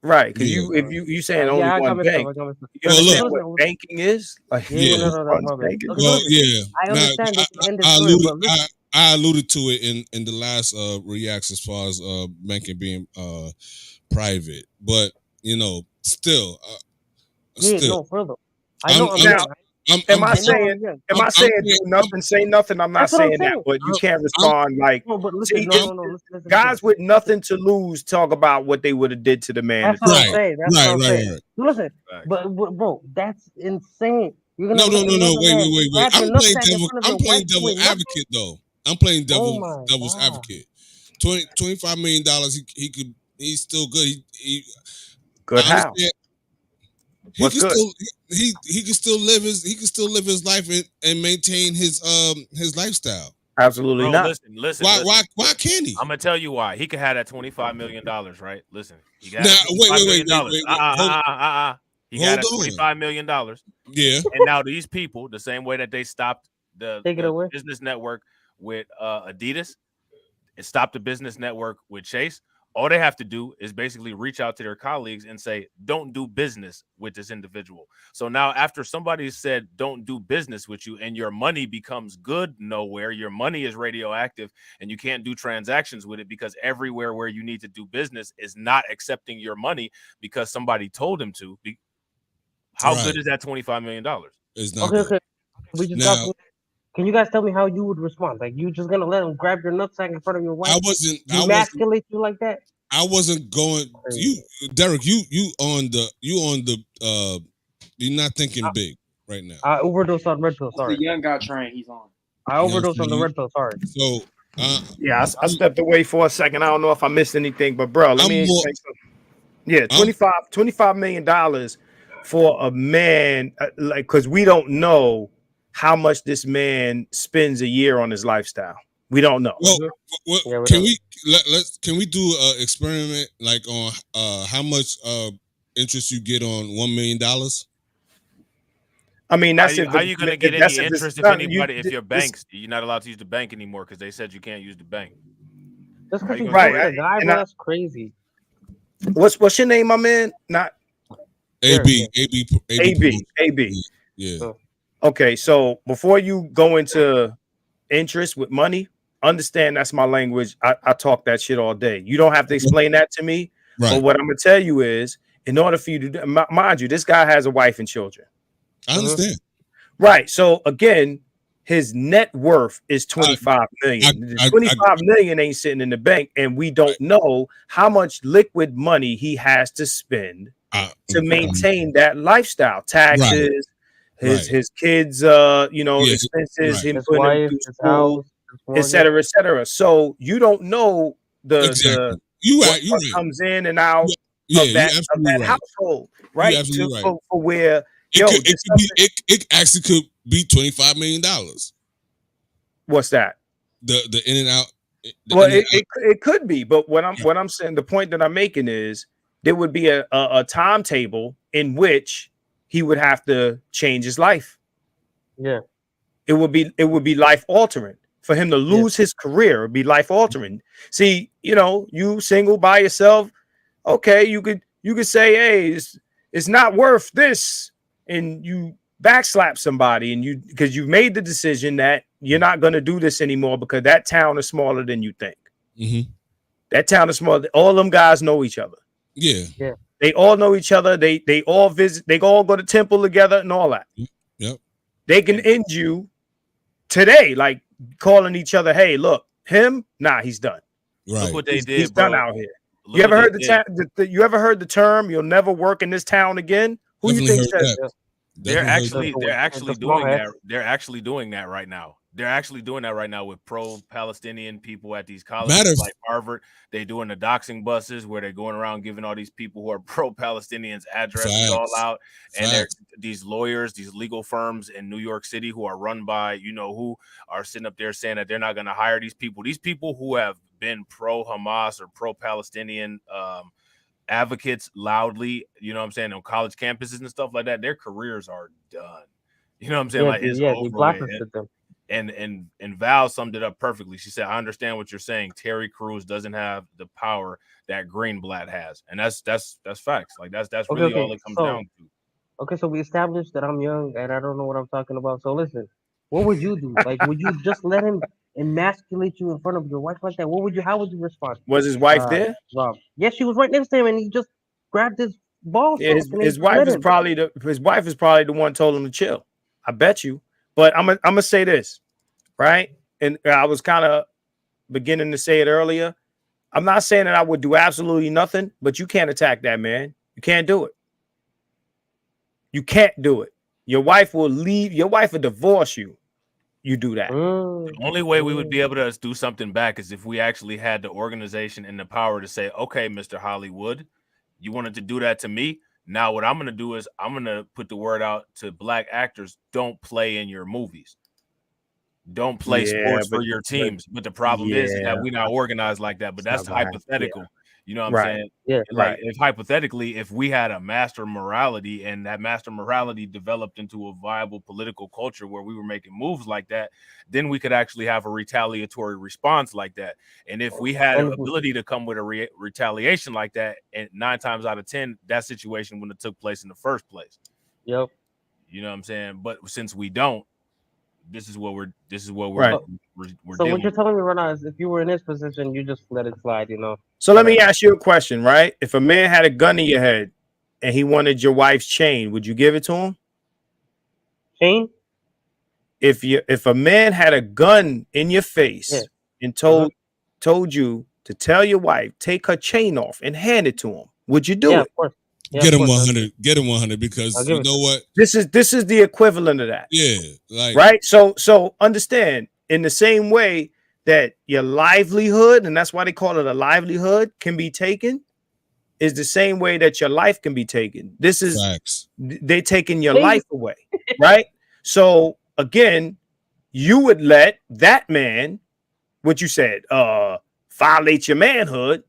Right, because Yeah. you saying only I got one mixed bank. up. You Well, understand look. what banking is? Like, Yeah, Yeah. no, my bad. Okay, Well, listen, yeah. I understand Now, this can end his I career, alluded, but listen, I alluded to it in the last Reactz as far as banking being private, but still, yeah, still, no, further. I I'm know I'm I'm young. am I I know saying I'm young. am I I'm saying playing, do nothing, say nothing? I'm not That's what I'm saying that, saying. but you can't I'm respond like No, but listen, see no, it's listen. guys with nothing to lose talk about what they would have did to the man. That's what I'm right, saying. That's what I'm saying. right. Listen, Facts. but bro, that's insane. You're No, gonna let another man wait. grab your nutsack in front of I'm your playing wife devil doing nothing? advocate though. I'm playing Oh my devil's God. advocate. $25 million. He's still good. He Good I how? understand. What's good? He can still live his life and maintain his lifestyle. Absolutely Bro, not. listen. Why can't he? I'm gonna tell you why. He could have that $25 million, right? Listen, he got Now $25 million. wait. He got Hold on. $25 million. Yeah. And now these people, the same way that they stopped the Take it away. business network with Adidas, and stopped the business network with Chase. All they have to do is basically reach out to their colleagues and say, don't do business with this individual. So now after somebody said, don't do business with you, and your money becomes good nowhere, your money is radioactive and you can't do transactions with it because everywhere where you need to do business is not accepting your money because somebody told him to. How good is that $25 million? It's not good. Okay. We just got. Can you guys tell me how you would respond? Like, you just gonna let him grab your nutsack in front of your wife? Demasculate you like that? I wasn't going. Derek. You on the. You're not thinking big right now. I overdosed on red pill. Sorry. The young guy train he's on. I overdosed on the red pill. Sorry. So. Yeah, I stepped away for a second. I don't know if I missed anything, but bro, let me explain something. Yeah, $25 million for a man, like, because we don't know how much this man spends a year on his lifestyle. We don't know. Well, can we do an experiment like on how much interest you get on $1 million? I mean, that's how you going to get any interest if your banks, you're not allowed to use the bank anymore because they said you can't use the bank. That's because you right. That's crazy. What's your name, my man? Not AB. Yeah. Okay, so before you go into interest with money, understand that's my language. I talk that shit all day. You don't have to explain that to me. Right. But what I'm gonna tell you is, in order for you to do, mind you, this guy has a wife and children. I understand. Right. So again, his net worth is 25 million. 25 million ain't sitting in the bank, and we don't know how much liquid money he has to spend to maintain that lifestyle. Taxes, his kids, expenses, him putting them through school, et cetera. So you don't know what comes in and out of that household, right? For where it actually could be $25 million. What's that? The in and out. It could be, but what I'm saying, the point that I'm making is there would be a timetable in which he would have to change his life. Yeah, it would be life altering for him to lose his career. It'd be life altering. See, you single by yourself. Okay, you could say, hey, it's not worth this, and you backslap somebody, and because you've made the decision that you're not going to do this anymore because that town is smaller than you think. Mm-hmm. That town is smaller. All them guys know each other. Yeah. They all know each other. They all visit. They all go to temple together and all that. Yep. They can end you today, like calling each other. Hey, look, him. Nah, he's done. Right. Look what they did. He's done out here. You ever heard you ever heard the term? You'll never work in this town again. Who do you think said that? They're actually doing that. They're actually doing that right now. They're actually doing that right now with pro-Palestinian people at these colleges like Harvard. They're doing the doxing buses where they're going around giving all these people who are pro-Palestinians addresses all out. And these lawyers, these legal firms in New York City who are run by, who are sitting up there saying that they're not going to hire these people. These people who have been pro-Hamas or pro-Palestinian advocates loudly, on college campuses and stuff like that, their careers are done. You know what I'm saying? Like, it's over. They blacklisted them. And Val summed it up perfectly. She said, "I understand what you're saying. Terry Crews doesn't have the power that Greenblatt has," and that's facts. Like that's really all it comes down to. Okay, so we established that I'm young and I don't know what I'm talking about. So listen, what would you do? Like, would you just let him emasculate you in front of your wife like that? How would you respond? Was his wife there? Rob. Yes, she was right next to him, and he just grabbed his balls. Yeah, his wife is probably the one told him to chill. I bet you. But I'm gonna say this, right? And I was kind of beginning to say it earlier. I'm not saying that I would do absolutely nothing, but you can't attack that man. You can't do it. You can't do it. Your wife will leave. Your wife will divorce you. You do that. The only way we would be able to do something back is if we actually had the organization and the power to say, okay, Mr. Hollywood, you wanted to do that to me. Now what I'm going to do is I'm going to put the word out to black actors. Don't play in your movies. Don't play sports for your teams. But the problem is that we're not organized like that. But that's hypothetical. Yeah. You know what I'm saying? Yeah. Like if hypothetically, if we had a master morality and that master morality developed into a viable political culture where we were making moves like that, then we could actually have a retaliatory response like that. And if we had an ability to come with a retaliation like that, and 9 times out of 10, that situation wouldn't have took place in the first place. Yep. You know what I'm saying? But since we don't, this is what we're so what you're telling me right now is if you were in this position, you just let it slide, you know. So let me ask you a question, right? If a man had a gun in your head and he wanted your wife's chain, would you give it to him? Chain? If a man had a gun in your face and told you to tell your wife, take her chain off and hand it to him, would you do it? Of course. Yeah, get him 100. Get him 100 because you know what? This is the equivalent of that. Yeah, like right. So understand in the same way that your livelihood, and that's why they call it a livelihood, can be taken, is the same way that your life can be taken. This is facts. They taking your life away, right? So again, you would let that man, what you said, violate your manhood,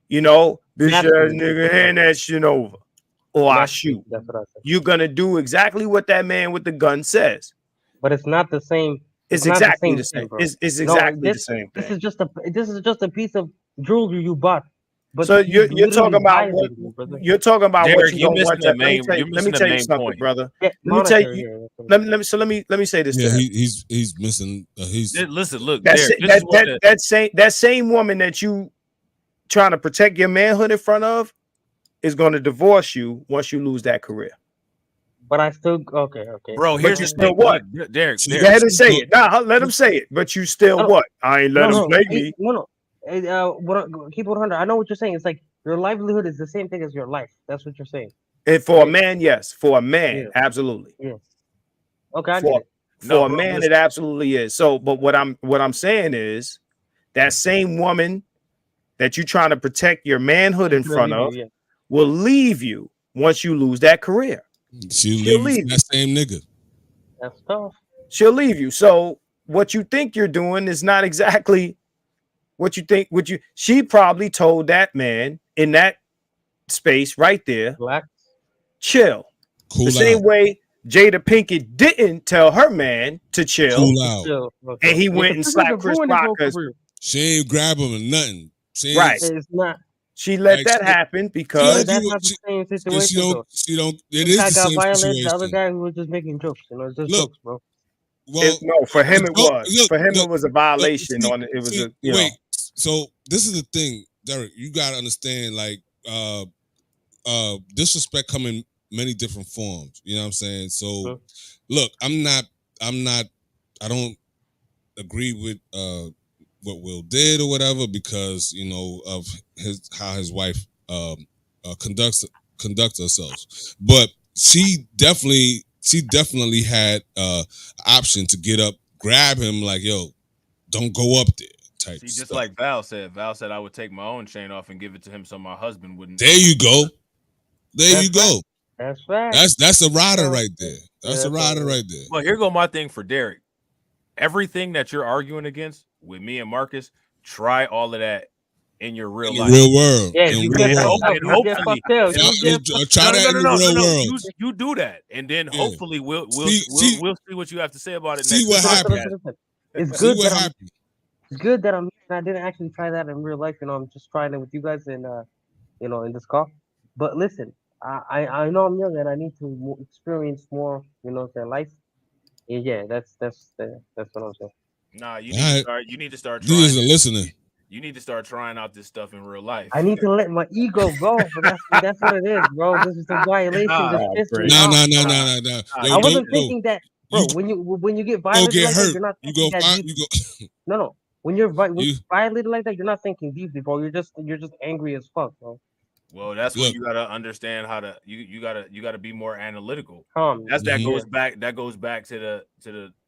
you know. Bitch ass nigga, hand that shit over, or I shoot. That's what I said. You're gonna do exactly what that man with the gun says. But it's not the same. It's exactly the same. It's exactly the same thing. This is just a piece of jewelry you bought. But so you're talking about what you're talking about. Derek, what you don't want. Let me tell you something, point. brother. Yeah, let me tell you. Let me say this. Yeah, he's missing. Listen. Look, that same woman that you trying to protect your manhood in front of is going to divorce you once you lose that career. But I still okay. Bro, here's you still what? Derek, go ahead and say it. Nah, let him say it. But you still what? I ain't let him play me. No. Keep it 100. I know what you're saying. It's like your livelihood is the same thing as your life. That's what you're saying. And for a man, yes. For a man, absolutely. Yeah. Okay, I get it. For a man, it absolutely is. So, but what I'm saying is that same woman that you're trying to protect your manhood in front of will leave you once you lose that career. She'll leave that same nigga. That's tough. She'll leave you. So what you think you're doing is not exactly what you think. She probably told that man in that space right there, chill. Cool the same way Jada Pinkett didn't tell her man to chill. Cool out. And he went and slapped Chris Rock because she ain't grab him or nothing. Right. It's not. She let that happen because that's not the same situation. She don't. It is the same violent, situation. The other guy who was just making jokes. You know, it's just jokes, bro. Well, no, for him it was. For him it was a violation. Wait. So this is the thing, Derek. You gotta understand, like, disrespect come in many different forms. You know what I'm saying? So, look, I don't agree with what Will did or whatever because of how his wife conducts herself, but she definitely had option to get up, grab him, like, yo, don't go up there. Type just stuff. Like Val said I would take my own chain off and give it to him so my husband wouldn't. There you go. That's right. That's right. That's a rider right there. That's a rider right there. Well, here go my thing for Derek. Everything that you're arguing against with me and Marcus, try all of that in your real In the life. real world. Yeah, In you real get world. fucked up. And You get hopefully, fucked up. You get Try that in the real world. You do that, and then Yeah. hopefully we'll See what you have to say about it see next what time. happened. It's See good what that happened. it's good that I didn't actually try that in real life. You know, I'm just trying it with you guys in in this call. But listen, I know I'm young and I need to experience more. Their life. And yeah, that's what I'm saying. Nah, you All need to right. start. You need to start You trying. just listening. You need to start trying out this stuff in real life. I need to let my ego go, but that's what it is, bro. This is a violation. This pissed me No. off. I wasn't thinking that, bro. When you get violated get like hurt. that, you're not You thinking go that find. deep. You go. No. When you're violated like that, you're not thinking deeply, bro. You're just angry as fuck, bro. Well, that's when you gotta understand how to you gotta be more analytical. Calm. That goes back to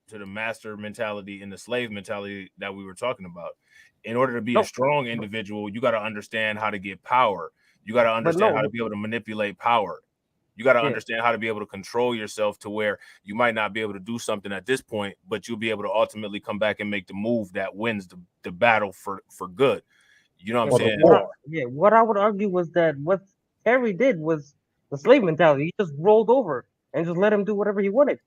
the master mentality and the slave mentality that we were talking about. In order to be a strong individual, you got to understand how to get power. You got to understand how to be able to manipulate power. You got to understand how to be able to control yourself to where you might not be able to do something at this point, but you'll be able to ultimately come back and make the move that wins the battle for good. You know what I'm saying? What I would argue was that what Terry did was the slave mentality. He just rolled over and just let him do whatever he wanted.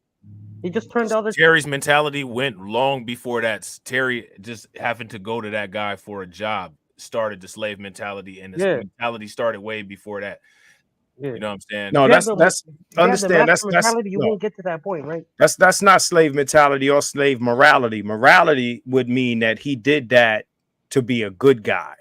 He just turned the other. Terry's mentality went long before that. Terry just having to go to that guy for a job started the slave mentality, and the mentality started way before that. Yeah. You know what I'm saying? No, that's understand. That's mentality. You won't get to that point, right? That's not slave mentality or slave morality. Morality would mean that he did that to be a good guy,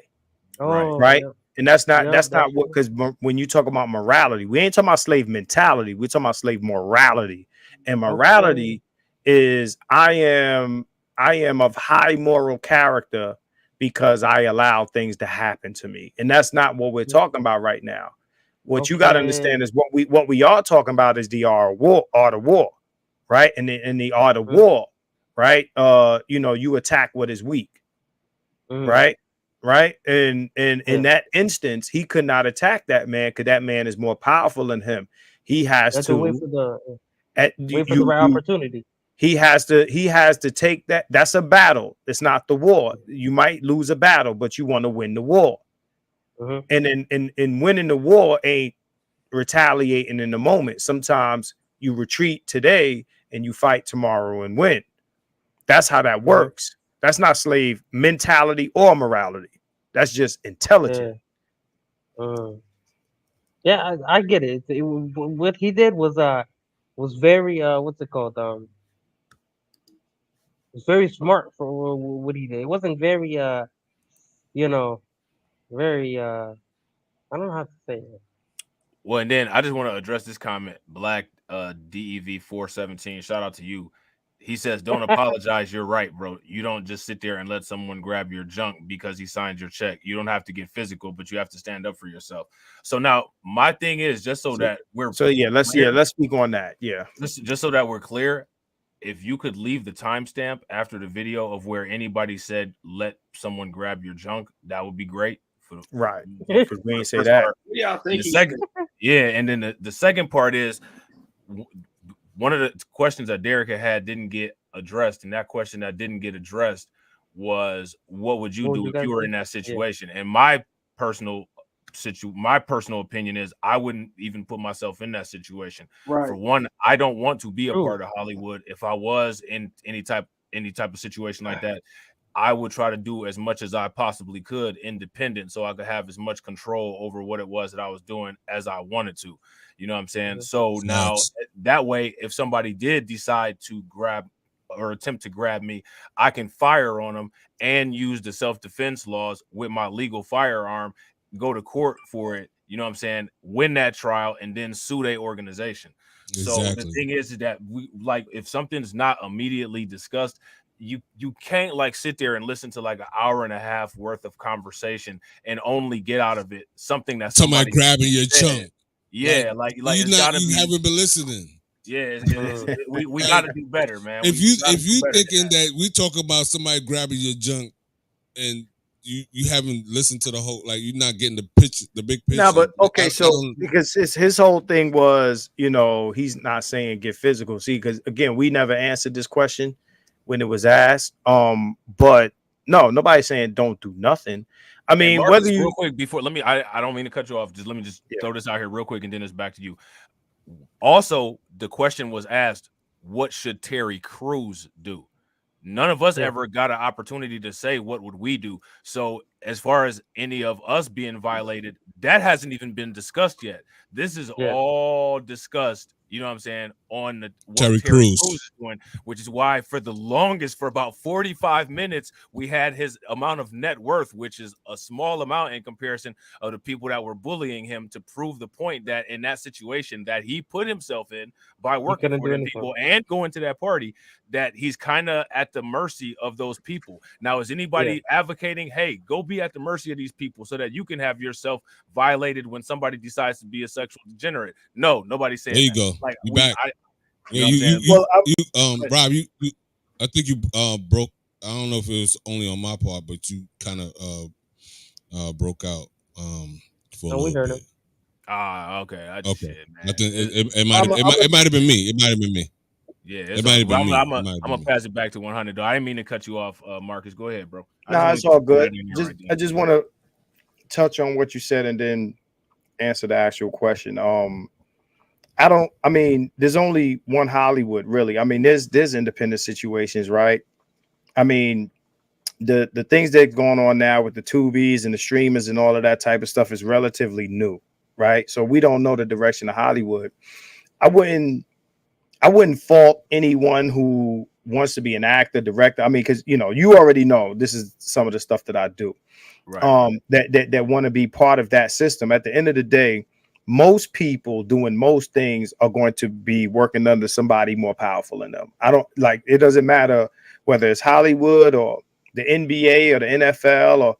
right? Yeah. And that's not what, because when you talk about morality, we ain't talking about slave mentality. We're talking about slave morality. And morality is I am of high moral character because I allow things to happen to me. And that's not what we're talking about right now. What you got to understand is what we are talking about is the art of war, right? And the art of war, right? You attack what is weak, right? Right. And in that instance, he could not attack that man because that man is more powerful than him. He has to wait for the right opportunity. He has to take that. That's a battle. It's not the war. You might lose a battle, but you want to win the war. And in winning the war ain't retaliating in the moment. Sometimes you retreat today and you fight tomorrow and win. That's how that works. That's not slave mentality or morality. That's just intelligent. Yeah, I get it. What he did was very what's it called? It was very smart for what he did. It wasn't very very I don't know how to say it. Well, and then I just want to address this comment. Black DEV 417. Shout out to you. He says, "Don't apologize. You're right, bro. You don't just sit there and let someone grab your junk because he signed your check. You don't have to get physical, but you have to stand up for yourself." So now my thing is let's speak on that. Yeah, just so that we're clear. If you could leave the timestamp after the video of where anybody said let someone grab your junk, that would be great. Right. Because we ain't say that. And then the second part is one of the questions that Derek had didn't get addressed, and that question that didn't get addressed was, what would you do if you were in that situation? And my personal opinion is I wouldn't even put myself in that situation. For one, I don't want to be a part of Hollywood. If I was in any type of situation like that, I would try to do as much as I possibly could independent, so I could have as much control over what it was that I was doing as I wanted to. You know what I'm saying? So now that way, if somebody did decide to grab or attempt to grab me, I can fire on them and use the self-defense laws with my legal firearm, go to court for it. You know what I'm saying? Win that trial and then sue their organization. Exactly. So the thing is that if something's not immediately discussed, you can't sit there and listen to an hour and a half worth of conversation and only get out of it something that's somebody grabbing your chunk. Yeah, you haven't been listening. Yeah, we got to do better, man. If you thinking that we talk about somebody grabbing your junk and you haven't listened to the whole, you're not getting the big picture. No, but okay, because his whole thing was, he's not saying get physical. See, because again, we never answered this question when it was asked. But no, nobody's saying don't do nothing. I mean, Marcus, whether you real quick before I don't mean to cut you off. Let me throw this out here real quick, and then it's back to you. Also, the question was asked, what should Terry Crews do? None of us ever got an opportunity to say what would we do. So as far as any of us being violated, that hasn't even been discussed yet. This is all discussed, you know what I'm saying, on the Terry Crews is doing, which is why for the longest, for about 45 minutes, we had his amount of net worth, which is a small amount in comparison of the people that were bullying him, to prove the point that in that situation that he put himself in by working for them people and going to that party, that he's kind of at the mercy of those people. Now, is anybody advocating, hey, go be at the mercy of these people so that you can have yourself violated when somebody decides to be a sexual degenerate? No, nobody's saying there you that. go. Like, you back. Rob, you I think you broke. I don't know if it was only on my part, but you kind of broke out for a little bit. Okay. Okay. Shit, man. I think it might have been me. It might have been me. Yeah, it might have been me. I'm gonna pass it back to 100. Though I didn't mean to cut you off, Marcus. Go ahead, bro. No, it's all good. I just want to touch on what you said and then answer the actual question. I mean, there's only one Hollywood, really. I mean, there's independent situations, right? I mean, the things that's going on now with the Tubies and the streamers and all of that type of stuff is relatively new, right? So we don't know the direction of Hollywood. I wouldn't fault anyone who wants to be an actor, director. I mean, because you already know this is some of the stuff that I do. Right. That want to be part of that system. At the end of the day, most people doing most things are going to be working under somebody more powerful than them. It doesn't matter whether it's Hollywood or the NBA or the NFL or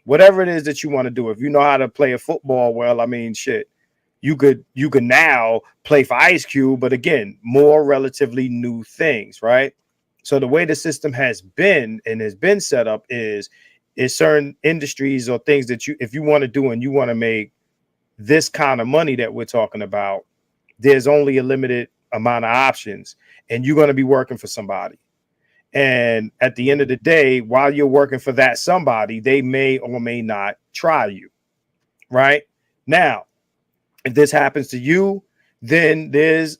whatever it is that you want to do. If you know how to play a football well, I mean, shit, you could now play for Ice Cube, but again, more relatively new things, right? So the way the system has been set up is certain industries or things that if you want to do and you want to make this kind of money that we're talking about, there's only a limited amount of options, and you're going to be working for somebody. And at the end of the day, while you're working for that somebody, they may or may not try you. Right now, if this happens to you, then there's,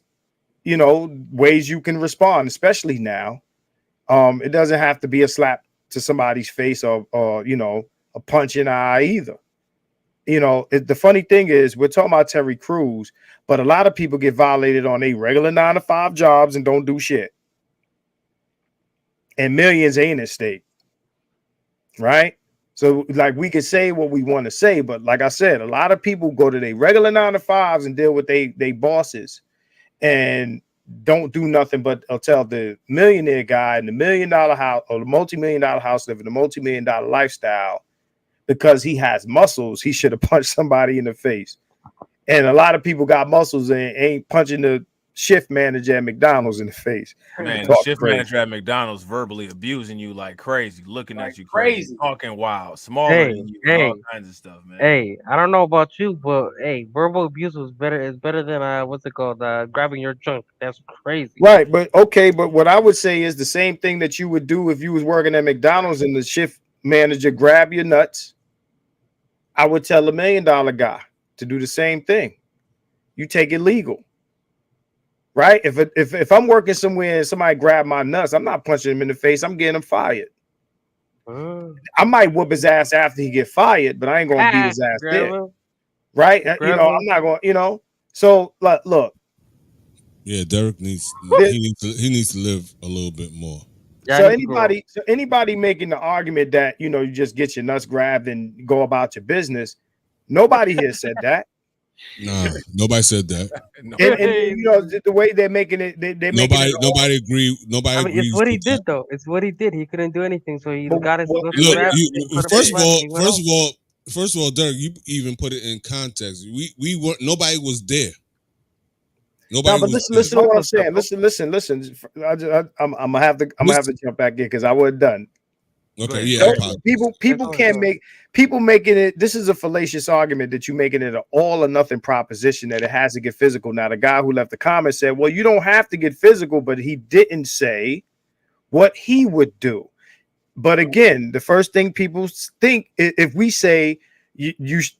ways you can respond, especially now. It doesn't have to be a slap to somebody's face or a punch in the eye either. The funny thing is we're talking about Terry Crews, but a lot of people get violated on a regular 9-to-5 jobs and don't do shit. And millions ain't at stake. Right? So like we can say what we want to say, but like I said, a lot of people go to their regular 9-to-5s and deal with they bosses and don't do nothing but tell the millionaire guy in the $1 million house or the multi-million-dollar house living a multi-million-dollar lifestyle, because he has muscles, he should have punched somebody in the face. And a lot of people got muscles and ain't punching the shift manager at McDonald's in the face. Man, the shift manager at McDonald's verbally abusing you like crazy, looking at you crazy, talking wild, smaller than you, all kinds of stuff, man. Hey, I don't know about you, but hey, verbal abuse is better than what's it called? Grabbing your junk. That's crazy. Right, but what I would say is the same thing that you would do if you was working at McDonald's and the shift manager grab your nuts. I would tell $1 million guy to do the same thing. You take it legal. Right? If I'm working somewhere and somebody grab my nuts, I'm not punching him in the face. I'm getting him fired. I might whoop his ass after he get fired, but I ain't gonna beat his ass there. Right? I'm not going. So look. Yeah, Derek needs to live a little bit more. So anybody making the argument that you just get your nuts grabbed and go about your business, nobody here said that. Nah, nobody said that. And the way they're making it, nobody agreed. Nobody agrees. It's what he did, though. It's what he did. He couldn't do anything, so he got his. First of all, Derek, you even put it in context. We weren't. Nobody was there. Nobody. But listen to what I'm saying. Listen. I'm gonna have to jump back in because I wasn't done. Okay, yeah. People can't make making it. This is a fallacious argument that you're making it an all or nothing proposition that it has to get physical. Now, the guy who left the comment said, "Well, you don't have to get physical," but he didn't say what he would do. again, the first thing people think, if we say because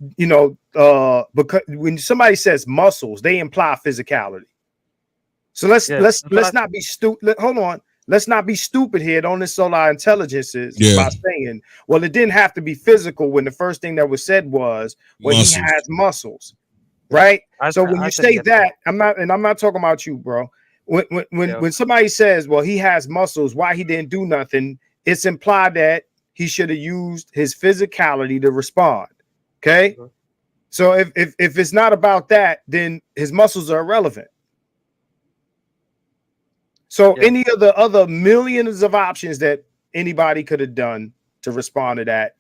when somebody says muscles, they imply physicality. So let's not be stupid. Hold on. Let's not be stupid here. Don't insult our intelligences by saying, well, it didn't have to be physical when the first thing that was said was, well, he has muscles, right? So when you say that, I'm not talking about you, bro. When somebody says, well, he has muscles, why he didn't do nothing, it's implied that he should have used his physicality to respond. Okay. So if it's not about that, then his muscles are irrelevant. So any of the other millions of options that anybody could have done to respond to that,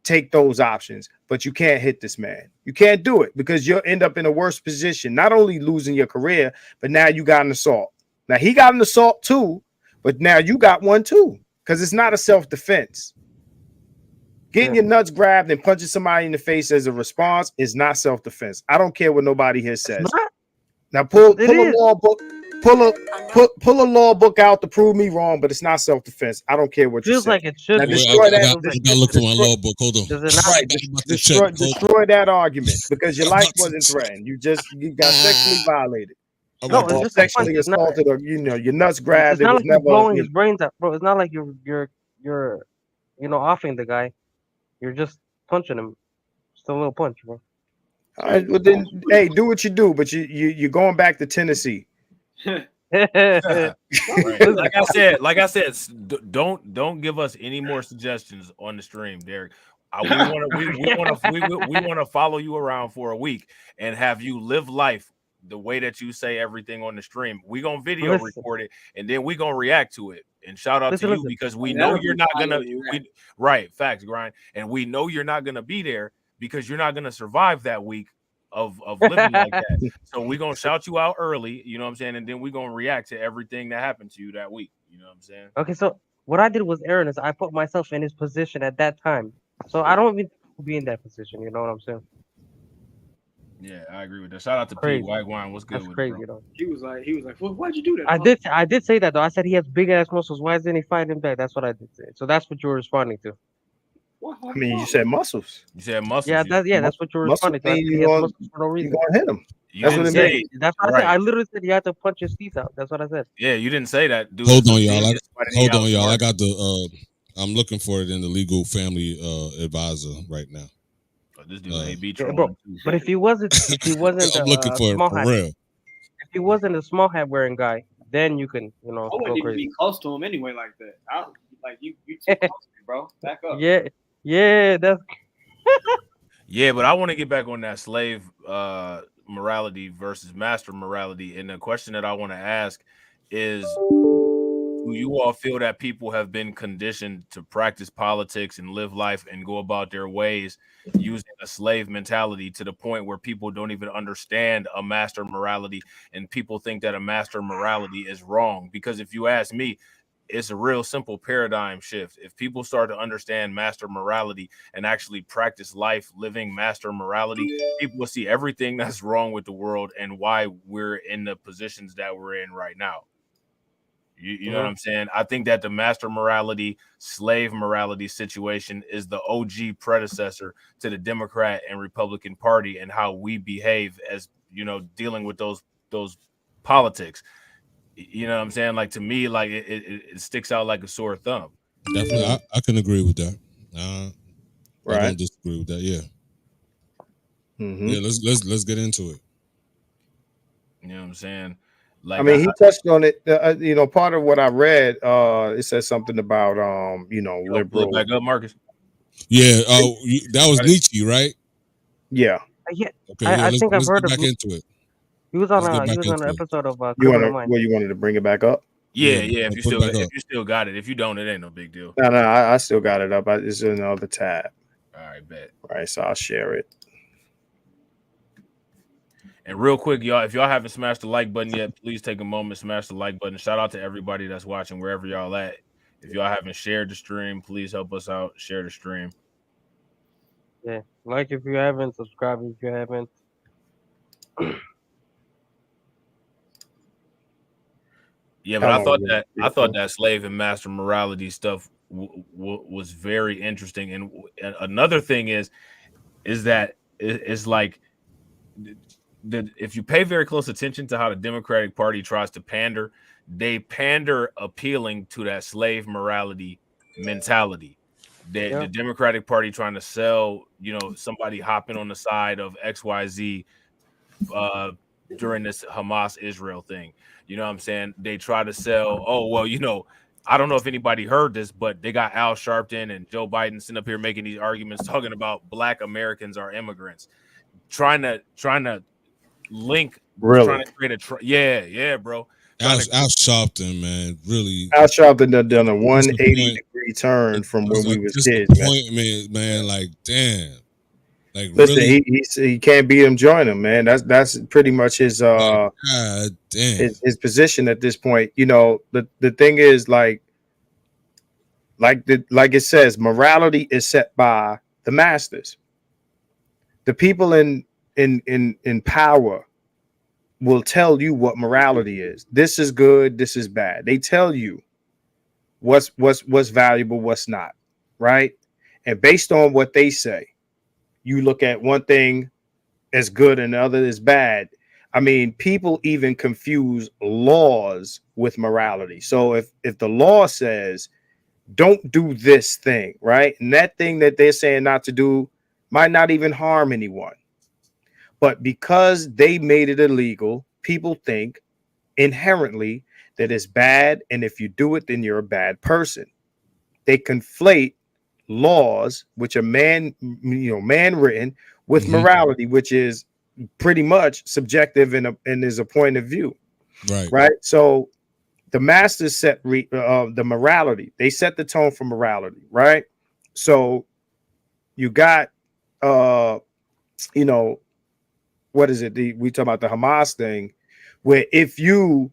take those options, but you can't hit this man. You can't do it because you'll end up in a worse position, not only losing your career, but now you got an assault. Now he got an assault too, but now you got one too, because it's not a self-defense. Getting your nuts grabbed and punching somebody in the face as a response is not self-defense. I don't care what nobody here says. Now pull a law book. Pull a law book out to prove me wrong, but it's not self-defense. I don't care what you say. Feels like it should. I gotta look for my law book. Hold on. Destroy that argument because your life wasn't threatened. You got sexually violated. No, it's just sexually assaulted, or your nuts grabbed. It's not like you're blowing his brains out, bro. It's not like you're offing the guy. You're just punching him. Just a little punch, bro. All right, well then, hey, do what you do, but you're going back to Tennessee. Like I said, don't give us any more suggestions on the stream, Derek. We want to follow you around for a week and have you live life the way that you say everything on the stream. We gonna video record it and then we gonna react to it. And shout out to you because we know you're not gonna facts, Grind, and we know you're not gonna be there because you're not gonna survive that week of living like that. So we're gonna shout you out early, you know what I'm saying, and then we're gonna react to everything that happened to you that week. You know what I'm saying? Okay, so what I did was Aaron is I put myself in his position at that time. So I don't even be in that position, you know what I'm saying? Yeah, I agree with that. Shout out to P. White Wine. What's good? That's with crazy, it, bro? He was like, well, why'd you do that? I did say that though. I said he has big ass muscles. Why isn't he fighting back? That's what I did say. So that's what you were responding to. I mean, you said muscles. You said muscles. Yeah, that's what you were responding to. He has muscles for no reason. You're gonna hit him. That's what it means. That's what I said. I literally said you had to punch his teeth out. That's what I said. Yeah, you didn't say that, dude. Hold on, y'all. I got the I'm looking for it in the legal family advisor right now. This dude AB bro. But if he wasn't I'm looking for it for real. If he wasn't a small hat wearing guy, then you can, I wouldn't even be close to him anyway like that. You too close to me, bro. Back up. Yeah, that's yeah, but I want to get back on that slave morality versus master morality. And the question that I want to ask is, do you all feel that people have been conditioned to practice politics and live life and go about their ways using a slave mentality to the point where people don't even understand a master morality and people think that a master morality is wrong? Because if you ask me, it's a real simple paradigm shift. If people start to understand master morality and actually practice life living master morality, people will see everything that's wrong with the world and why we're in the positions that we're in right now. You know what I'm saying? I think that the master morality, slave morality situation is the OG predecessor to the Democrat and Republican Party and how we behave as, dealing with those politics. You know what I'm saying? Like, to me, like it sticks out like a sore thumb. Definitely, I can agree with that. I don't disagree with that. Yeah, yeah. Let's get into it. You know what I'm saying? Like, I mean, he touched on it. Part of what I read, it says something about liberal. Back up, Marcus. Yeah. That was Nietzsche, right? Yeah. Yeah. Okay. I think I've heard back into it. He was on an episode of you wanted to bring it back up? Yeah. If you still got it. If you don't, it ain't no big deal. No, I still got it up. It's in another tab. All right, bet. All right, so I'll share it. And real quick, y'all, if y'all haven't smashed the like button yet, please take a moment, smash the like button. Shout out to everybody that's watching wherever y'all at. If y'all haven't shared the stream, please help us out. Share the stream. Yeah, like if you haven't, subscribe if you haven't. Yeah, but I thought that slave and master morality stuff was very interesting. And another thing is that it's like if you pay very close attention to how the Democratic Party tries to pander, they pander appealing to that slave morality mentality. The Democratic Party trying to sell, somebody hopping on the side of XYZ during this Hamas Israel thing. You know what I'm saying? They try to sell, I don't know if anybody heard this, but they got Al Sharpton and Joe Biden sitting up here making these arguments talking about Black Americans are immigrants, trying to link, really trying to create a bro. Al Sharpton, man, really. Al Sharpton done a 180-degree turn from when we was kids, man. Like, damn. Like, listen, really? he can't beat him, join him, man. That's pretty much his his position at this point. The thing is, like it says, morality is set by the masters. The people in power will tell you what morality is. This is good, this is bad. They tell you what's valuable, what's not, right? And based on what they say, you look at one thing as good and the other as bad. I mean, people even confuse laws with morality. So if the law says don't do this thing, right? And that thing that they're saying not to do might not even harm anyone. But because they made it illegal, people think inherently that it's bad. And if you do it, then you're a bad person. They conflate laws, which are man written, with morality, which is pretty much subjective and is a point of view. Right. So the masters set the morality. They set the tone for morality, right? So you got what is it? We talk about the Hamas thing, where if you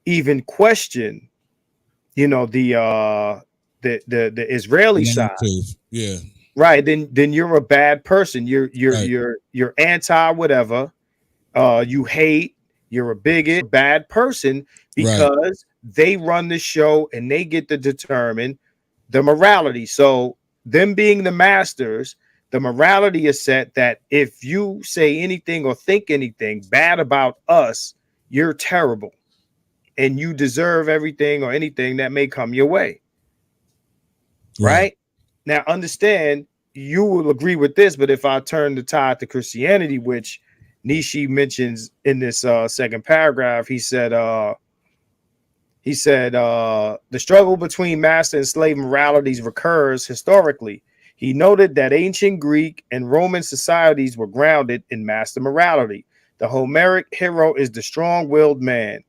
even question, the Israeli side, right, then you're a bad person. You're anti whatever. You hate. You're a bigot, bad person, because they run the show and they get to determine the morality. So them being the masters, the morality is set that if you say anything or think anything bad about us, you're terrible and you deserve everything or anything that may come your way. Right? Now, understand, you will agree with this, but if I turn the tide to Christianity, which Nishi mentions in this second paragraph, he said the struggle between master and slave moralities recurs historically. He noted that ancient Greek and Roman societies were grounded in master morality. The Homeric hero is the strong-willed man,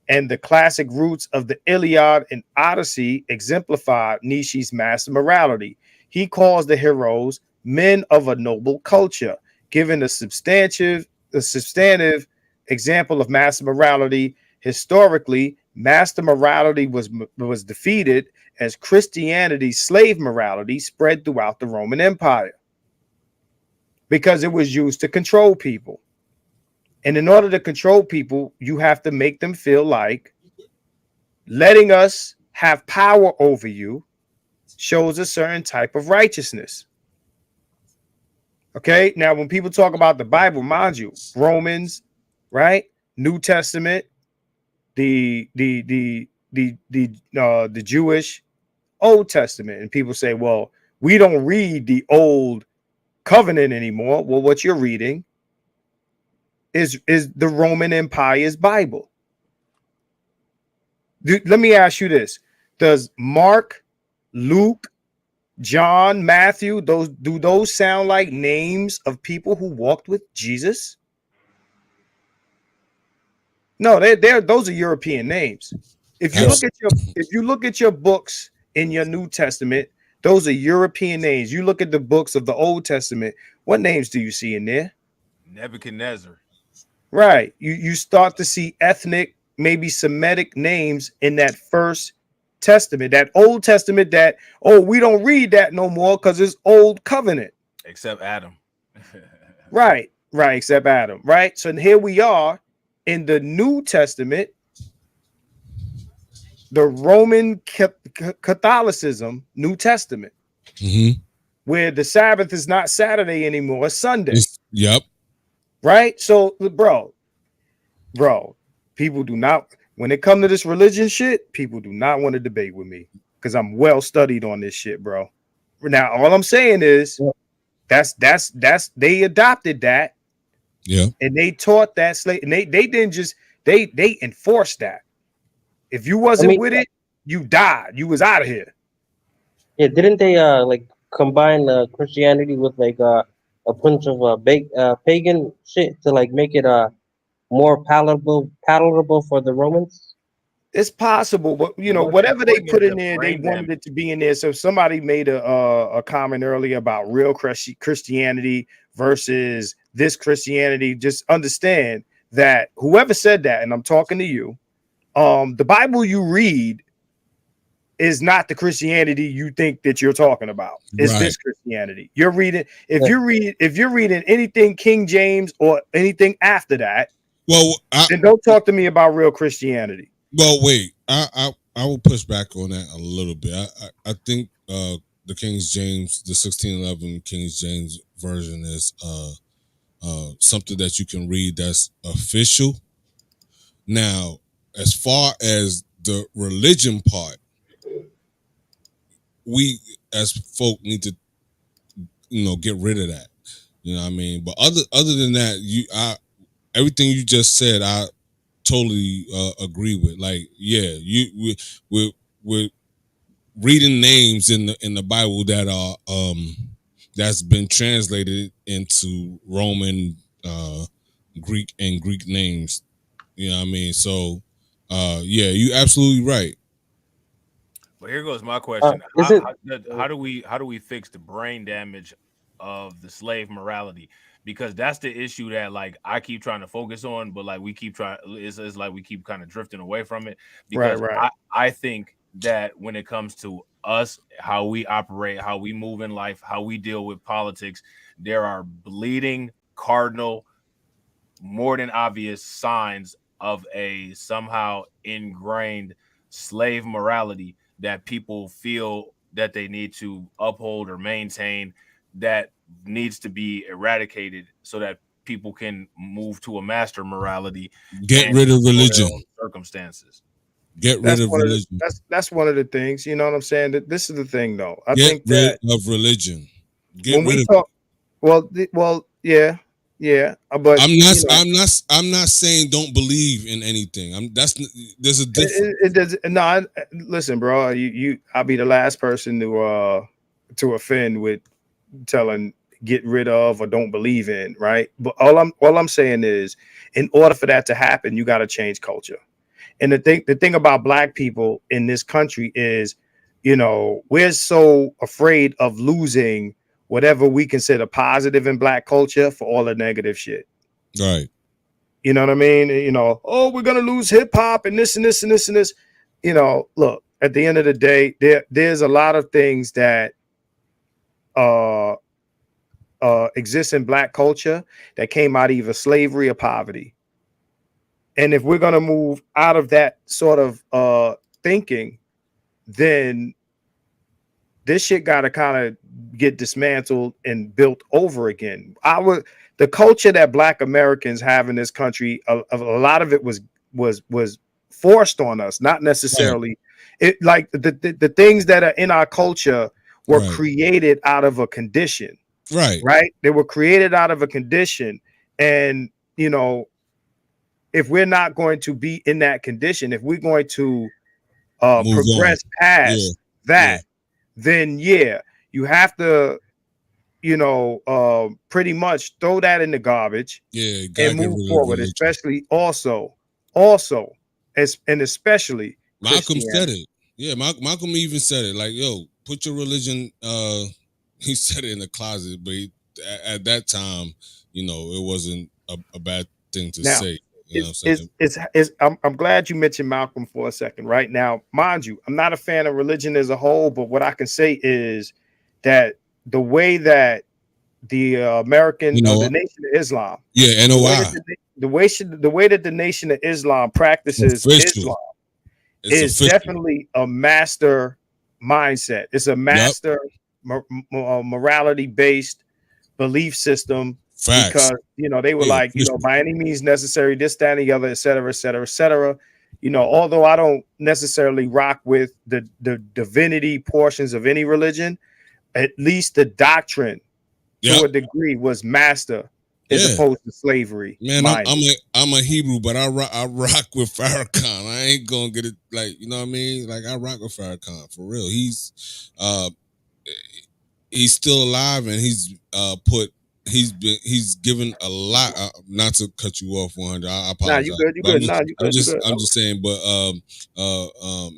and the classic roots of the Iliad and Odyssey exemplify Nishi's master morality. He calls the heroes men of a noble culture, giving a substantive example of master morality. Historically, master morality was defeated as Christianity's slave morality spread throughout the Roman Empire because it was used to control people. And in order to control people, you have to make them feel like letting us have power over you shows a certain type of righteousness. Okay, now when people talk about the Bible, mind you, Romans, right? New Testament, the Jewish Old Testament, and people say, well, we don't read the Old Covenant anymore. Well, what you're reading is the Roman Empire's Bible. Let me ask you this: does Mark, Luke, John, Matthew, do those sound like names of people who walked with Jesus? No, those are European names. If you look at your books in your New Testament, those are European names. You look at the books of the Old Testament, what names do you see in there? Nebuchadnezzar. Right. You start to see ethnic, maybe Semitic names in that first Testament, that Old Testament that, we don't read that no more because it's Old Covenant. Except Adam. Right, except Adam. Right. So here we are in the New Testament, the Roman Catholicism New Testament, where the Sabbath is not Saturday anymore, it's Sunday. Yep. Right? So, bro, people do not, when it comes to this religion shit, people do not want to debate with me because I'm well studied on this shit, bro. Now, all I'm saying is that's they adopted that. Yeah. And they taught that slave, and they didn't just they enforced that. If you wasn't with it, you died. You was out of here. Yeah, didn't they like combine Christianity with like a bunch of pagan shit to like make it more palatable for the Romans? It's possible, but you know, whatever they put in there, they wanted it to be in there. So somebody made a comment earlier about real Christianity versus this Christianity. Just understand that whoever said that, and I'm talking to you, the Bible you read is not the Christianity you think that you're talking about. It's this Christianity you're reading. If you're reading anything King James or anything after that, well, then don't talk to me about real Christianity. Well, wait, I will push back on that a little bit. I think the King James, the 1611 King James version is something that you can read that's official. Now, as far as the religion part, we as folk need to, get rid of that. You know what I mean? But other than that, everything you just said, I totally agree with. Like, yeah, we're reading names in the Bible that are that's been translated into Roman, Greek and Greek names. You know what I mean? So yeah, you absolutely right. But here goes my question: how do we fix the brain damage of the slave morality? Because that's the issue that like I keep trying to focus on, but like we keep trying, it's like we keep kind of drifting away from it. Because I think that when it comes to us, how we operate, how we move in life, how we deal with politics, there are bleeding cardinal, more than obvious signs of a somehow ingrained slave morality that people feel that they need to uphold or maintain, that needs to be eradicated so that people can move to a master morality. Get rid of religion. Circumstances. Get rid of religion. That's one of the things. You know what I'm saying? That this is the thing, though. I think rid of religion. Get rid of. Well, yeah. But I'm not saying don't believe in anything. There's a difference. It does. No, listen, bro. I'll be the last person to offend with telling get rid of or don't believe in, right? But all I'm saying is, in order for that to happen, you got to change culture. And the thing about Black people in this country is, we're so afraid of losing whatever we consider positive in Black culture for all the negative shit. Right. You know what I mean? We're gonna lose hip hop and this and this and this and this. Look, at the end of the day, there's a lot of things that exist in Black culture that came out of either slavery or poverty. And if we're going to move out of that sort of thinking, then this shit got to kind of get dismantled and built over again. The culture that Black Americans have in this country, a lot of it was forced on us, not necessarily. It like the things that are in our culture were created out of a condition. Right. They were created out of a condition. And, if we're not going to be in that condition, if we're going to progress past that, then you have to, pretty much throw that in the garbage and move forward, especially especially Malcolm said it. Yeah, Malcolm even said it. Like, yo, put your religion. He said it in the closet, but at that time, it wasn't a bad thing to say. You know what I'm saying? I'm glad you mentioned Malcolm for a second. Right now, mind you, I'm not a fan of religion as a whole, but what I can say is that the way that the American, the Nation of Islam, NOI, the way that the Nation of Islam practices Islam is definitely a master mindset. It's a master morality based belief system. Facts. Because they were like, by any means necessary, this, that, and the other, et cetera, et cetera, et cetera. Although I don't necessarily rock with the divinity portions of any religion, at least the doctrine to a degree was master as opposed to slavery. Man, I'm a Hebrew, but I rock with Farrakhan. I ain't gonna get it, like, you know what I mean? Like, I rock with Farrakhan for real. He's still alive, and he's given a lot. Not to cut you off, 100. I apologize. Nah, you good. I'm just saying. But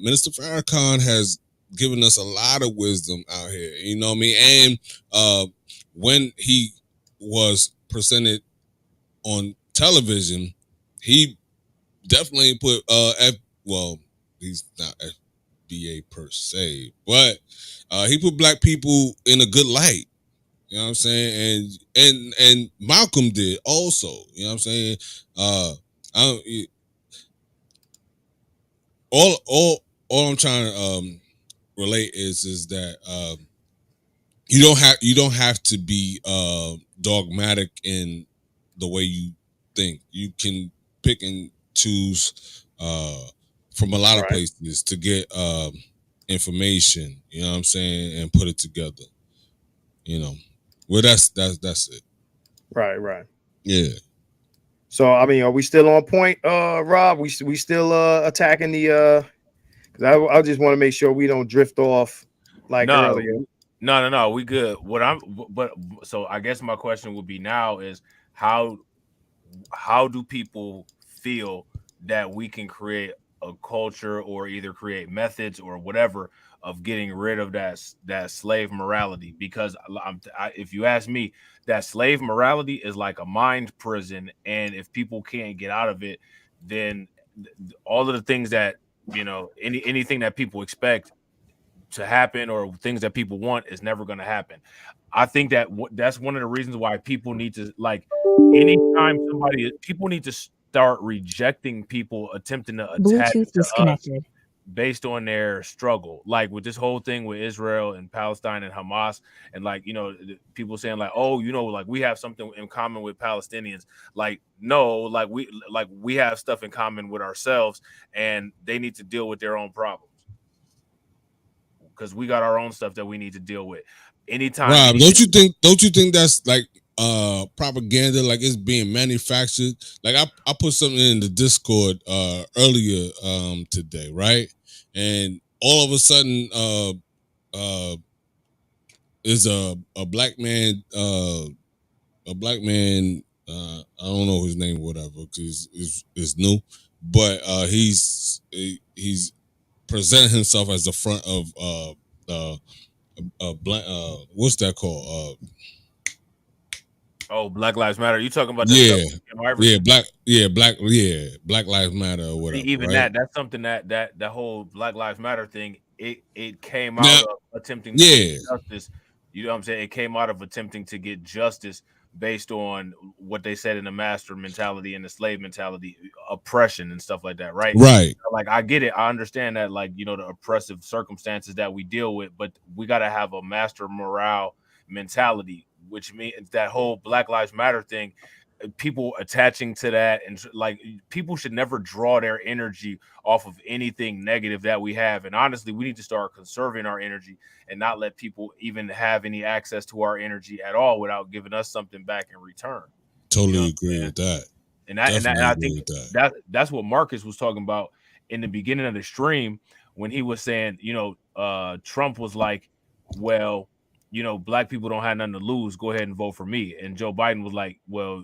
Minister Farrakhan has given us a lot of wisdom out here. You know what I mean? And when he was presented on television, he definitely put he's not FBA per se, but he put black people in a good light. You know what I'm saying? And Malcolm did also. You know what I'm saying? All I'm trying to relate is that you don't have to be dogmatic in the way you think. You can pick and choose from a lot of places to get information. You know what I'm saying? And put it together. Well, that's it. Right. Yeah. So I mean, are we still on point, Rob? We still attacking the because I just want to make sure we don't drift off like earlier. No, we good. So I guess my question would be now is how do people feel that we can create a culture or either create methods or whatever of getting rid of that slave morality? Because if you ask me, that slave morality is like a mind prison, and if people can't get out of it, then all of the things that anything that people expect to happen or things that people want is never going to happen. I think that's one of the reasons why people need to, like, anytime people need to start rejecting people attempting to attach Bluetooth disconnected based on their struggle, like with this whole thing with Israel and Palestine and Hamas, and like people saying like, oh, like we have something in common with Palestinians. Like, no, like we have stuff in common with ourselves, and they need to deal with their own problems because we got our own stuff that we need to deal with. Anytime, Rob, don't you think that's like propaganda, like it's being manufactured? Like I put something in the Discord earlier today, right? And all of a sudden is a black man I don't know his name, whatever, because it's new, but he's presenting himself as the front of black what's that called? Black Lives Matter. You talking about Black Lives Matter or whatever. Even right? that's something that whole Black Lives Matter thing, it came out of attempting to get justice. You know what I'm saying? It came out of attempting to get justice based on what they said in the master mentality and the slave mentality, oppression and stuff like that, right? Right. Like, I get it. I understand that, like, the oppressive circumstances that we deal with, but we got to have a master morale mentality, which means that whole Black Lives Matter thing, people attaching to that, and like, people should never draw their energy off of anything negative that we have. And honestly, we need to start conserving our energy and not let people even have any access to our energy at all without giving us something back in return. Totally agree with that. And I think that's what Marcus was talking about in the beginning of the stream when he was saying, Trump was like, well, black people don't have nothing to lose. Go ahead and vote for me. And Joe Biden was like, well,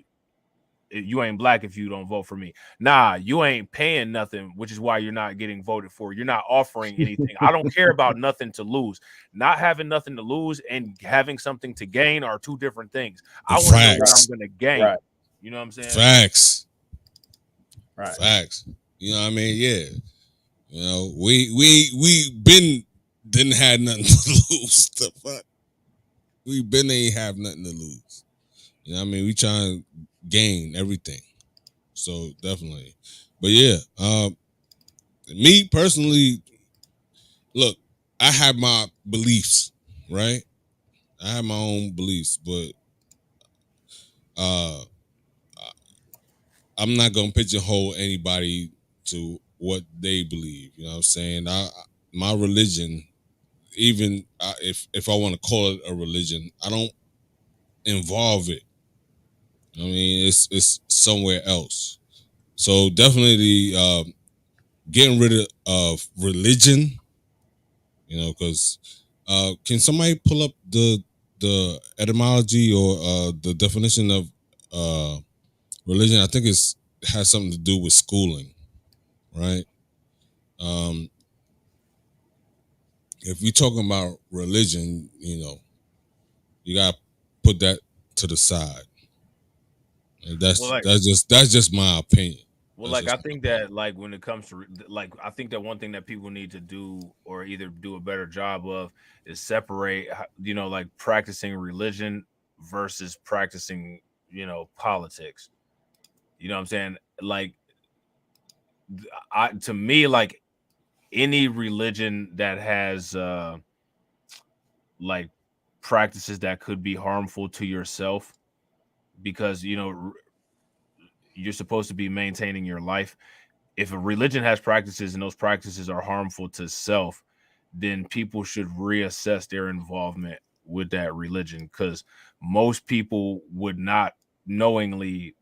you ain't black if you don't vote for me. Nah, you ain't paying nothing, which is why you're not getting voted for. You're not offering anything. I don't care about nothing to lose. Not having nothing to lose and having something to gain are two different things. I want to know what I'm going to gain. Right. You know what I'm saying? Facts. Right. Facts. You know what I mean? Yeah. We didn't have nothing to lose. The fuck? We ain't have nothing to lose. You know what I mean? We trying to gain everything. So definitely. But yeah, Me personally, look, I have my beliefs, right? I have my own beliefs, but I'm not gonna pigeonhole anybody to what they believe. You know what I'm saying? My religion, even if I want to call it a religion, I don't involve it. I mean, it's somewhere else. So definitely getting rid of religion. You know, because can somebody pull up the etymology or the definition of religion? I think it has something to do with schooling, right? If we're talking about religion, you know, you gotta put that to the side. And that's just my opinion. Well, like I think that like when it comes to like I think that one thing that people need to do or either do a better job of is separate, you know, like practicing religion versus practicing, you know, politics. You know what I'm saying? Like to me, like any religion that has like practices that could be harmful to yourself, because you know you're supposed to be maintaining your life. If a religion has practices and those practices are harmful to self, then people should reassess their involvement with that religion, because most people would not knowingly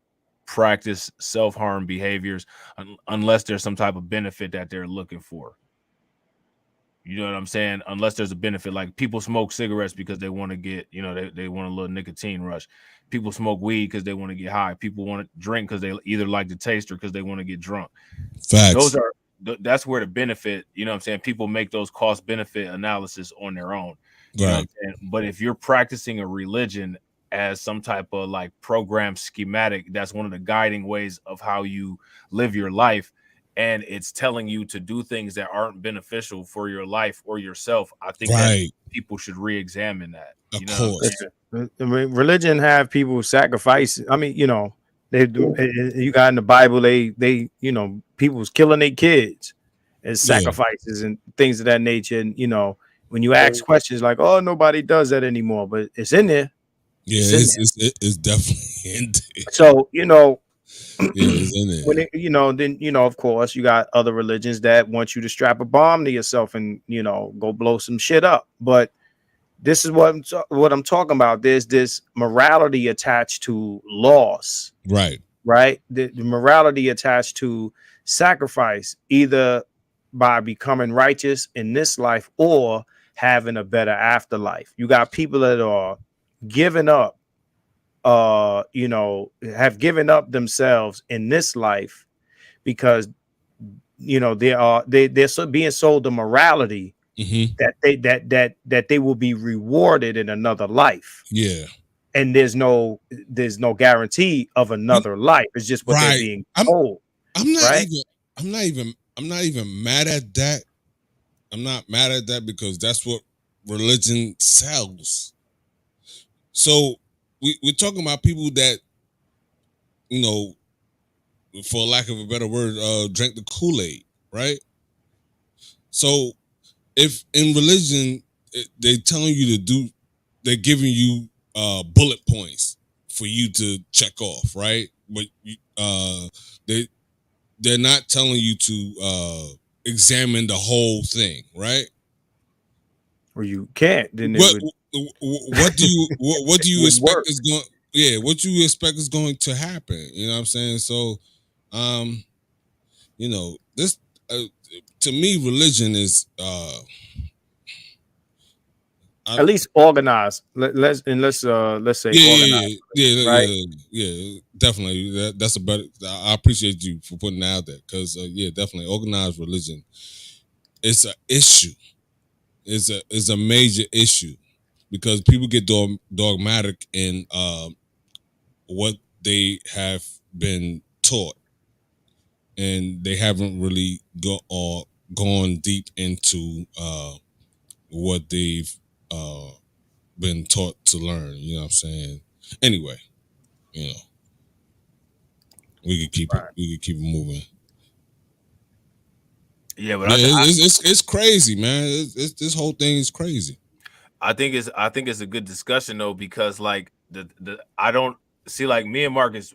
practice self-harm behaviors unless there's some type of benefit that they're looking for. You know what I'm saying? Unless there's a benefit, like people smoke cigarettes because they want to get, you know, they want a little nicotine rush. People smoke weed because they want to get high. People want to drink because they either like the taste or because they want to get drunk. Facts. That's where the benefit, you know what I'm saying? People make those cost benefit analysis on their own. You know what I'm saying? But if you're practicing a religion as some type of like program schematic, that's one of the guiding ways of how you live your life, and it's telling you to do things that aren't beneficial for your life or yourself, I think that people should re-examine that. You know what I'm saying? Religion have people sacrifice. I mean, you know, you got in the Bible, they you know, people was killing their kids as sacrifices and things of that nature. And you know, when you ask questions like, "Oh, nobody does that anymore," but it's in there. Yeah, it's definitely in there. So you know, it's in there. When you know, then you know, of course, you got other religions that want you to strap a bomb to yourself and you know go blow some shit up. But this is what I'm talking about. There's this morality attached to loss, right? The morality attached to sacrifice, either by becoming righteous in this life or having a better afterlife. You got people that are giving up. You know, have given up themselves in this life because you know they're being sold the morality that they will be rewarded in another life. Yeah, and there's no guarantee of another life. It's just what they're being told. I'm not even mad at that. I'm not mad at that because that's what religion sells. So we're talking about people that, you know, for lack of a better word, drank the Kool-Aid, right? So if in religion they're telling you to do, they're giving you bullet points for you to check off, right? But they're not telling you to examine the whole thing, right? Or you can't. Then what do you expect is going? Yeah, what you expect is going to happen? You know what I'm saying? So, you know, this to me, religion is at least organized. Let's say organized. Yeah, definitely. That's a better. I appreciate you for putting that out there because definitely organized religion. It's an issue. It's a major issue because people get dogmatic in what they have been taught, and they haven't really gone deep into what they've been taught to learn. You know what I'm saying? Anyway, you know, we could keep it moving. Yeah, but it's crazy, man. This whole thing is crazy. I think it's a good discussion though, because like the I don't see, like, me and Marcus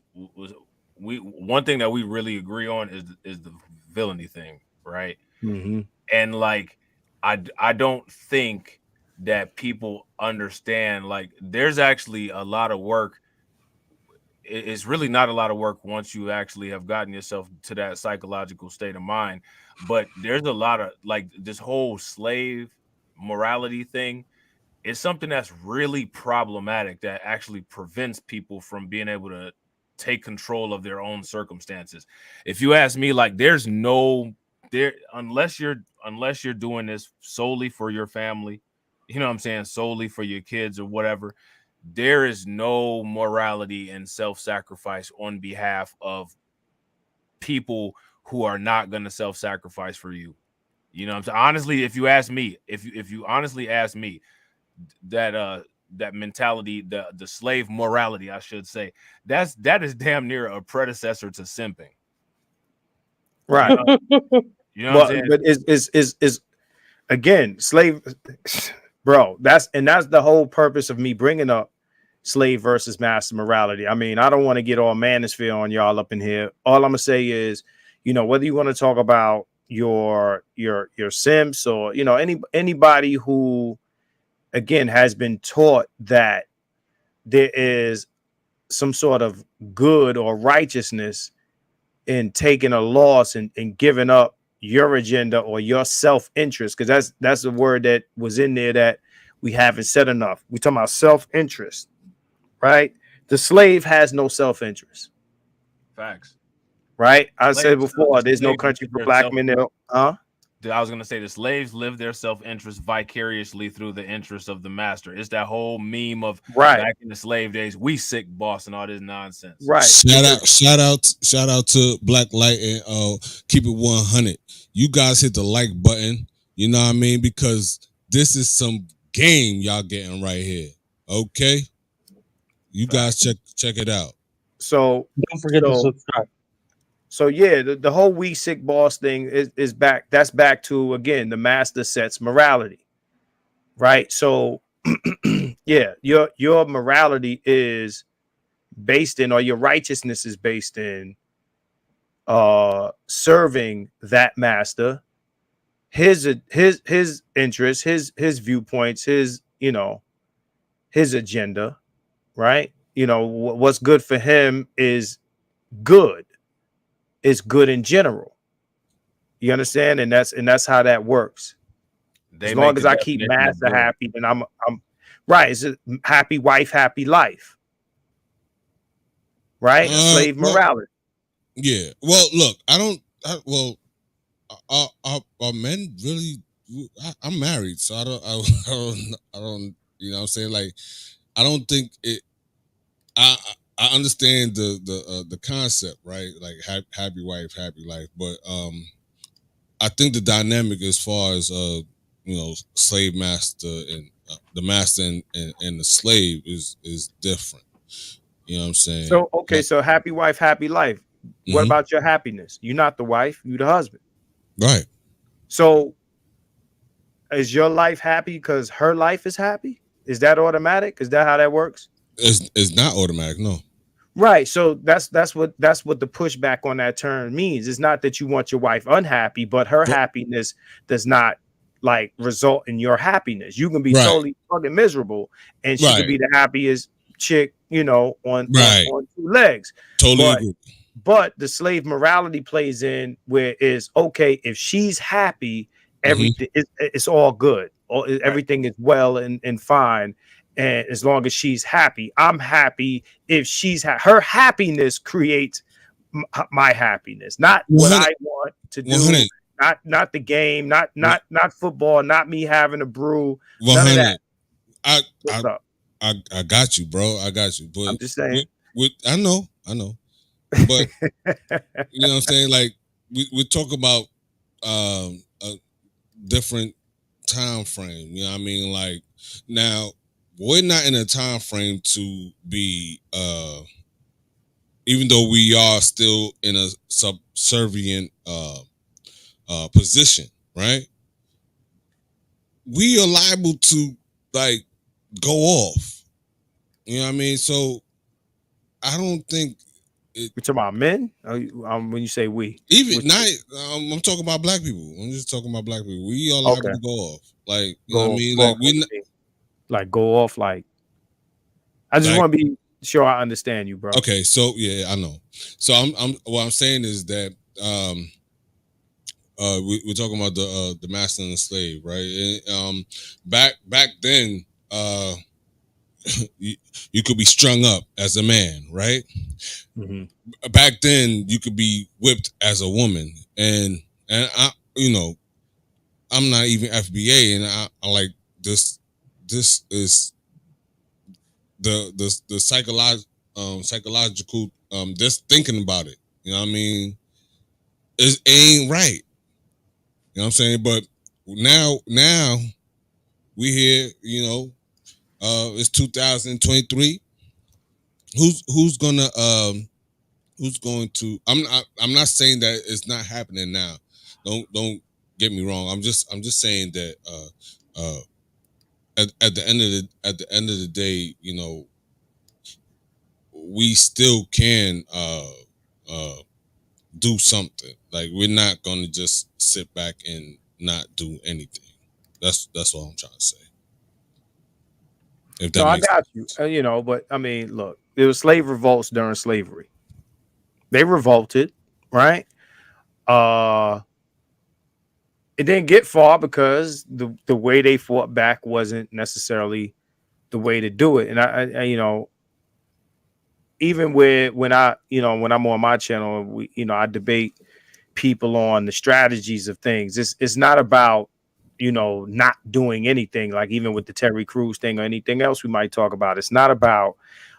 we one thing that we really agree on is the villainy thing, right? Mm-hmm. And like I don't think that people understand, like, there's actually a lot of work. It's really not a lot of work once you actually have gotten yourself to that psychological state of mind, but there's a lot of, like, this whole slave morality thing is something that's really problematic, that actually prevents people from being able to take control of their own circumstances. If you ask me, like, there's no there unless you're doing this solely for your family, you know what I'm saying, solely for your kids or whatever, there is no morality and self-sacrifice on behalf of people who are not going to self-sacrifice for you. You know what I'm saying? Honestly, if you ask me, if you honestly ask me, that mentality, the slave morality, I should say, that is damn near a predecessor to simping. Right. You know what I'm saying? But is again, slave, bro. That's the whole purpose of me bringing up slave versus master morality. I mean, I don't want to get all manosphere on y'all up in here. All I'm gonna say is, whether you want to talk about your simps, or anybody who, again, has been taught that there is some sort of good or righteousness in taking a loss and giving up your agenda or your self-interest, because that's the word that was in there that we haven't said enough. We talking about self-interest, right? The slave has no self-interest. Facts. Right? I said before, there's no country for black men. I was gonna say the slaves live their self-interest vicariously through the interest of the master. It's that whole meme of back in the slave days, we sick boss and all this nonsense. Right. Shout out to Black Light and Keep It 100. You guys hit the like button. You know what I mean? Because this is some game y'all getting right here. Okay, you guys check it out. So don't forget to subscribe. So yeah, the whole we sick boss thing is back. That's back to, again, the master sets morality, right? So yeah, your morality is based in, or your righteousness is based in, serving that master, his interests, his viewpoints, his agenda, right? What's good for him is good. It's good in general. You understand? And that's how that works. As long as I keep master happy, then I'm right. It's a happy wife, happy life. Right? Slave morality. Yeah. Well, look, are men really? I'm married, so I don't. You know what I'm saying? Like, I don't think it. I understand the concept, right? Like happy wife, happy life, but I think the dynamic as far as slave master and the master and the slave is different. You know what I'm saying? So okay, so happy wife, happy life. Mm-hmm. What about your happiness? You're not the wife, you're the husband. Right. So is your life happy because her life is happy? Is that automatic? Is that how that works? It's not automatic, no. Right. So that's what the pushback on that term means. It's not that you want your wife unhappy, but her happiness does not like result in your happiness. You can be totally fucking miserable, and she could be the happiest chick, on two legs. Totally agree. But the slave morality plays in where is okay if she's happy, everything it's all good. Everything is well and fine. And as long as she's happy, I'm happy. If she's her happiness creates my happiness, not what I want to do, 100. not the game, not football, not me having a brew. 100. None of that. I got you, bro. I got you. But I'm just saying. I know. But you know what I'm saying? Like we talk about a different time frame. You know what I mean? Like now. We're not in a time frame to be, even though we are still in a subservient position, right? We are liable to like go off. You know what I mean? So I don't think We're talking about men. When you say we, even not. I'm talking about black people. I'm just talking about black people. We are liable to go off. Like you know what I mean? Like like go off. Like I just want to be sure I understand you, bro. Okay, so yeah, I know. So I'm what I'm saying is that we're talking about the master and the slave, right? And, back then, you could be strung up as a man, right? Mm-hmm. Back then, you could be whipped as a woman, and I, I'm not even FBA, and I like this. This is the psychological just thinking about it. You know what I mean? It ain't right. You know what I'm saying? But now we here, it's 2023. Who's going to I'm not saying that it's not happening now. Don't get me wrong. I'm just saying that at the end of the day, we still can do something. Like we're not gonna just sit back and not do anything. That's all I'm trying to say. If that I got sense. You. But I mean, look, there were slave revolts during slavery. They revolted, right? It didn't get far because the way they fought back wasn't necessarily the way to do it. And I even when I'm on my channel, I debate people on the strategies of things. It's not about not doing anything, like even with the Terry Crews thing or anything else we might talk about. It's not about,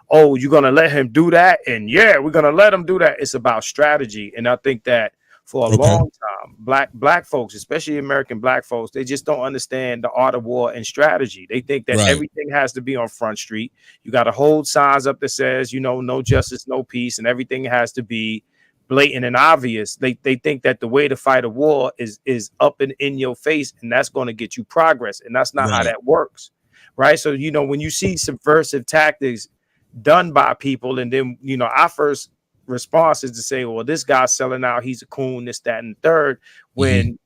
oh, you're gonna let him do that, and yeah, we're gonna let him do that. It's about strategy. And I think that for a long time, black folks, especially American black folks, they just don't understand the art of war and strategy. They think that everything has to be on Front Street. You got to hold signs up that says, no justice, no peace, and everything has to be blatant and obvious. They think that the way to fight a war is up and in your face, and that's going to get you progress, and that's not how that works, right? So when you see subversive tactics done by people, and then our first response is to say, well, this guy's selling out, he's a coon, this, that, and third, when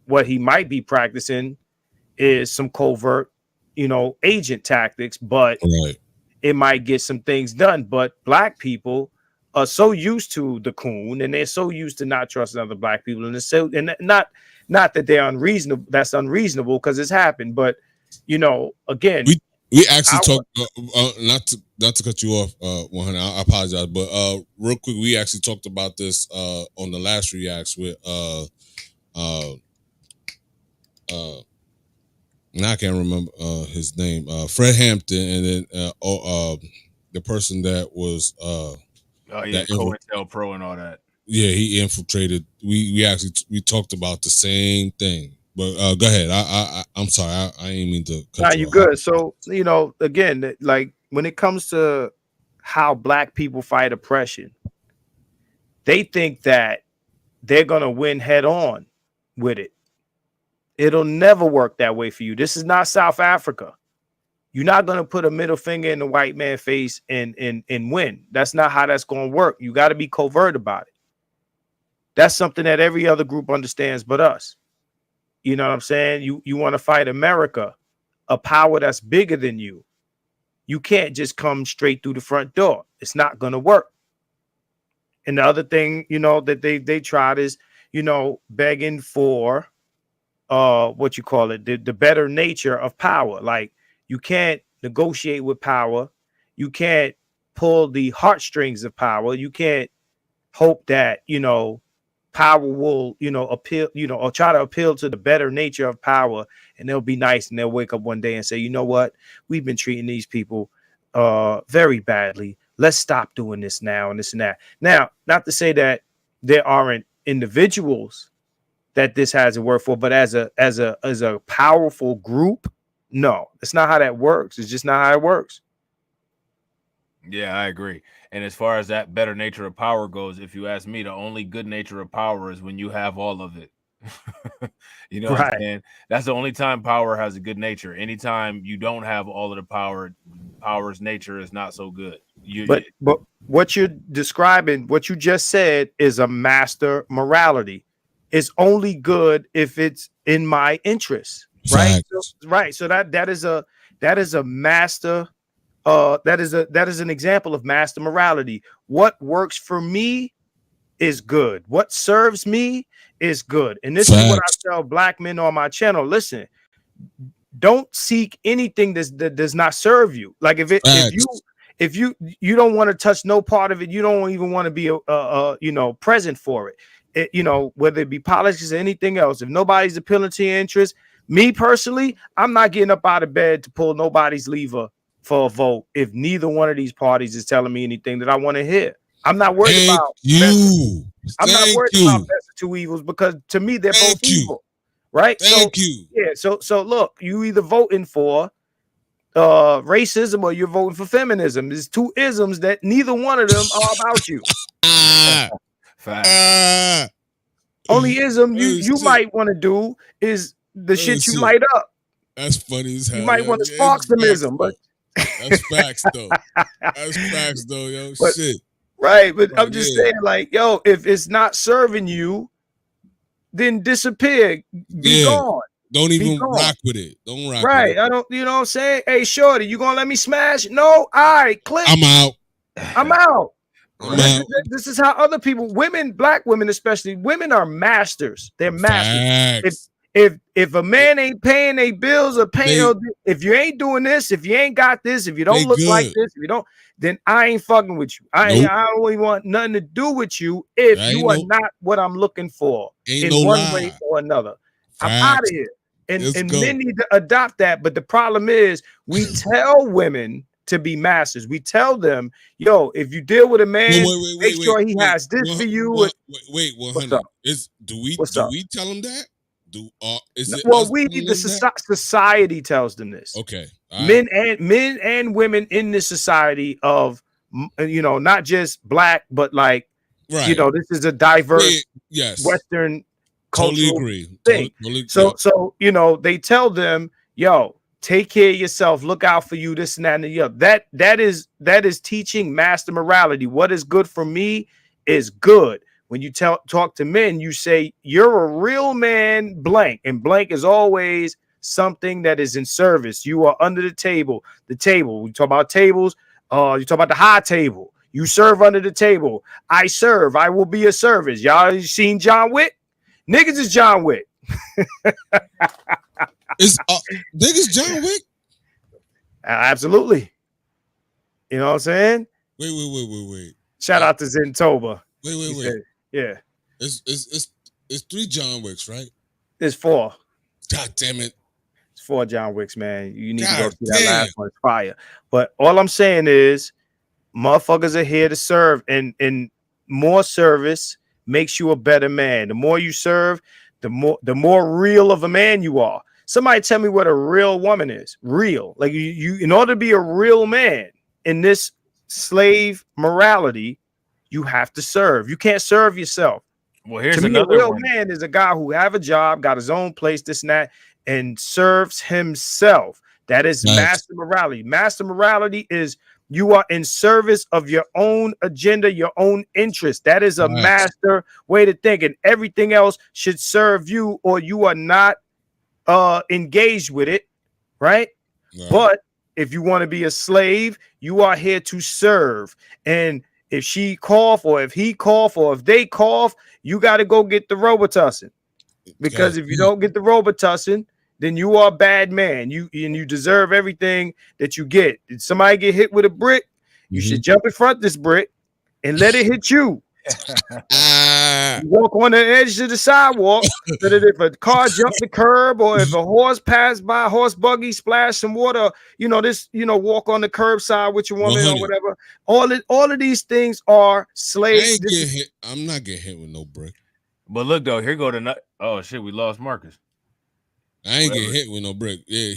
what he might be practicing is some covert agent tactics, but it might get some things done. But black people are so used to the coon, and they're so used to not trusting other black people, and it's so, and not that they're unreasonable. That's unreasonable because it's happened. But again, we actually talked. Not to cut you off, 100. I apologize, but real quick, we actually talked about this on the last Reactz with now I can't remember his name, Fred Hampton, and then the person that was COINTEL Pro and all that. Yeah, he infiltrated. We actually talked about the same thing. But go ahead. I'm sorry. I ain't mean to cut you off. Good. So again, like when it comes to how black people fight oppression, they think that they're gonna win head on with it. It'll never work that way for you. This is not South Africa. You're not going to put a middle finger in the white man's face and win. That's not how that's going to work. You got to be covert about it. That's something that every other group understands but us. You know what I'm saying? You want to fight America, a power that's bigger than you. You can't just come straight through the front door. It's not going to work. And the other thing, that they tried is, begging for what you call it, the better nature of power. Like, you can't negotiate with power. You can't pull the heartstrings of power. You can't hope that, power will, appeal, or try to appeal to the better nature of power, and they'll be nice and they'll wake up one day and say, you know what? We've been treating these people very badly. Let's stop doing this now and this and that. Now, not to say that there aren't individuals that this hasn't worked for, but as a powerful group, no, it's not how that works. It's just not how it works. Yeah, I agree. And as far as that better nature of power goes, if you ask me, the only good nature of power is when you have all of it. You know what I'm saying? That's the only time power has a good nature. Anytime you don't have all of the power's nature is not so good. But what you're describing, what you just said, is a master morality. It's only good if it's in my interest, right? So that is a master. That is an example of master morality. What works for me is good. What serves me is good. And this is what I tell black men on my channel. Listen, don't seek anything that does not serve you. Like if you don't want to touch no part of it, you don't even want to be present for it. Whether it be politics or anything else. If nobody's appealing to your interest, me personally, I'm not getting up out of bed to pull nobody's lever for a vote if neither one of these parties is telling me anything that I want to hear. I'm not worried about you. I'm not worried about best of two evils, because to me they're both evil, right? So look, you either voting for racism or you're voting for feminism. There's two isms that neither one of them are about you. Only ism you might want to do is the shit you light up. That's funny as hell. You might want to spark some ism, but that's facts though. That's facts though, yo. Shit. Right, but I'm just saying, like, yo, if it's not serving you, then disappear. Be gone. Don't even rock with it. Don't rock with it. I don't, you know what I'm saying? Hey, shorty, you gonna let me smash? No, all right, click. I'm out. I'm out. This is how other people, women, black women especially, women are masters. They're masters. If a man ain't paying their bills or paying, if you ain't doing this, if you ain't got this, if you don't look like this, if you don't, then I ain't fucking with you. I don't even want nothing to do with you if you are not what I'm looking for in one way or another. I'm out of here. And men need to adopt that. But the problem is we tell women to be masters. We tell them, yo, if you deal with a man, make sure he has this for you. Wait, 100. Do we tell him that? Society tells them this. Okay, men and women in this society of not just black, but like this is a diverse Western cultural thing. So they tell them, yo, take care of yourself, look out for you, this and that and the other. That is teaching master morality. What is good for me is good. When you talk to men, you say you're a real man, blank, and blank is always something that is in service. You are under the table. The table. We talk about tables. You talk about the high table. You serve under the table. I serve. I will be a service. Y'all seen John Wick? Niggas is John Wick. Is niggas John Wick? Absolutely. You know what I'm saying? Wait. Shout out to Zentoba. Wait. Yeah. It's 3 John Wicks, right? It's 4. God damn it. It's 4 John Wicks, man. You need to go see that last one. It's fire. But all I'm saying is motherfuckers are here to serve, and more service makes you a better man. The more you serve, the more real of a man you are. Somebody tell me what a real woman is. Real. Like you in order to be a real man in this slave morality, you have to serve. You can't serve yourself. Well, here's to me, another a real one. man is a guy who have a job, got his own place, this and that, and serves himself. That is master morality. Master morality is you are in service of your own agenda, your own interest. That is a master way to think, and everything else should serve you, or you are not engaged with it, right? But if you want to be a slave, you are here to serve. And if she cough, or if he cough, or if they cough, you got to go get the Robitussin. Because if you don't get the Robitussin, then you are a bad man. You deserve everything that you get. Did somebody get hit with a brick? You should jump in front of this brick and let it hit you. You walk on the edge of the sidewalk so that if a car jumped the curb, or if a horse passed by, a horse buggy splashed some water, walk on the curbside with your woman or whatever. All of these things are slaves. I'm not getting hit with no brick. But look though, here go the oh shit, we lost Marcus. I ain't getting hit with no brick. Yeah,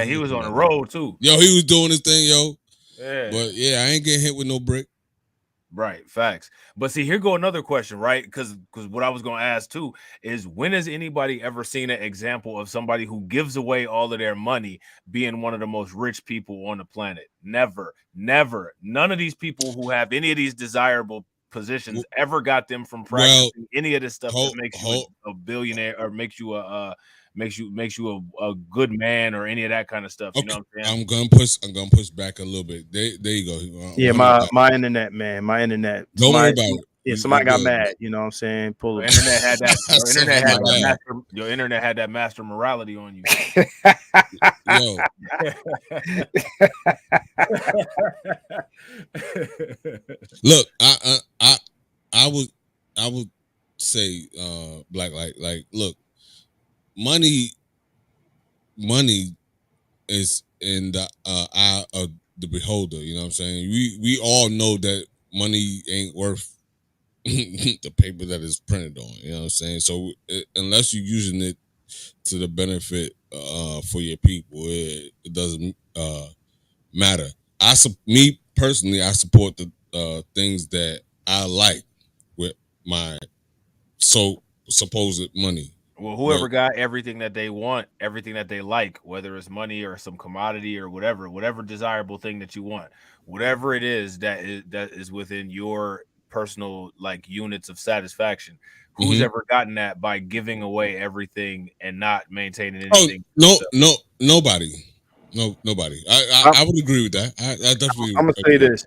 he was on the road too. Yo, he was doing his thing, yo. Yeah. But yeah, I ain't getting hit with no brick. Right, facts. But see, here go another question, right? Because what I was going to ask too is, when has anybody ever seen an example of somebody who gives away all of their money being one of the most rich people on the planet? Never, never. None of these people who have any of these desirable positions ever got them from practicing any of this stuff that makes you a billionaire or makes you makes you a good man or any of that kind of stuff. You know what I'm saying? I'm gonna push back a little bit. There you go. Yeah, my internet, man. My internet. Don't worry about it. Yeah, somebody got mad. You know what I'm saying? Pull it. Internet had that. Your internet had that master morality on you. Yo. Look, I would say, Black Light, like, look, money is in the eye of the beholder. You know what I'm saying? We all know that money ain't worth the paper that is printed on. You know what I'm saying? So unless you're using it to the benefit for your people, it doesn't matter. Me personally, I support the things that I like with my supposed money. Well, whoever got everything that they want, everything that they like, whether it's money or some commodity or whatever desirable thing that you want, whatever it is that is within your personal like units of satisfaction, who's ever gotten that by giving away everything and not maintaining anything? Nobody. Nobody. I would agree with that. I definitely. I'm gonna say this.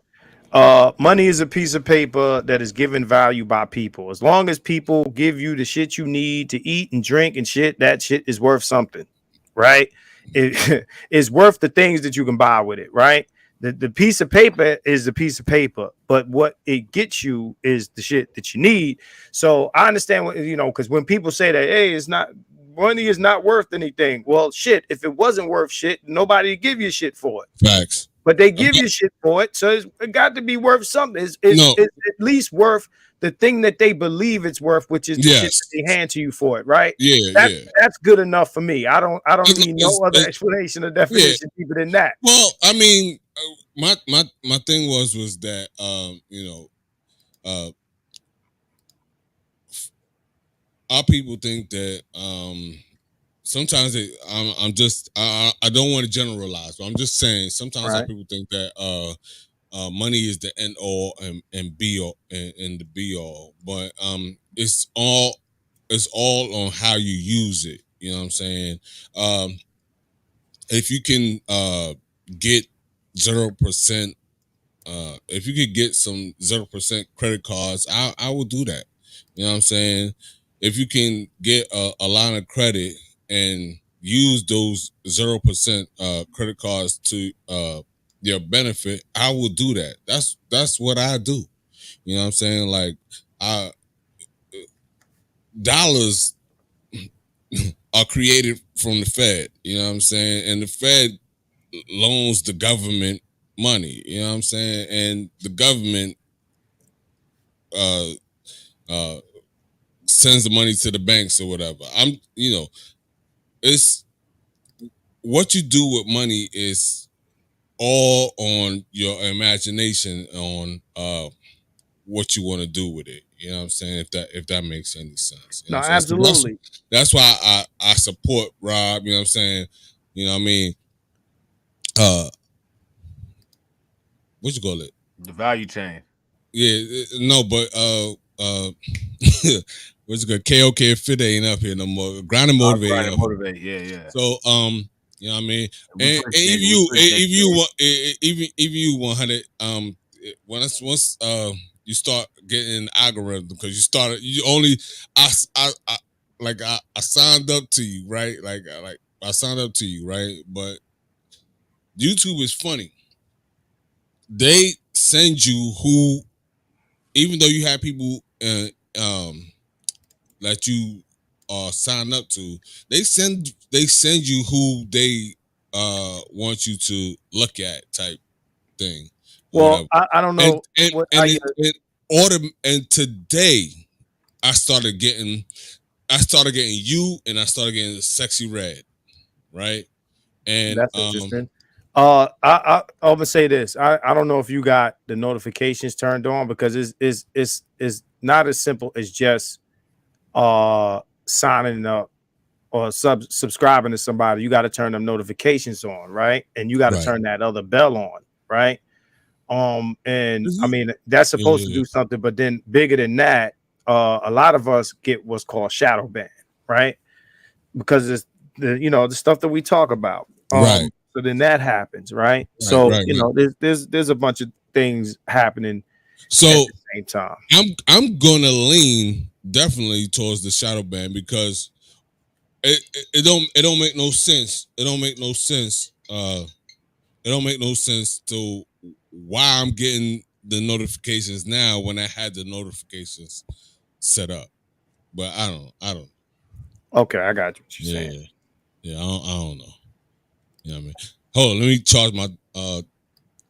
Money is a piece of paper that is given value by people. As long as people give you the shit you need to eat and drink and shit, that shit is worth something, right? It is worth the things that you can buy with it, right? The piece of paper is the piece of paper, but what it gets you is the shit that you need. So I understand what, because when people say that, hey, money is not worth anything. Well, shit, if it wasn't worth shit, nobody would give you shit for it. Facts. But they give you shit for it, so it got to be worth something. It's at least worth the thing that they believe it's worth, which is the shit that they hand to you for it, right? That's good enough for me. I don't need no other explanation or definition deeper than that. Well, I mean, my thing was that our people think that sometimes I don't want to generalize, but I'm just saying sometimes our people think that money is the end all and be all and the be all, but it's all on how you use it. You know what I'm saying? If you can get 0%, if you could get some 0% credit cards, I will do that. You know what I'm saying? If you can get a line of credit and use those 0% credit cards to your benefit, I will do that. That's what I do. You know what I'm saying? Like, dollars are created from the Fed. You know what I'm saying? And the Fed loans the government money. You know what I'm saying? And the government sends the money to the banks or whatever. It's what you do with money is all on your imagination on what you want to do with it. You know what I'm saying? If that makes any sense. No, absolutely. That's why I support Rob. You know what I'm saying? You know what I mean? What you call it? The value chain. Yeah, no, but what's it called? KOK Fit ain't up here no more. Grind and motivate. Motivate. Yeah. So you know what I mean? And if you 100 once you start getting an algorithm, because I signed up to you, right? Like I signed up to you, right? But YouTube is funny. They send you who, even though you have people that you sign up to, they send you who they want you to look at, type thing. Well, I don't know. And today I started getting you, and I started getting the Sexy Red, right? And that's interesting. I'm gonna say this. I don't know if you got the notifications turned on, because it's not as simple as just signing up or subscribing to somebody. You got to turn them notifications on, right? And you got to turn that other bell on, right? And I mean, that's supposed to do something, but then bigger than that, a lot of us get what's called shadow ban, right? Because it's the stuff that we talk about. Right. So then that happens, right? So there's a bunch of things happening. So at the same time, I'm gonna lean definitely towards the shadow ban, because it don't make no sense. It don't make no sense. It don't make no sense to why I'm getting the notifications now when I had the notifications set up. But I don't. Okay, I got what you're saying. Yeah, I don't know. You know what I mean? Hold on, let me charge my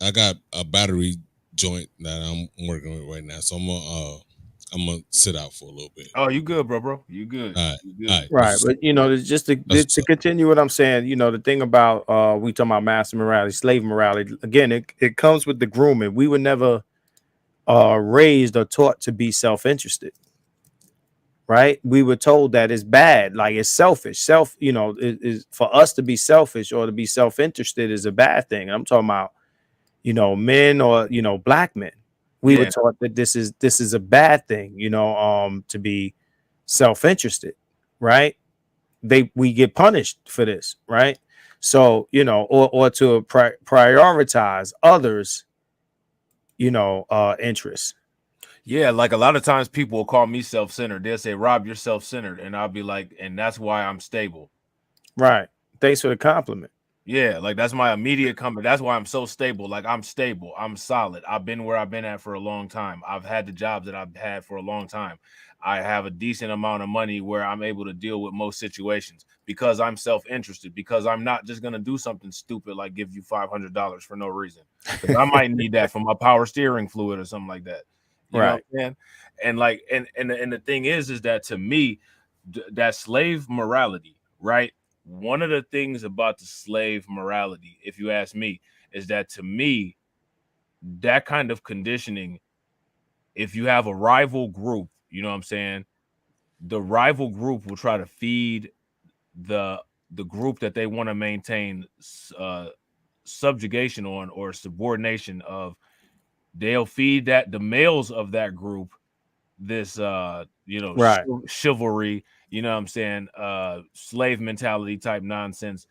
I got a battery joint that I'm working with right now, so I'm gonna sit out for a little bit. Oh, you good, bro? You good? All right, you good. All right. Right, but just to continue what I'm saying, the thing about we talking about master morality, slave morality. Again, it comes with the grooming. We were never raised or taught to be self-interested. Right, we were told that it's bad, like it's selfish. Is for us to be selfish or to be self-interested is a bad thing. I'm talking about men or black men. We were taught that this is a bad thing, to be self-interested, right? We get punished for this, right? So or to prioritize others interests. Yeah, like a lot of times people will call me self-centered. They'll say, Rob, you're self-centered. And I'll be like, and that's why I'm stable. Right. Thanks for the compliment. Yeah, like that's my immediate comment. That's why I'm so stable. Like I'm stable. I'm solid. I've been where I've been at for a long time. I've had the jobs that I've had for a long time. I have a decent amount of money where I'm able to deal with most situations because I'm self-interested, because I'm not just going to do something stupid like give you $500 for no reason. Because I might need that for my power steering fluid or something like that. You know what I'm saying? And like, and the thing is that to me, that slave morality, right? One of the things about the slave morality, if you ask me, is that to me, that kind of conditioning, if you have a rival group, you know what I'm saying? The rival group will try to feed the group that they want to maintain subjugation on or subordination of. They'll feed that the males of that group this chivalry, you know what I'm saying, slave mentality type nonsense,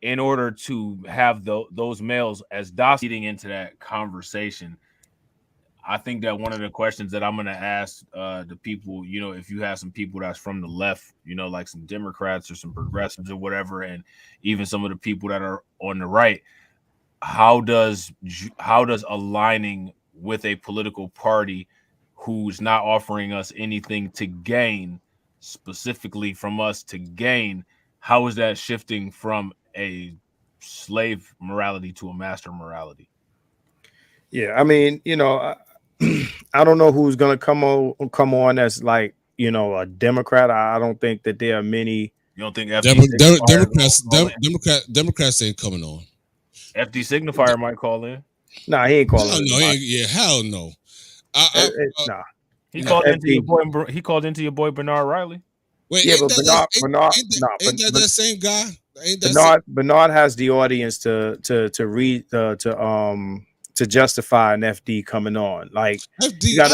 in order to have those males as docile into that conversation. I think that one of the questions that I'm going to ask the people, if you have some people that's from the left, like some Democrats or some progressives or whatever, and even some of the people that are on the right, how does aligning with a political party who's not offering us anything to gain, specifically from us to gain, how is that shifting from a slave morality to a master morality? Yeah, I mean, I don't know who's gonna come on as like a Democrat. I don't think that there are many. You don't think Democrats ain't coming on? FD Signifier might call in. Nah, he ain't calling. Hell no. Nah. He called into your boy. He called into your boy Bernard Riley. Wait, yeah, but Bernard, ain't that same guy? Bernard has the audience to read to justify an FD coming on. Like FD, I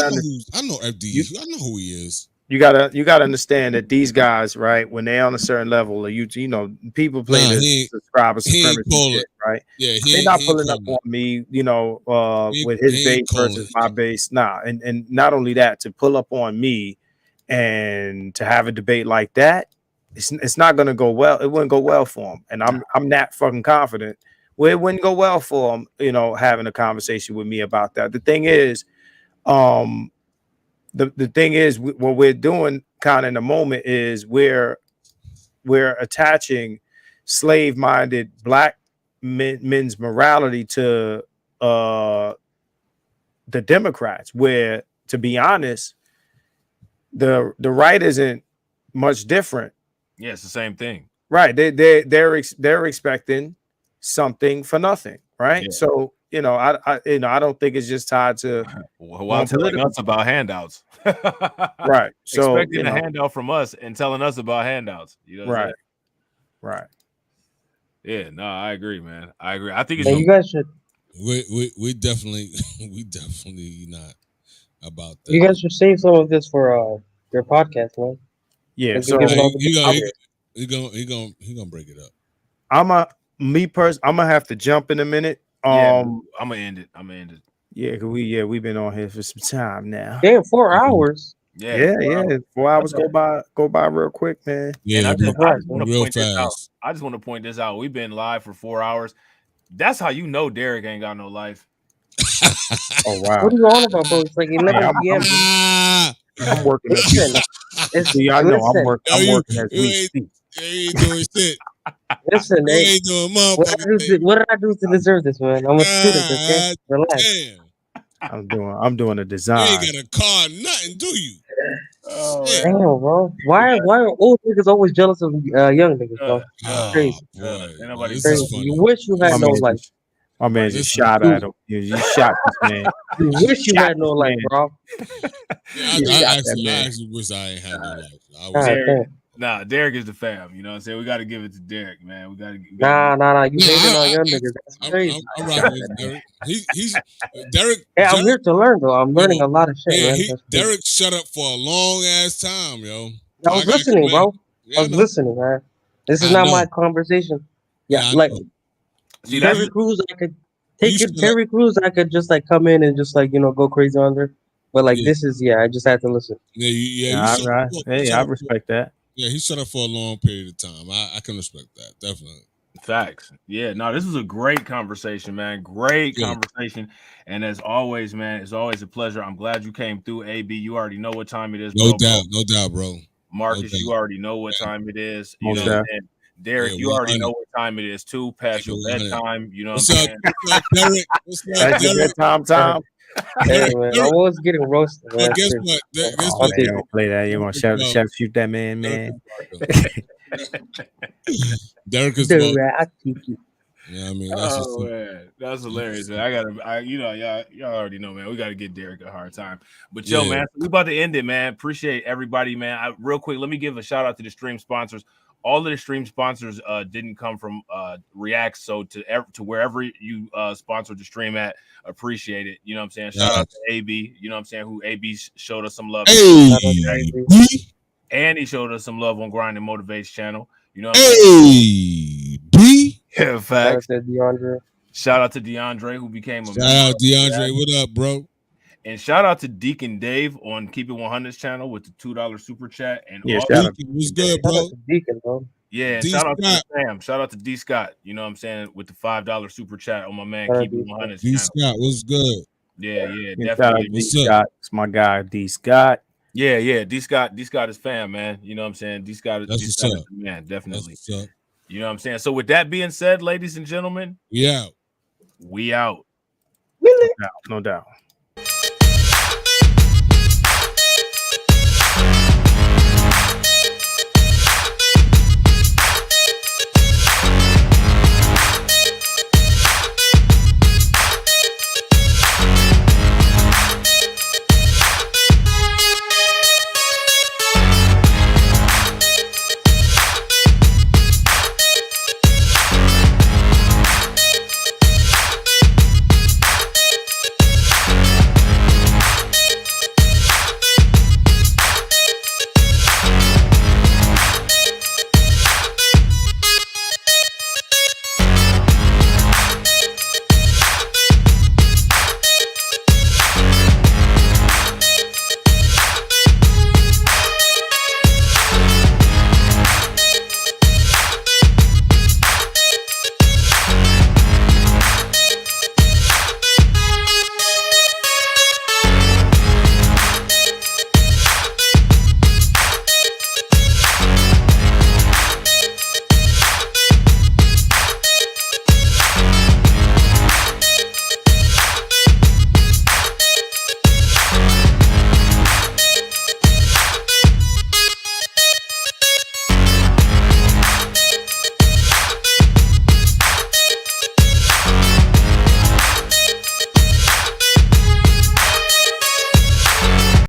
know FD. I know who he is. You gotta understand that these guys, right, when they're on a certain level, people play the subscriber supremacy shit, right? Yeah, they're not pulling up on me, with his base versus my base. Nah, and not only that, to pull up on me and to have a debate like that, it's not gonna go well. It wouldn't go well for him, and I'm not fucking confident. Well, it wouldn't go well for him, having a conversation with me about that. The thing is, the thing is, what we're doing kind of in the moment is we're attaching slave-minded black men's morality to the Democrats, where, to be honest, the right isn't much different. Yeah, it's the same thing. Right. They're expecting something for nothing, right? Yeah. So I don't think it's just tied to while telling us about handouts. Right. So expecting a handout from us and telling us about handouts. You know what I'm saying? Right. Yeah, no, I agree, man. I agree. I think it's you guys should we definitely not about that. You guys should save some of this for your podcast, man. Yeah, so he gonna break it up. I'm gonna have to jump in a minute. I'm gonna end it. Yeah, we've been on here for some time now. Damn, 4 hours. Yeah. 4 hours go by real quick, man. Yeah, and I just want to point this out. I just want to point this out. We've been live for 4 hours. That's how you know Derek ain't got no life. Oh wow! What are you on about, bro? It's like 11 p.m. I'm working. Y'all know I'm working. I'm working as we speak. You ain't doing shit. Listen, you ain't doing what did I do to deserve this, man? I'm a student, okay? Relax. Damn. I'm doing a design. You ain't got a car, nothing, do you? Damn, bro. Why are old niggas always jealous of young niggas, bro? Crazy. Boy, crazy. You wish you had no life. My man just shot at him. You shot this man. You wish you had no life, bro. I actually wish I ain't had no life. Derek is the fam. You know what I'm saying? We got to give it to Derek, man. We got to. Nah. You hating on young niggas. That's crazy. I'm rocking with Derek. He's Derek. Hey, I'm here to learn, though. I'm learning a lot of shit, man. Derek shut up for a long ass time, yo. I was listening, bro. I was listening, man. This is not my conversation. Yeah, like Terry Crews, I could take it. Terry Crews, I could just like come in and just like go crazy on there. But like this is I just had to listen. Right. Hey, I respect that. Yeah, he shut up for a long period of time. I can respect that, definitely. Facts. Yeah, no, this was a great conversation, man. Great conversation. And as always, man, it's always a pleasure. I'm glad you came through, AB. You already know what time it is, bro. No doubt, bro. Marcus, you already know what time it is. You know what I'm saying? Derek, you already know what time it is too. Past your bedtime. You know what I'm saying? What's up, Derek? What's up, Derek? Bedtime. Hey, man, I was getting roasted. Man. Guess what? You gonna play that? You gonna shoot that man? Derek is Yeah, I mean, that's hilarious. Man. Y'all already know, man. We got to get Derek a hard time. But man, we about to end it, man. Appreciate everybody, man. Real quick, let me give a shout out to the stream sponsors. All of the stream sponsors didn't come from Reactz, so to wherever you sponsored the stream at, appreciate it. You know what I'm saying? Shout out to AB. You know what I'm saying? Who AB showed us some love. And he showed us some love on Grind and Motivates channel. You know what I'm saying? Yeah, facts. Shout out to DeAndre, who became a shout out DeAndre. What up, bro? And shout out to Deacon Dave on KeepItOneHunned's channel with the $2 super chat. And what's good, bro? Deacon, bro. Yeah, and shout out to Sam. Shout out to D Scott. You know what I'm saying, with the $5 super chat on my man KeepItOneHunned's channel. D Scott, what's good? Yeah, definitely. D Scott, it's my guy, D Scott. Yeah, D Scott is fam, man. You know what I'm saying? D Scott is the man, definitely. You know what I'm saying? So with that being said, ladies and gentlemen, we out. We out. No doubt.